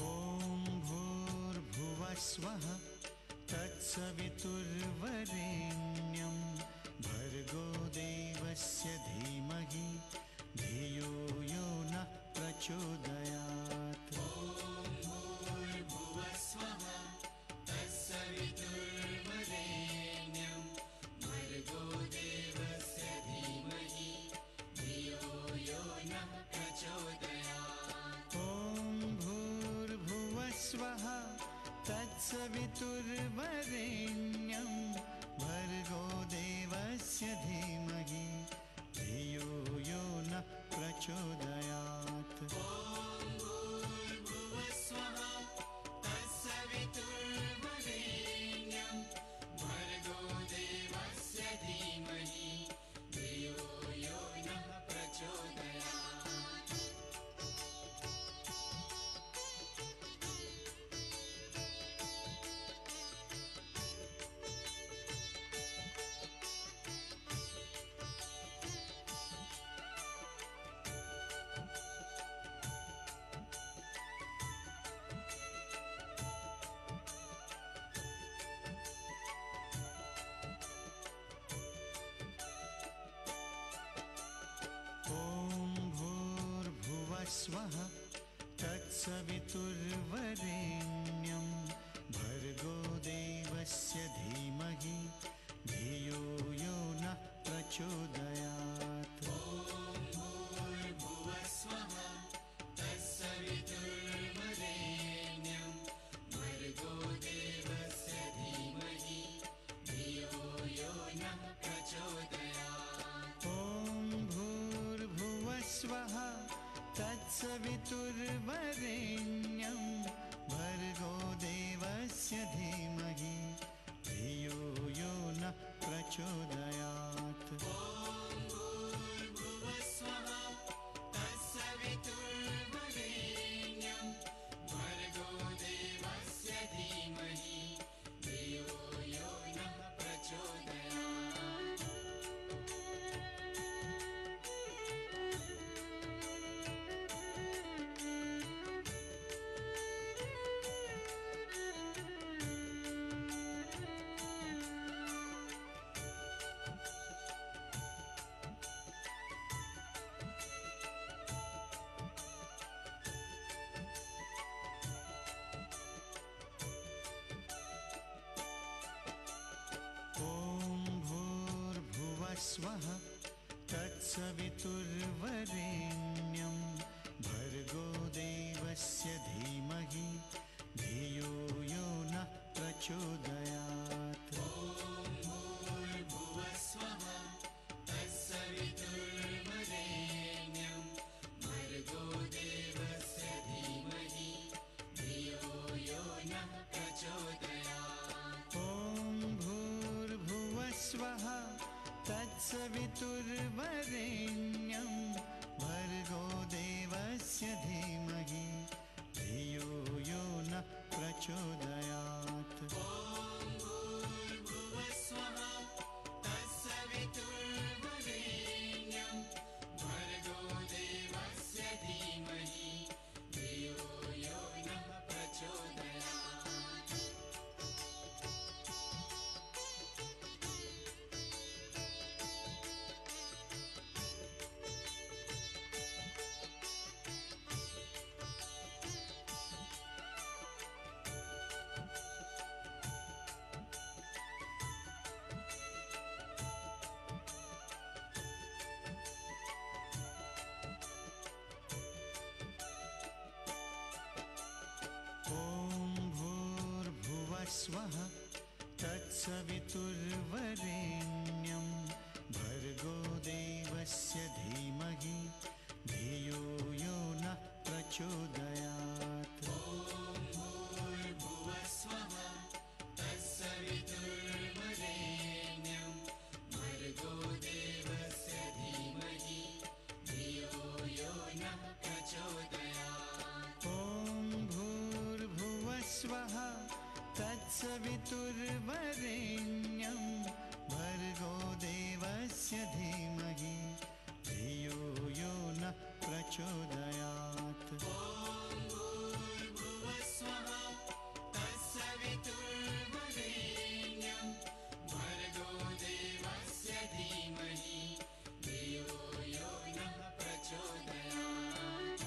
ॐ भूर्भुवस्वः तत्सवितुर्वरेण्यं भर्गो देवस्य धीमहि धियो यो नः प्रचोदयात्। ॐ भूर्भुवस्वः तत्सवितुर्वरेण्यं भर्गो देवस्य धीमहि धियो यो नः प्रचोदयात्। ॐ भूर्भुवस्वः तत्सवितुर्वरेण्यं भर्गो देवस्य धीमहि धियो यो नः प्रचोदयात्। ॐ भूर्भुवस्वः तत्सवितुर्वरेण्यं भूर्भुवस्वः तत्सवितुर्वरेण्यं भर्गो देवस्य धीमहि धियो यो नः प्रचोदयात्। भूर्भुवस्वः तत्सवितुर्वरेण्यं भर्गो देवस्य धीमहि धियो यो नः प्रचोदयात्। ॐ भूर्भुवस्वः तत्सवितुर्वरेण्यं भर्गो देवस्य धीमहि धियो यो नः प्रचोदयात्। भूर्भुवस्वः तत्सवितुर्वरेण्यं भर्गो देवस्य धीमहि धियो यो नः प्रचोदयात्। ॐ भूर्भुवस्वः तत्सवितुर्वरेण्यं भर्गो देवस्य धीमहि धियो यो नः प्रचोदयात्। भूर्भुवस्वः तत्सवितुर्वरेण्यं भर्गो देवस्य धीमहि धियो यो नः प्रचोदयात्। ॐ भूर्भुवस्वः तत्सवितुर्वरेण्यं भर्गो देवस्य धीमहि धियो यो नः प्रचोदयात्। भूर्भुवस्वः तत्सवितुर्वरेण्यं भर्गो देवस्य धीमहि धियो यो नः प्रचोदयात्। ॐ भूर्भुवस्वः तत्सवितुर्वरेण्यं भर्गो देवस्य धीमहि धियो यो नः प्रचोदयात्। भूर्भुवस्वः तत्सवितुर्वरेण्यं भर्गो देवस्य धीमहि धियो यो नः प्रचोदयात्। ॐ भूर्भुवस्वः तत्सवितुर्वरेण्यं भर्गो देवस्य धीमहि धियो यो नः प्रचोदयात्। भूर्भुवस्वः तत्सवितुर्वरेण्यं भर्गो देवस्य धीमहि धियो यो नः प्रचोदयात्।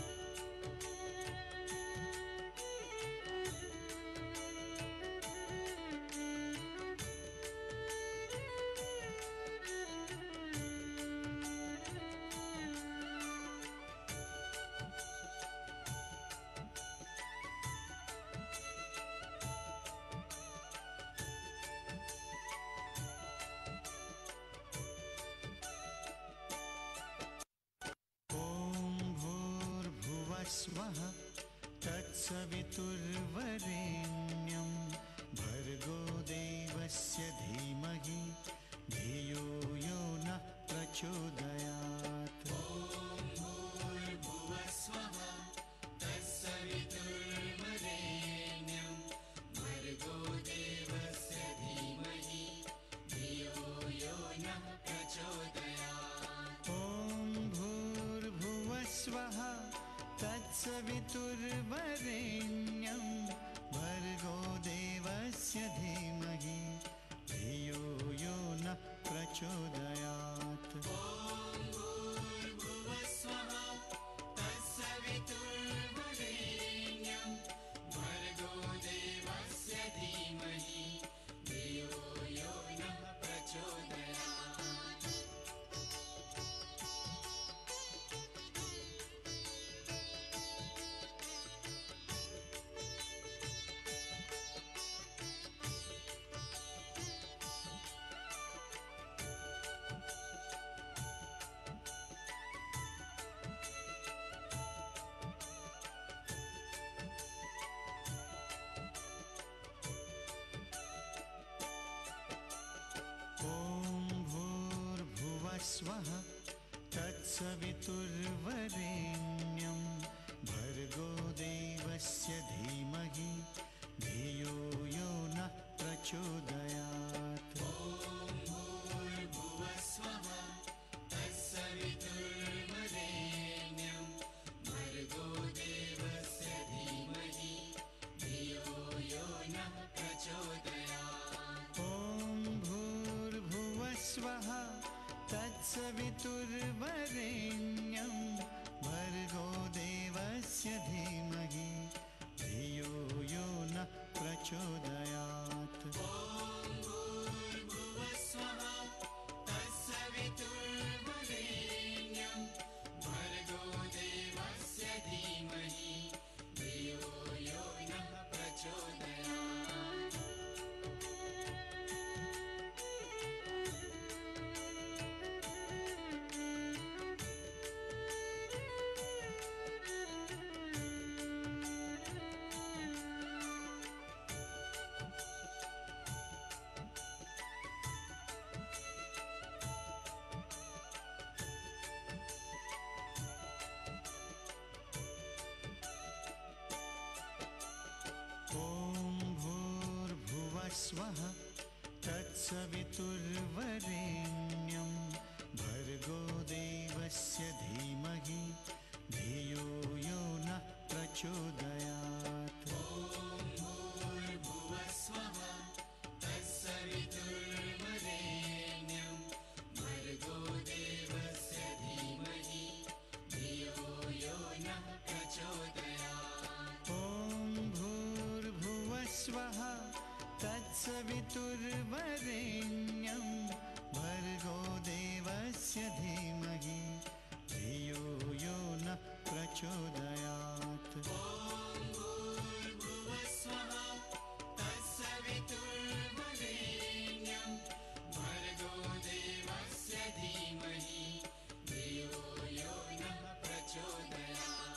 ॐ भूर्भुवस्वः तत्सवितुर्वरेण्यं भर्गो देवस्य धीमहि धियो यो नः प्रचोदयात्। भूर्भुवस्वः तत्सवितुर्वरेण्यं भर्गो देवस्य धीमहि धियो यो नः प्रचोदयात्। ॐ भूर्भुवस्वः तत्सवितुर्वरेण्यं भर्गो देवस्य धीमहि धियो यो नः प्रचोदयात्। भूर्भुवस्वः तत्सवितुर्वरेण्यं भूर्भुवस्वः तत्सवितुर्वरेण्यं भर्गो देवस्य धीमहि धियो यो नः प्रचोदयात्। ॐ भूर्भुवस्वः तत्सवितुर्वरेण्यं भर्गो देवस्य धीमहि धियो यो नः प्रचोदयात्। ॐ भूर्भुवस्वः तत्सवितुर्वरेण्यं भर्गो देवस्य धीमहि धियो यो नः प्रचोदयात्। ॐ भूर्भुवस्वः तत्सवितुर्वरेण्यं भर्गो देवस्य धीमहि धियो यो नः प्रचोदयात्। ॐ भूर्भुवस्वः तत्सवितुर्वरेण्यं भर्गो देवस्य धीमहि धियो यो नः प्रचोदयात्। ॐ भूर्भुवस्वः तत्सवितुर्वरेण्यं भर्गो देवस्य धीमहि धियो यो नः प्रचोदयात्। ॐ भूर्भुवस्वः तत्सवितुर्वरेण्यं भर्गो देवस्य धीमहि धियो यो नः प्रचोदयात्।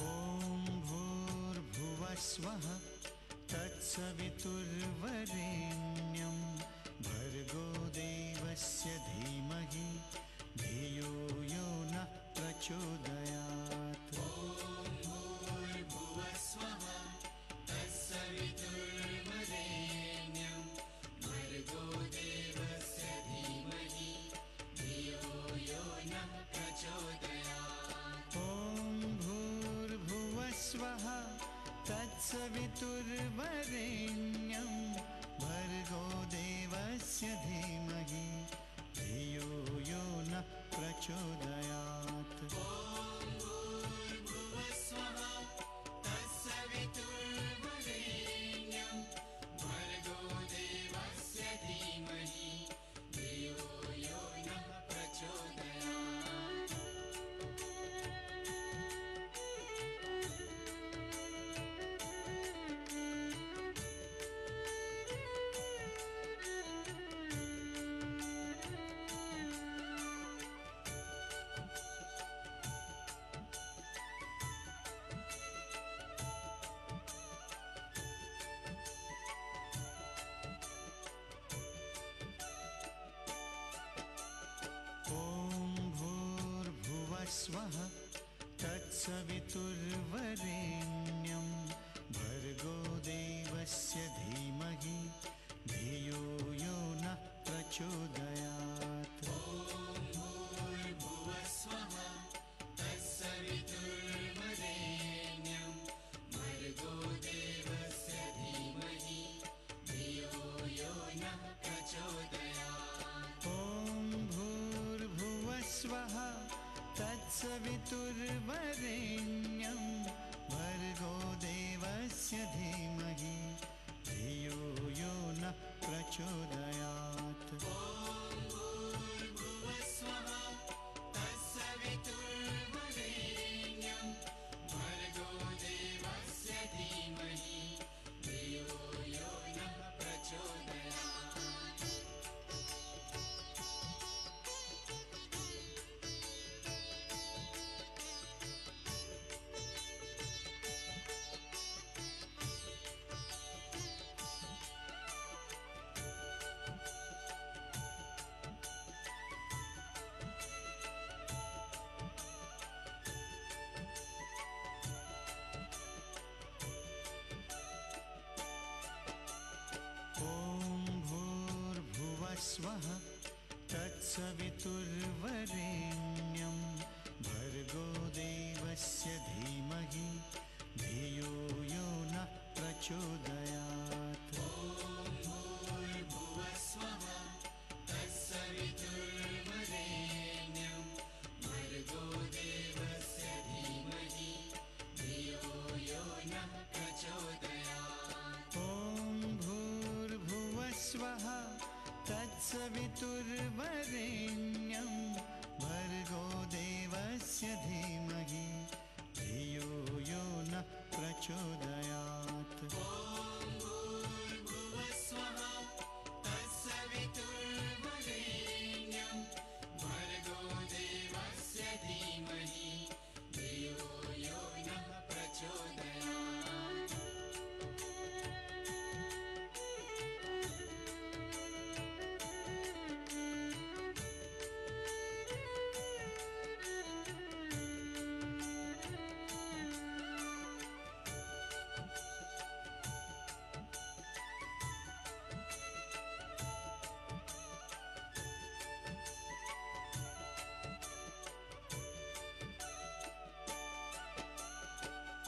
ॐ भूर्भुवस्वः तत्सवितुर्वरेण्यं भर्गो देवस्य धीमहि धियो यो नः प्रचोदयात्। ॐ भूर्भुवस्वः तत्सवितुर्वरेण्यं भर्गो देवस्य धीमहि धियो यो नः प्रचोदयात्। ॐ भूर्भुवस्वः तत्सवितुर्वरेण्यं भर्गो देवस्य धीमहि धियो यो नः प्रचोदयात्। ॐ भूर्भुवस्वः तत्सवितुर्वरेण्यं भर्गो देवस्य धीमहि धियो यो नः प्रचोदयात्। ॐ भूर्भुवस्वः तत्सवितुर्वरेण्यं भर्गो देवस्य धीमहि धियो यो नः प्रचोदयात्। ॐ भूर्भुवस्वः तत्सवितुर्वरेण्यं भर्गो देवस्य धीमहि धियो यो नः प्रचोदयात्। ॐ भूर्भुवस्वः तत्सवितुर्वरेण्यं भर्गो देवस्य धीमहि धियो यो नः प्रचोदयात्। ॐ भूर्भुवस्वः तत्सवितुर्वरेण्यं भर्गो देवस्य धीमहि धियो यो नः प्रचोदयात्। ॐ भूर्भुवस्वः तत्सवितुर्वरेण्यं तत्सवितुर्वरेण्यं भर्गो देवस्य धीमहि धियो यो नः प्रचोदयात्। ॐ भूर्भुवः स्वः तत्सवितुर्वरेण्यं भर्गो देवस्य धीमहि धियो यो नः प्रचोदयात्। ॐ भूर्भुवः स्वः तत्सवितुर्वरेण्यं भर्गो देवस्य धीमहि धियो यो नः प्रचोदयात्। ॐ भूर्भुवः स्वः तत्सवितुर्वरेण्यं भर्गो देवस्य धीमहि धियो यो नः प्रचोदयात्।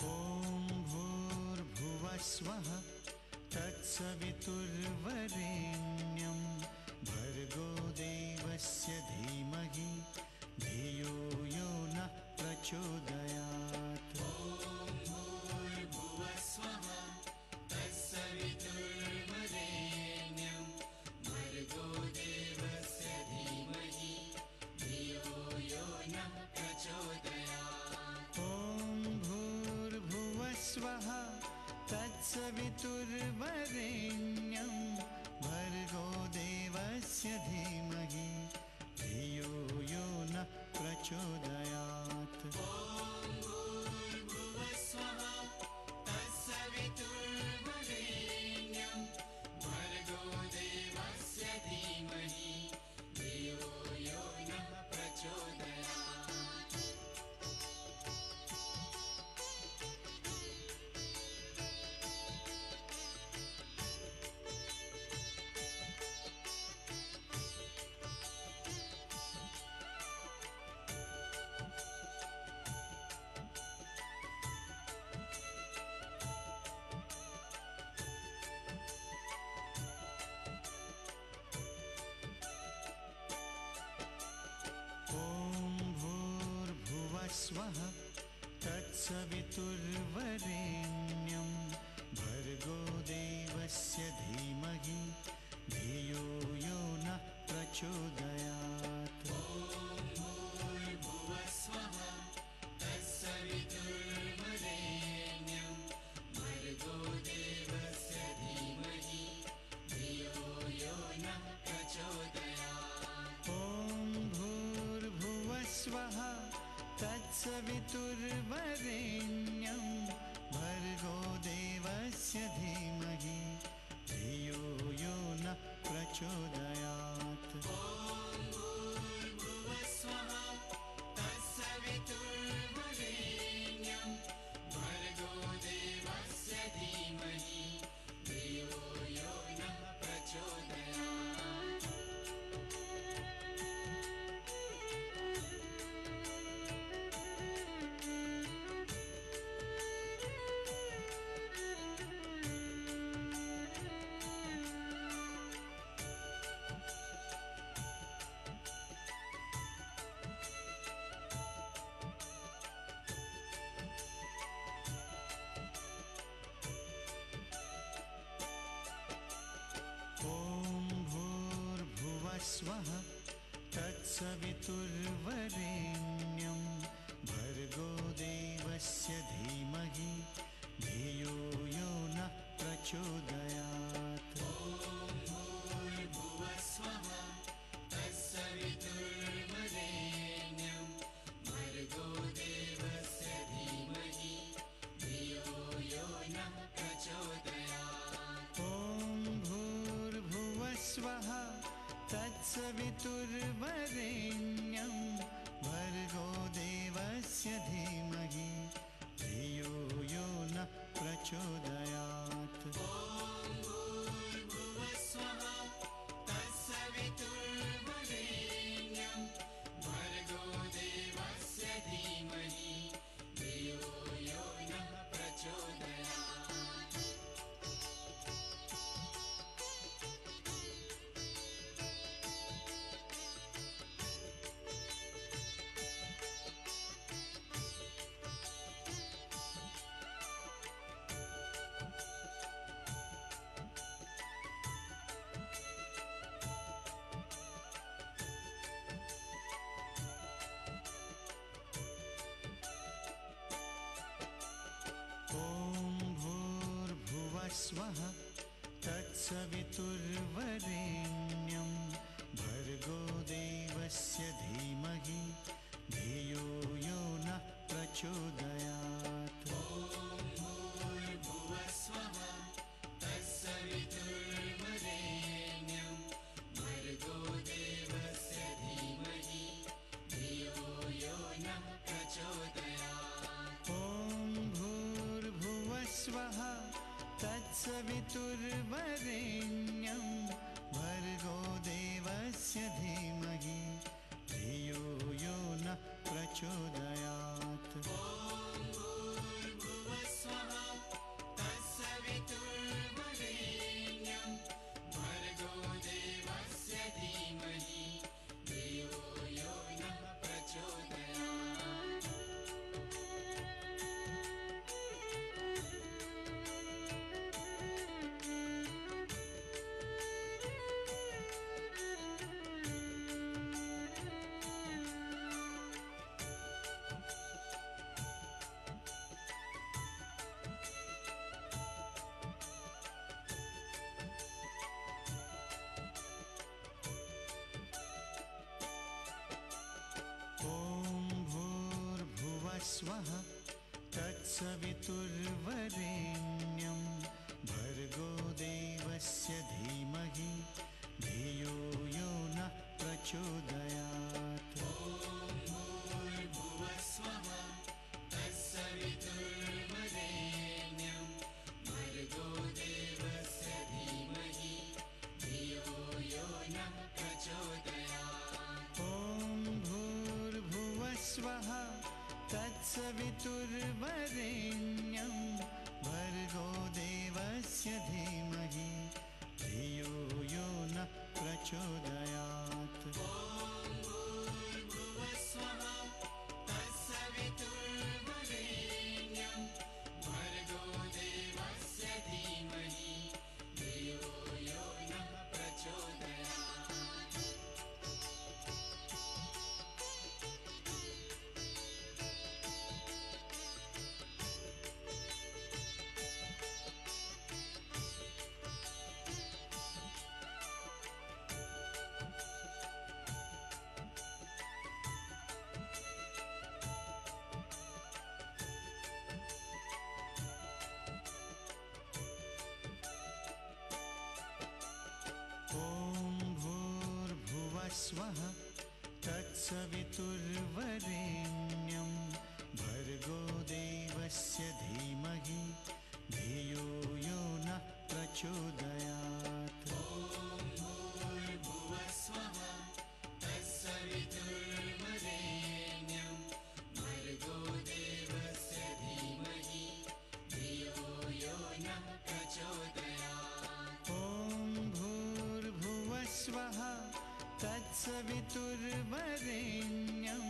ॐ भूर्भुवः स्वः तत्सवितुर्वरेण्यं भर्गो देवस्य धीमहि धियो यो नः प्रचोदयात्। ॐ भूर्भुवः स्वः तत्सवितुर्वरेण्यं भर्गो देवस्य धीमहि धियो यो नः प्रचोदयात्। ॐ भूर्भुवः स्वः तत्सवितुर्वरेण्यं भर्गो देवस्य धीमहि धियो यो नः प्रचोदयात्। ॐ भूर्भुवः स्वः तत्सवितुर्वरेण्यं भर्गो देवस्य धीमहि धियो यो नः प्रचोदयात्। ॐ भूर्भुवः स्वः तत्सवितुर्वरेण्यं भर्गो देवस्य धीमहि धियो यो नः प्रचोदयात्। ॐ भूर्भुवः स्वः तत्सवितुर्वरेण्यं भर्गो देवस्य धीमहि धियो यो नः प्रचोदयात्। ॐ भूर्भुवः स्वः तत्सवितुर्वरेण्यं भर्गो देवस्य धीमहि धियो यो नः प्रचोदयात्। ॐ भूर्भुवः स्वः तत्सवितुर्वरेण्यं भर्गो देवस्य धीमहि धियो यो नः प्रचोदयात्। ॐ भूर्भुवः स्वः तत्सवितुर्वरेण्यं भर्गो देवस्य धीमहि धियो यो नः प्रचोदयात्। ॐ भूर्भुवः स्वः तत्सवितुर्वरेण्यं भर्गो देवस्य धीमहि धियो यो नः प्रचोदयात्। ॐ भूर्भुवः स्वः तत्सवितुर्वरेण्यं भर्गो देवस्य धीमहि धियो यो नः प्रचोदयात्। ॐ भूर्भुवः स्वः तत्सवितुर्वरेण्यं स्वः तत्सवितुर्वरेण्यं भर्गो देवस्य धीमहि धियो यो नः प्रचोदयात्। ॐ भूर्भुवः स्वः तत्सवितुर्वरेण्यं भर्गो देवस्य धीमहि धियो यो नः प्रचोदयात्। ॐ भूर्भुवः स्वः तत्सवितुर्वरेण्यं भर्गो देवस्य धीमहि धियो यो नः प्रचोदयात्। ॐ भूर्भुवः स्वः तत्सवितुर्वरेण्यं भर्गो देवस्य धीमहि धियो यो नः प्रचोदयात्। ॐ भूर्भुवः स्वः तत्सवितुर्वरेण्यं भर्गो देवस्य धीमहि धियो यो नः प्रचोदयात्। ॐ भूर्भुवः स्वः तत्सवितुर्वरेण्यं भर्गो देवस्य धीमहि धियो यो नः प्रचोदयात्। ॐ भूर्भुवः स्वः तत्सवितुर्वरेण्यं भर्गो देवस्य धीमहि धियो यो नः प्रचोदयात्। ॐ भूर्भुवः स्वः तत्सवितुर्वरेण्यं भर्गो देवस्य धीमहि धियो यो नः प्रचोदयात्। ॐ भूर्भुवः स्वः तत्सवितुर्वरेण्यं भर्गो देवस्य धीमहि धियो यो नः प्रचोदयात्। ॐ भूर्भुवः स्वः तत्सवितुर्वरेण्यं भर्गो देवस्य धीमहि धियो यो नः प्रचोदयात्। ॐ भूर्भुवः स्वः तत्सवितुर्वरेण्यं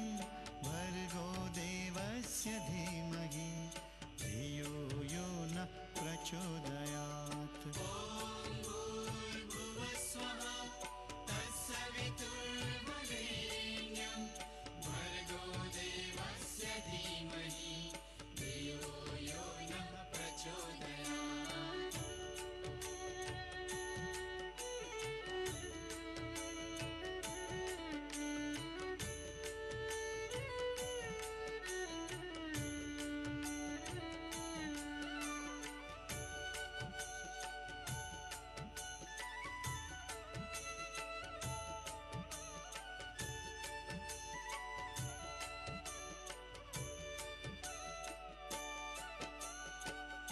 भर्गो देवस्य धीमहि धियो यो नः प्रचोदयात्। ॐ भूर्भुवः स्वः तत्सवितुर्वरेण्यं भर्गो देवस्य धीमहि धियो यो नः प्रचोदयात्।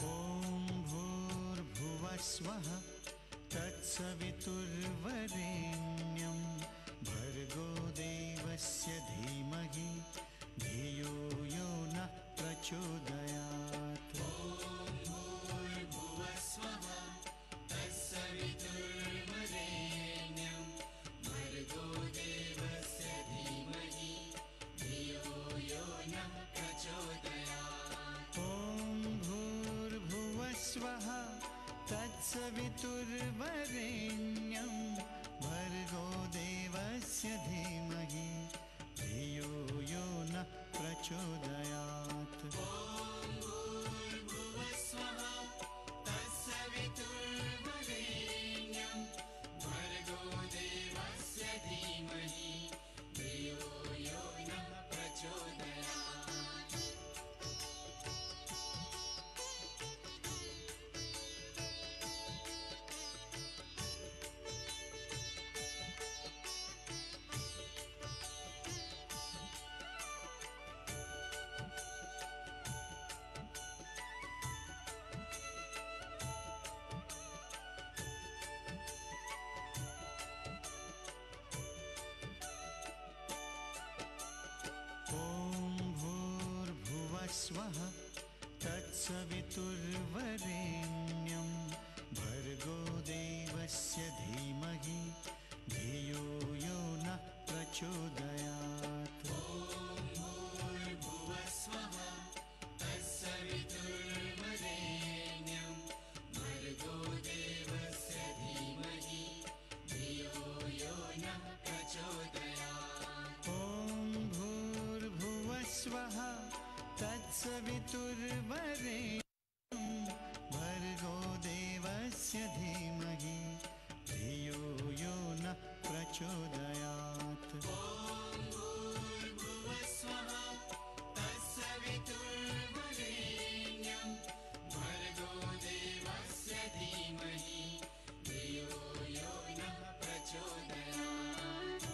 ॐ भूर्भुवः स्वः तत्सवितुर्वरेण्यं भर्गो देवस्य धीमहि धियो यो नः प्रचोदयात्। ॐ भूर्भुवः स्वः तत्सवितुर्वरेण्यं भर्गो देवस्य धीमहि धियो यो नः प्रचोदयात्। ॐ भूर्भुवः स्वः तत्सवितुर्वरेण्यं भर्गो देवस्य धीमहि धियो यो नः प्रचोदयात्। ॐ भूर्भुवः स्वः तत्सवितुर्वरेण्यं भूर्भुवस्वः तत्सवितुर्वरेण्यं भर्गो देवस्य धीमहि धियो यो नः प्रचोदयात्। भूर्भुवस्वः तत्सवितुर्वरेण्यं भर्गो देवस्य धीमहि धियो यो नः प्रचोदयात्। ॐ भूर्भुवस्वः तत्सवितुर्वरेण्यं भर्गो देवस्य धीमहि धियो यो नः प्रचोदयात्। भूर्भुवस्वः तत्सवितुर्वरेण्यं भर्गो देवस्य धीमहि धियो यो नः प्रचोदयात्।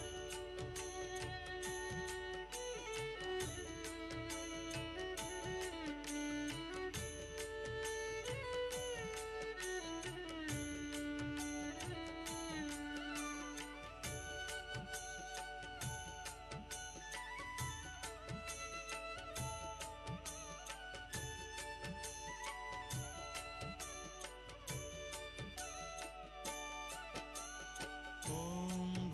ॐ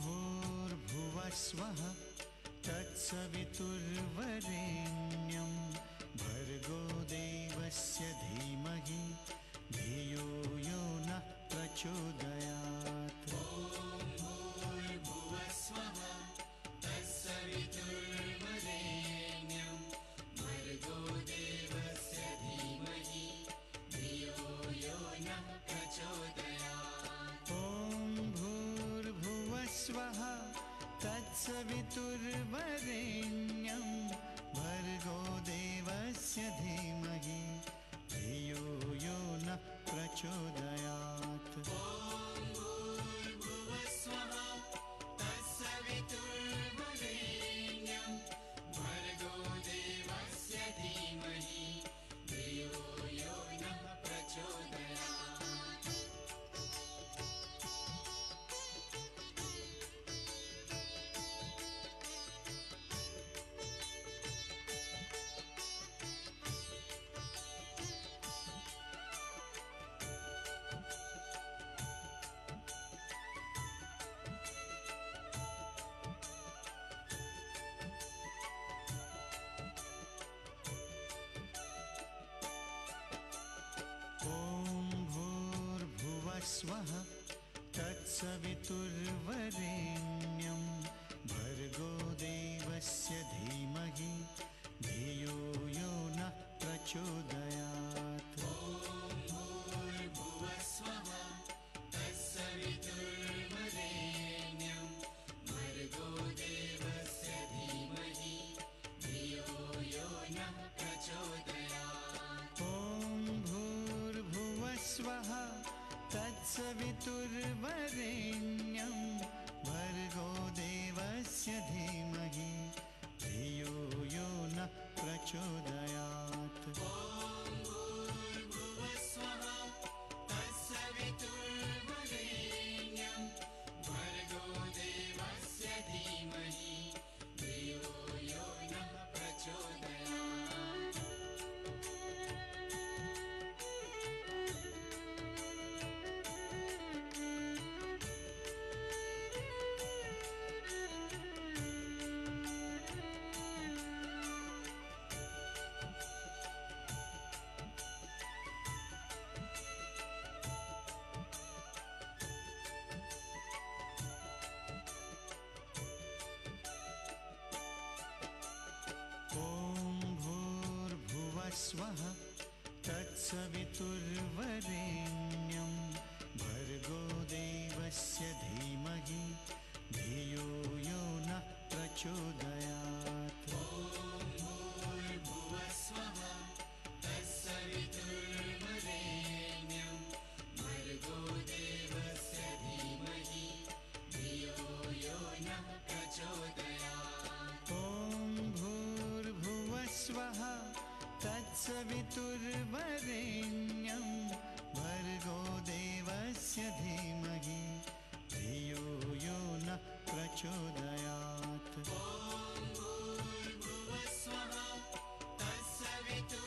भूर्भुवस्वः तत्सवितुर्वरेण्यं भर्गो देवस्य धीमहि धियो यो नः प्रचोदयात्। भूर्भुवस्वः तत्सवितुर्वरेण्यं भर्गो देवस्य धीमहि धियो यो नः प्रचोदयात्। ॐ भूर्भुवस्वः तत्सवितुर्वरेण्यं भर्गो देवस्य धीमहि धियो यो नः प्रचोदयात्। भूर्भुवस्वः तत्सवितुर्वरेण्यं भर्गो देवस्य धीमहि धियो यो नः प्रचोदयात्। ॐ भूर्भुवस्वः तत्सवितुर्वरेण्यं भर्गो देवस्य धीमहि धियो यो नः प्रचोदयात्। भूर्भुवस्वः तत्सवितुर्वरेण्यं भर्गो देवस्य धीमहि धियो यो नः प्रचोदयात्। ॐ भूर्भुवस्वः तत्सवितुर्वरेण्यं भर्गो देवस्य धीमहि धियो यो नः प्रचोदयात्। भूर्भुवस्वः तत्सवितुर्वरेण्यं भर्गो देवस्य धीमहि धियो यो नः प्रचोदयात्। ॐ भूर्भुवस्वः तत्सवितुर्वरेण्यं भर्गो देवस्य धीमहि धियो यो नः प्रचोदयात्। भूर्भुवस्वः तत्सवितुर्वरेण्यं भर्गो देवस्य धीमहि धियो यो नः प्रचोदयात्। ॐ भूर्भुवस्वः तत्सवितुर्वरेण्यं भर्गो देवस्य धीमहि धियो यो नः प्रचोदयात्। भूर्भुवस्वः तत्सवितुर्वरेण्यं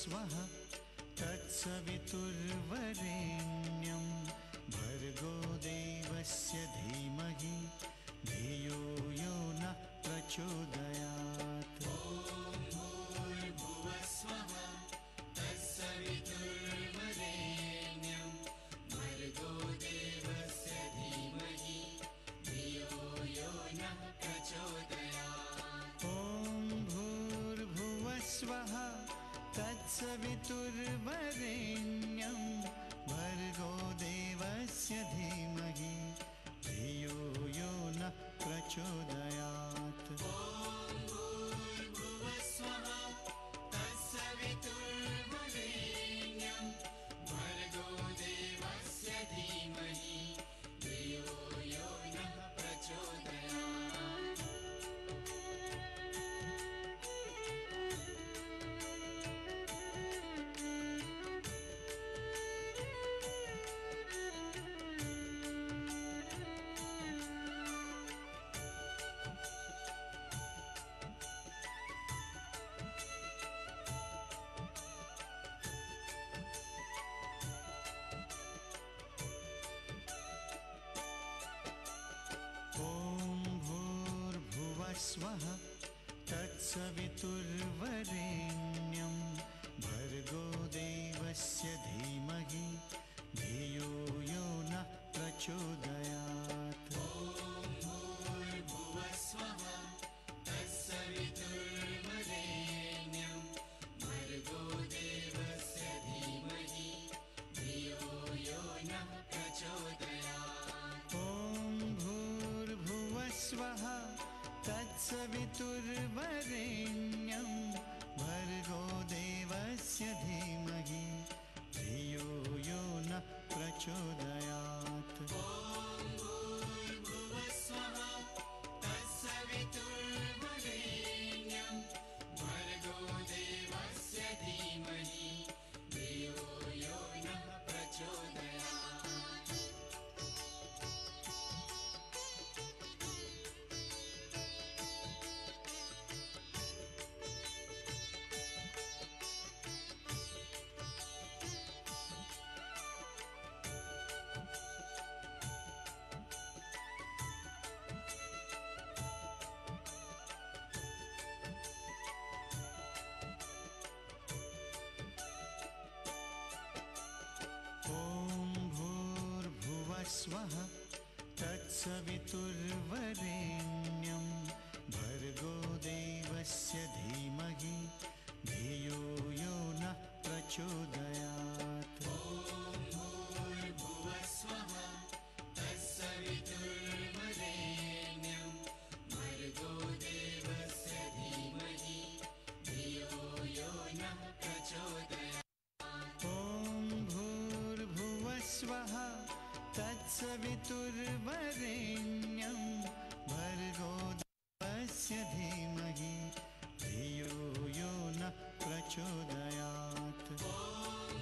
भूर्भुवस्वः तत्सवितुर्वरेण्यं भर्गो देवस्य धीमहि धियो यो नः प्रचोदयात्। भूर्भुवस्वः तत्सवितुर्वरेण्यं भर्गो देवस्य धीमहि धियो यो नः प्रचोदयात्। ॐ भूर्भुवस्वः तत्सवितुर्वरेण्यं भर्गो देवस्य धीमहि धियो यो नः प्रचोदयात्। भूर्भुवस्वः तत्सवितुर्वरेण्यं भर्गो देवस्य धीमहि धियो यो नः प्रचोदयात्। ॐ भूर्भुवस्वः तत्सवितुर्वरेण्यं भर्गो देवस्य धीमहि धियो यो नः प्रचोदयात्। भूर्भुवस्वः तत्सवितुर्वरेण्यं भर्गो देवस्य धीमहि धियो यो नः प्रचोदयात्। ॐ भूर्भुवस्वः तत्सवितुर्वरेण्यं भर्गो देवस्य धीमहि धियो यो नः प्रचोदयात्। भूर्भुवस्वः तत्सवितुर्वरेण्यं भर्गो देवस्य धीमहि धियो यो नः प्रचोदयात्। ॐ भूर्भुवस्वः तत्सवितुर्वरेण्यं भर्गो देवस्य धीमहि धियो यो नः प्रचोदयात्। भूर्भुवस्वः तत्सवितुर्वरेण्यं भर्गो देवस्य धीमहि धियो यो नः प्रचोदयात्। ॐ भूर्भुवस्वः तत्सवितुर्वरेण्यं भर्गो देवस्य धीमहि धियो यो नः प्रचोदयात्।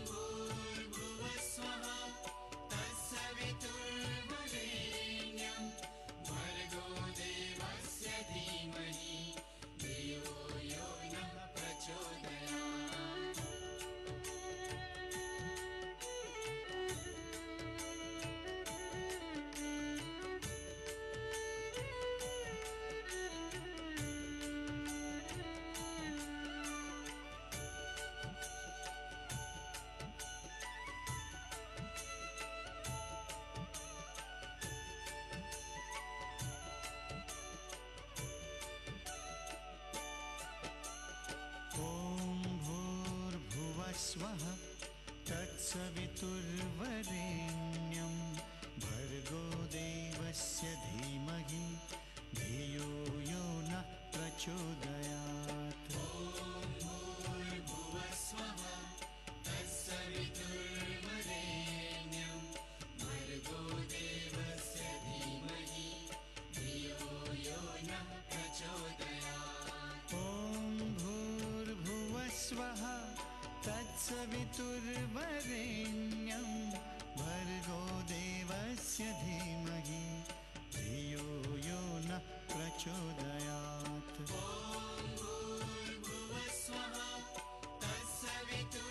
भूर्भुवस्वः तत्सवितुर्वरेण्यं भर्गो देवस्य धीमहि धियो यो नः प्रचोदयात्। स्वः तत्सवितुर्वरेण्यं भर्गो देवस्य धीमहि धियो यो नः प्रचोदयात्। भूर्भुवस्वः तत्सवितुर्वरेण्यं भर्गो देवस्य धीमहि धियो यो नः प्रचोदयात्। ॐ भूर्भुवस्वः तत्सवितुर्वरेण्यं भर्गो देवस्य धीमहि धियो यो नः प्रचोदयात्। भूर्भुवस्वः तत्सवितुर्वरेण्यं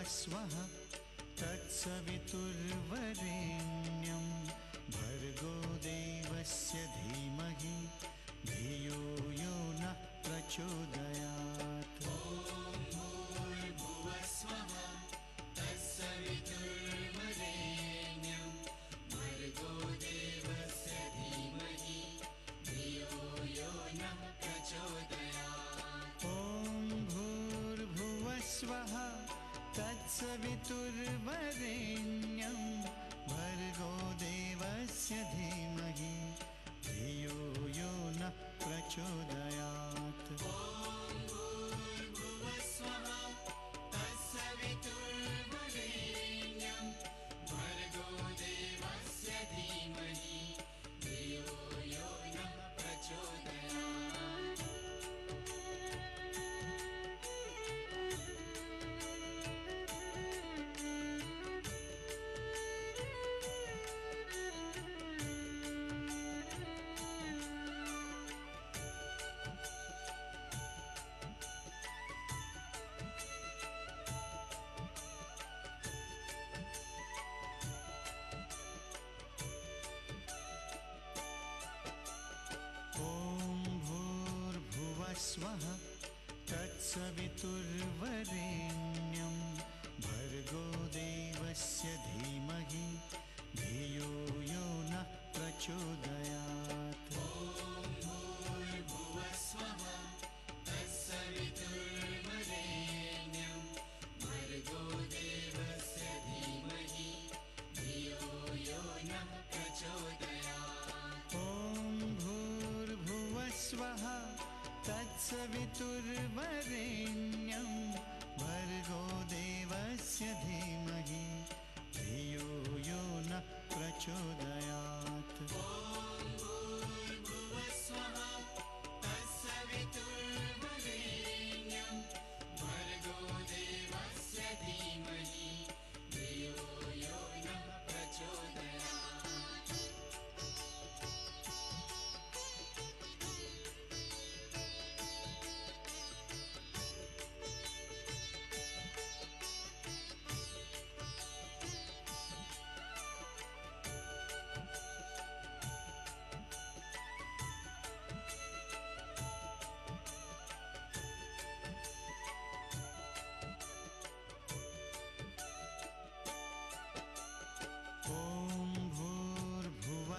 स्वः तत्सवितुर्वरेण्यं भर्गो देवस्य धीमहि धियो यो नः प्रचोदयात्। भूर्भुवः स्वः तत्सवितुर्वरेण्यं भर्गो देवस्य धीमहि धियो यो नः प्रचोदयात्। ॐ भूर्भुवः स्वः तत्सवितुर्वरेण्यं भर्गो देवस्य धीमहि धियो यो नः प्रचोदयात्। भूर्भुवः स्वः तत्सवितुर्वरेण्यं भर्गो देवस्य धीमहि धियो यो नः प्रचोदयात्। स्वः तत्सवितुर्वरेण्यं भर्गो देवस्य धीमहि धियो यो नः प्रचोदयात्। भूर्भुवः स्वः तत्सवितुर्वरेण्यं भर्गो देवस्य धीमहि धियो यो नः प्रचोदयात्। ॐ भूर्भुवः स्वः तत्सवितुर्वरेण्यं भर्गो देवस्य धीमहि धियो यो नः प्रचोदयात्। भूर्भुवः स्वः तत्सवितुर्वरेण्यं भर्गो देवस्य धीमहि धियो यो नः प्रचोदयात्।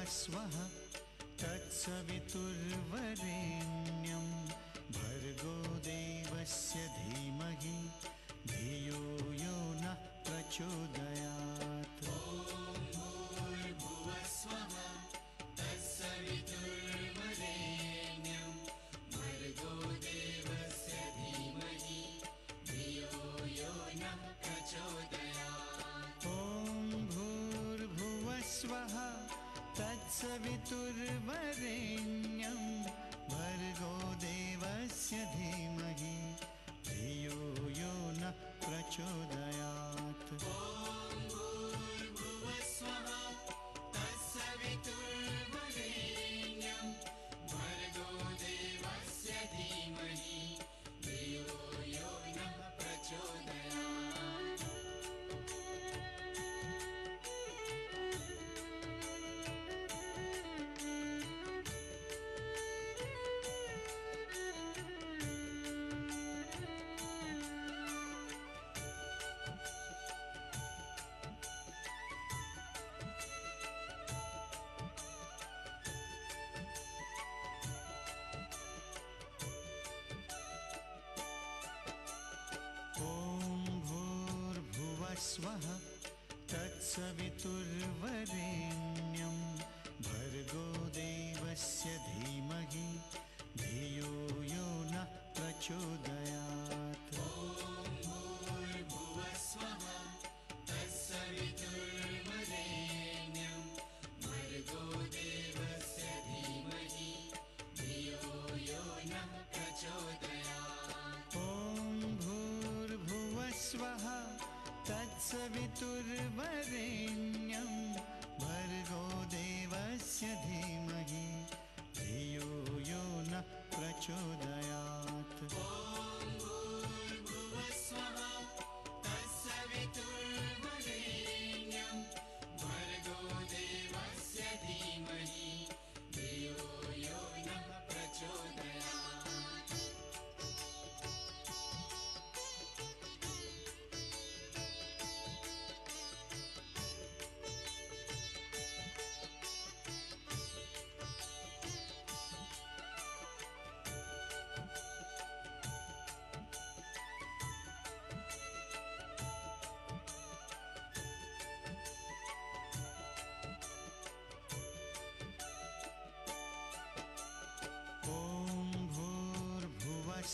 स्वः तत्सवितुर्वरेण्यं भर्गो देवस्य धीमहि धियो यो नः प्रचोदयात्। भूर्भुवः स्वः तत्सवितुर्वरेण्यं भर्गो देवस्य धीमहि धियो यो नः प्रचोदयात्। ॐ भूर्भुवः स्वः तत्सवितुर्वरेण्यं भर्गो देवस्य धीमहि धियो यो नः प्रचोदयात्। भूर्भुवः स्वः तत्सवितुर्वरेण्यं भर्गो देवस्य धीमहि धियो यो नः प्रचोदयात्। स्वः तत्सवितुर्वरेण्यं भर्गो देवस्य धीमहि धियो यो नः प्रचोदयात्। भूर्भुवः स्वः तत्सवितुर्वरेण्यं भर्गो देवस्य धीमहि धियो यो नः प्रचोदयात्। ॐ भूर्भुवः स्वः तत्सवितुर्वरेण्यं भर्गो देवस्य धीमहि धियो यो नः प्रचोदयात्। भूर्भुवः स्वः तत्सवितुर्वरेण्यं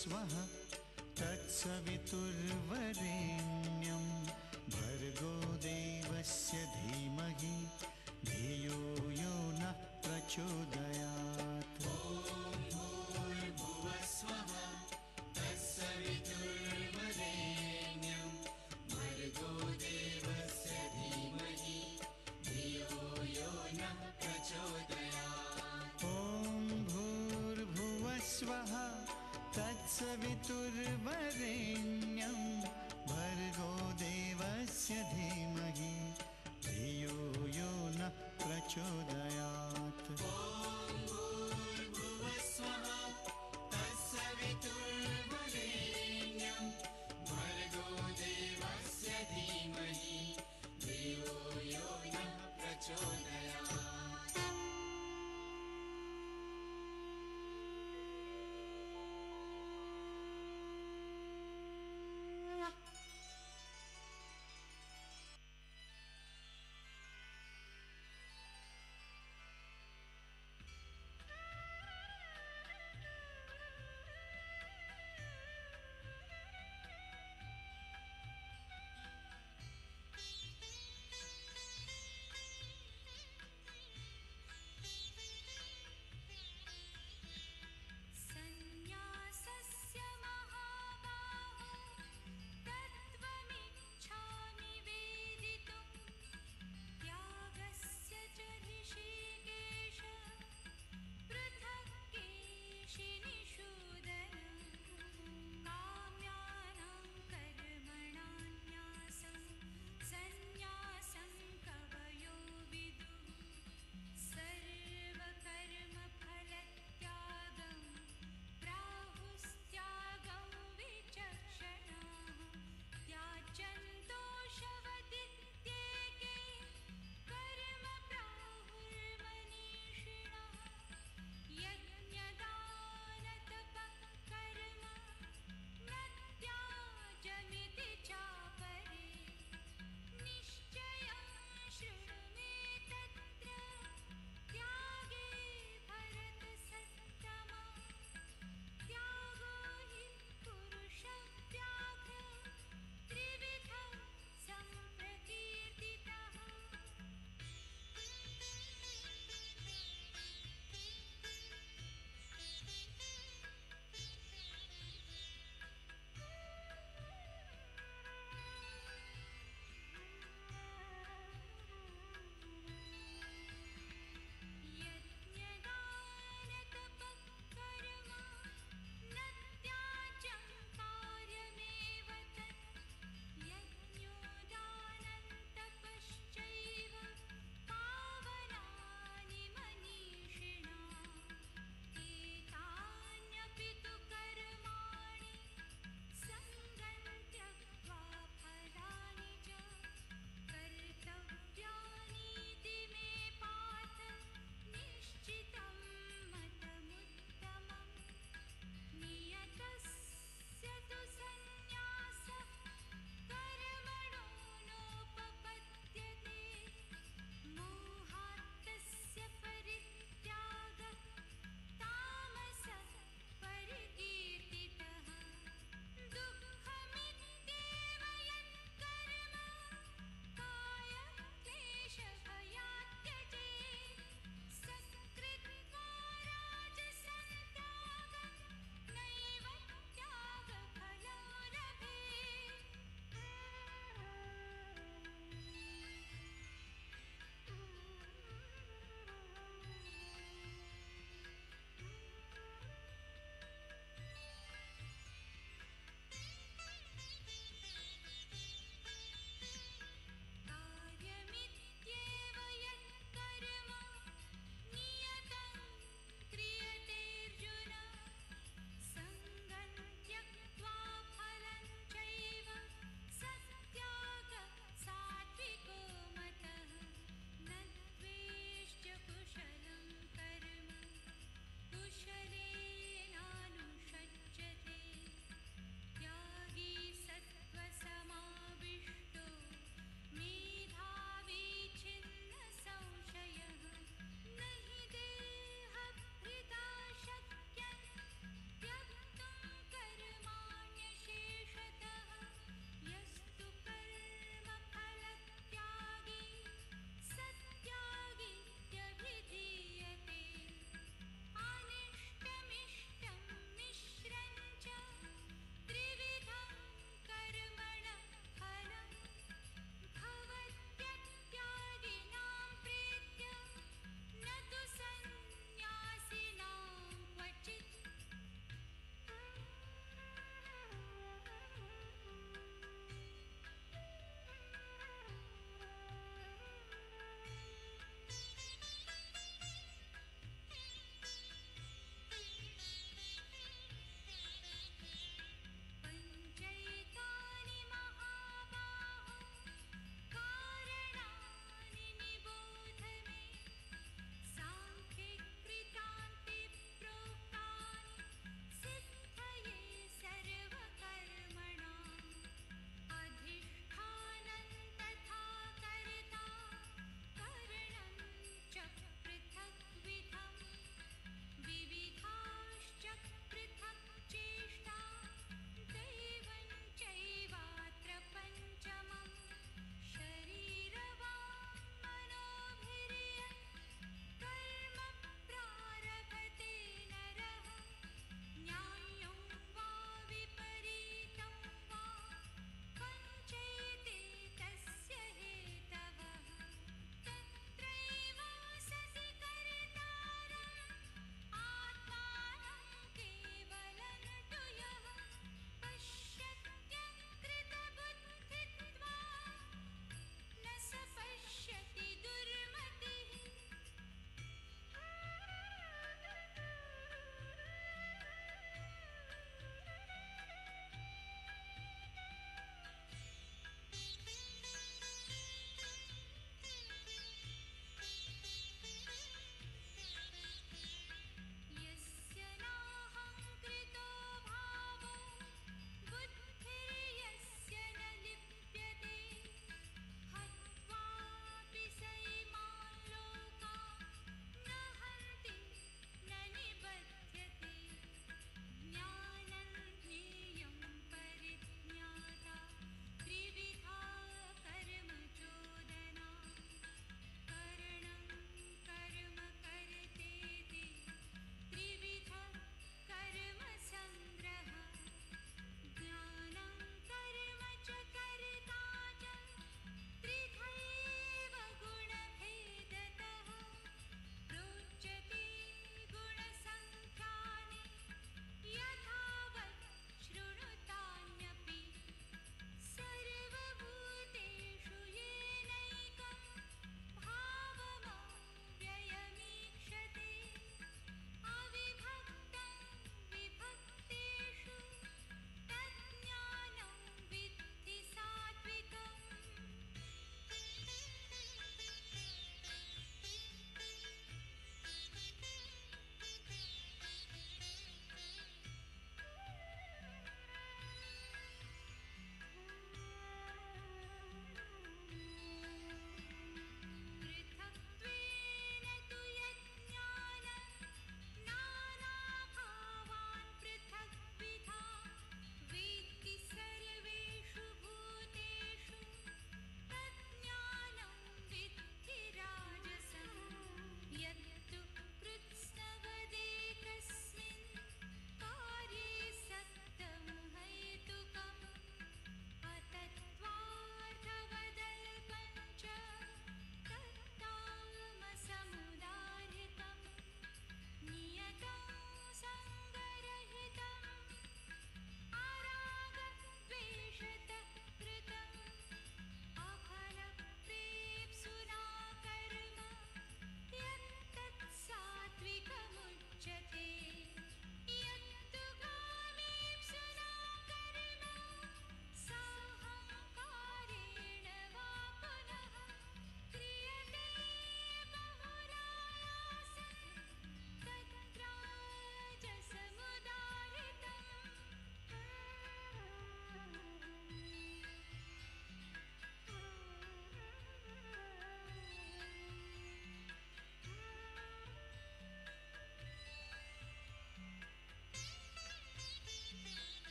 भुवस्वः तत्सवितुर्वरेण्यं भर्गो देवस्य धीमहि धियो यो नः प्रचोदयात्। भूर्भुवस्वः तत्सवितुर्वरेण्यं भर्गो देवस्य धीमहि धियो यो नः प्रचोदयात्। ॐ भूर्भुवस्वः तत्सवितुर्वरेण्यं भर्गो देवस्य धीमहि धियो यो नः प्रचोदयात्। भूर्भुवस्वः तत्सवितुर्वरेण्यं भर्गो देवस्य धीमहि धियो यो नः प्रचोदयात्।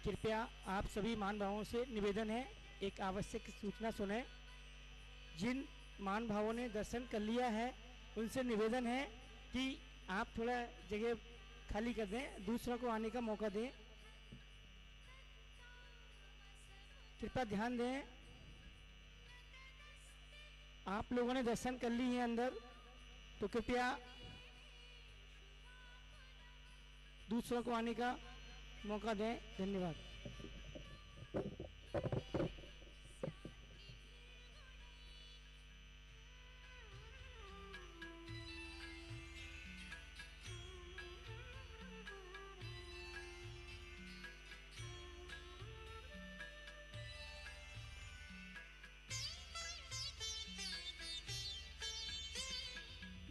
कृपया आप सभी महान भावों से निवेदन है, एक आवश्यक सूचना सुने। जिन महान भावों ने दर्शन कर लिया है उनसे निवेदन है कि आप थोड़ा जगह खाली कर दें, दूसरों को आने का मौका दें। कृपया ध्यान दें, आप लोगों ने दर्शन कर ली है अंदर, तो कृपया दूसरों को आने का मौका दें। धन्यवाद।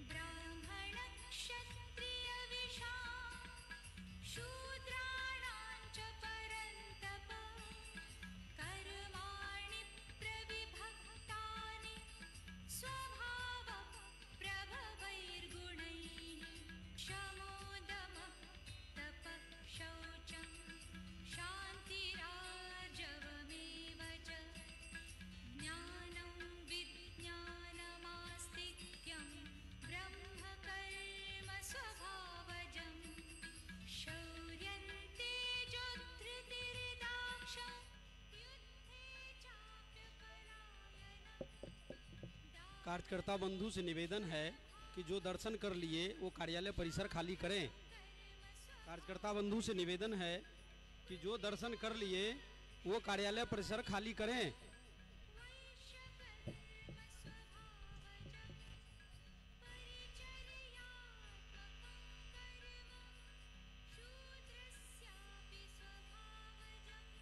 ब्राह्मण क्षत्रिय विशाल शूद्राणां च परन्तप कर्माणि प्रविभक्तानि स्वभाव प्रभवैर्गुणैः शमोदमः तपः शौचं शान्तिरार्जवमेव च ज्ञानं विज्ञानमास्तिक्यं ब्रह्मकर्म स्वभावजं शौर्यं तेजोधृतिर्दाक्षं युद्धे चाप्यपलायनम्। कार्यकर्ता बंधु से निवेदन है कि जो दर्शन कर लिए वो कार्यालय परिसर खाली करें। कार्यकर्ता बंधु से निवेदन है कि जो दर्शन कर लिए वो कार्यालय परिसर खाली करें। शूद्रस्यापि स्वभावजम्।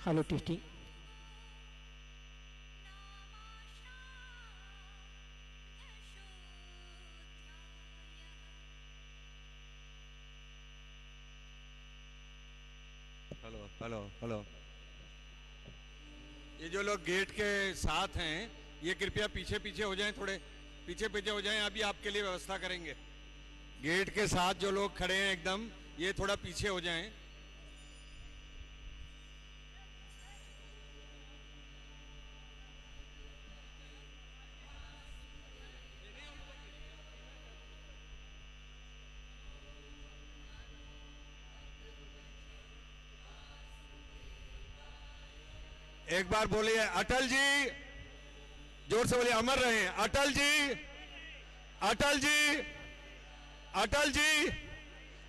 Hello testing. Hello hello hello. ये जो लोग गेट के साथ हैं ये कृपया पीछे पीछे हो जाएं, थोड़े पीछे पीछे हो जाएं, अभी आपके लिए व्यवस्था करेंगे। गेट के साथ जो लोग खड़े हैं एकदम, ये थोड़ा पीछे हो जाएं। एक बार बोलिए अटल जी, जोर से बोलिए, अमर रहे। अटल जी, अटल जी, अटल जी।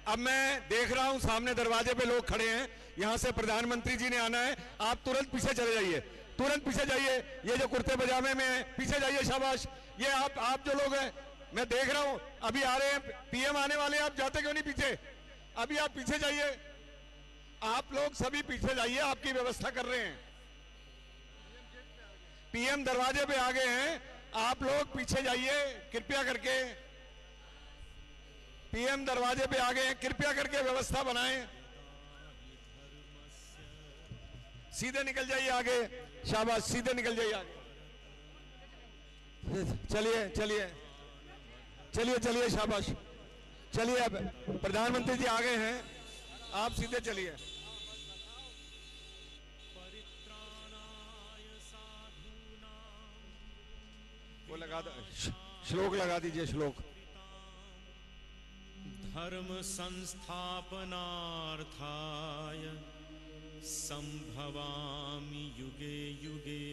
अब मैं देख रहा हूं सामने दरवाजे पे लोग खड़े हैं, यहां से प्रधानमंत्री जी ने आना है। आप तुरंत पीछे चले जाइए, तुरंत पीछे जाइए। ये जो कुर्ते पजामे में है पीछे जाइए, शाबाश। ये आप जो लोग हैं, मैं देख रहा हूं अभी आ रहे हैं, पीएम आने वाले हैं, आप जाते क्यों नहीं पीछे? अभी आप पीछे जाइए, आप लोग सभी पीछे जाइए, आपकी व्यवस्था कर रहे हैं। पीएम दरवाजे पे आ गए हैं, आप लोग पीछे जाइए कृपया करके। पीएम दरवाजे पे आ गए हैं, कृपया करके व्यवस्था बनाएं। सीधे निकल जाइए आगे, शाबाश, सीधे निकल जाइए आगे। चलिए चलिए चलिए चलिए, शाबाश, चलिए। अब प्रधानमंत्री जी आ गए हैं, आप सीधे चलिए। वो लगा दो, श्लोक लगा दीजिए, श्लोक। धर्म संस्थापनार्थाय संभवामि युगे युगे।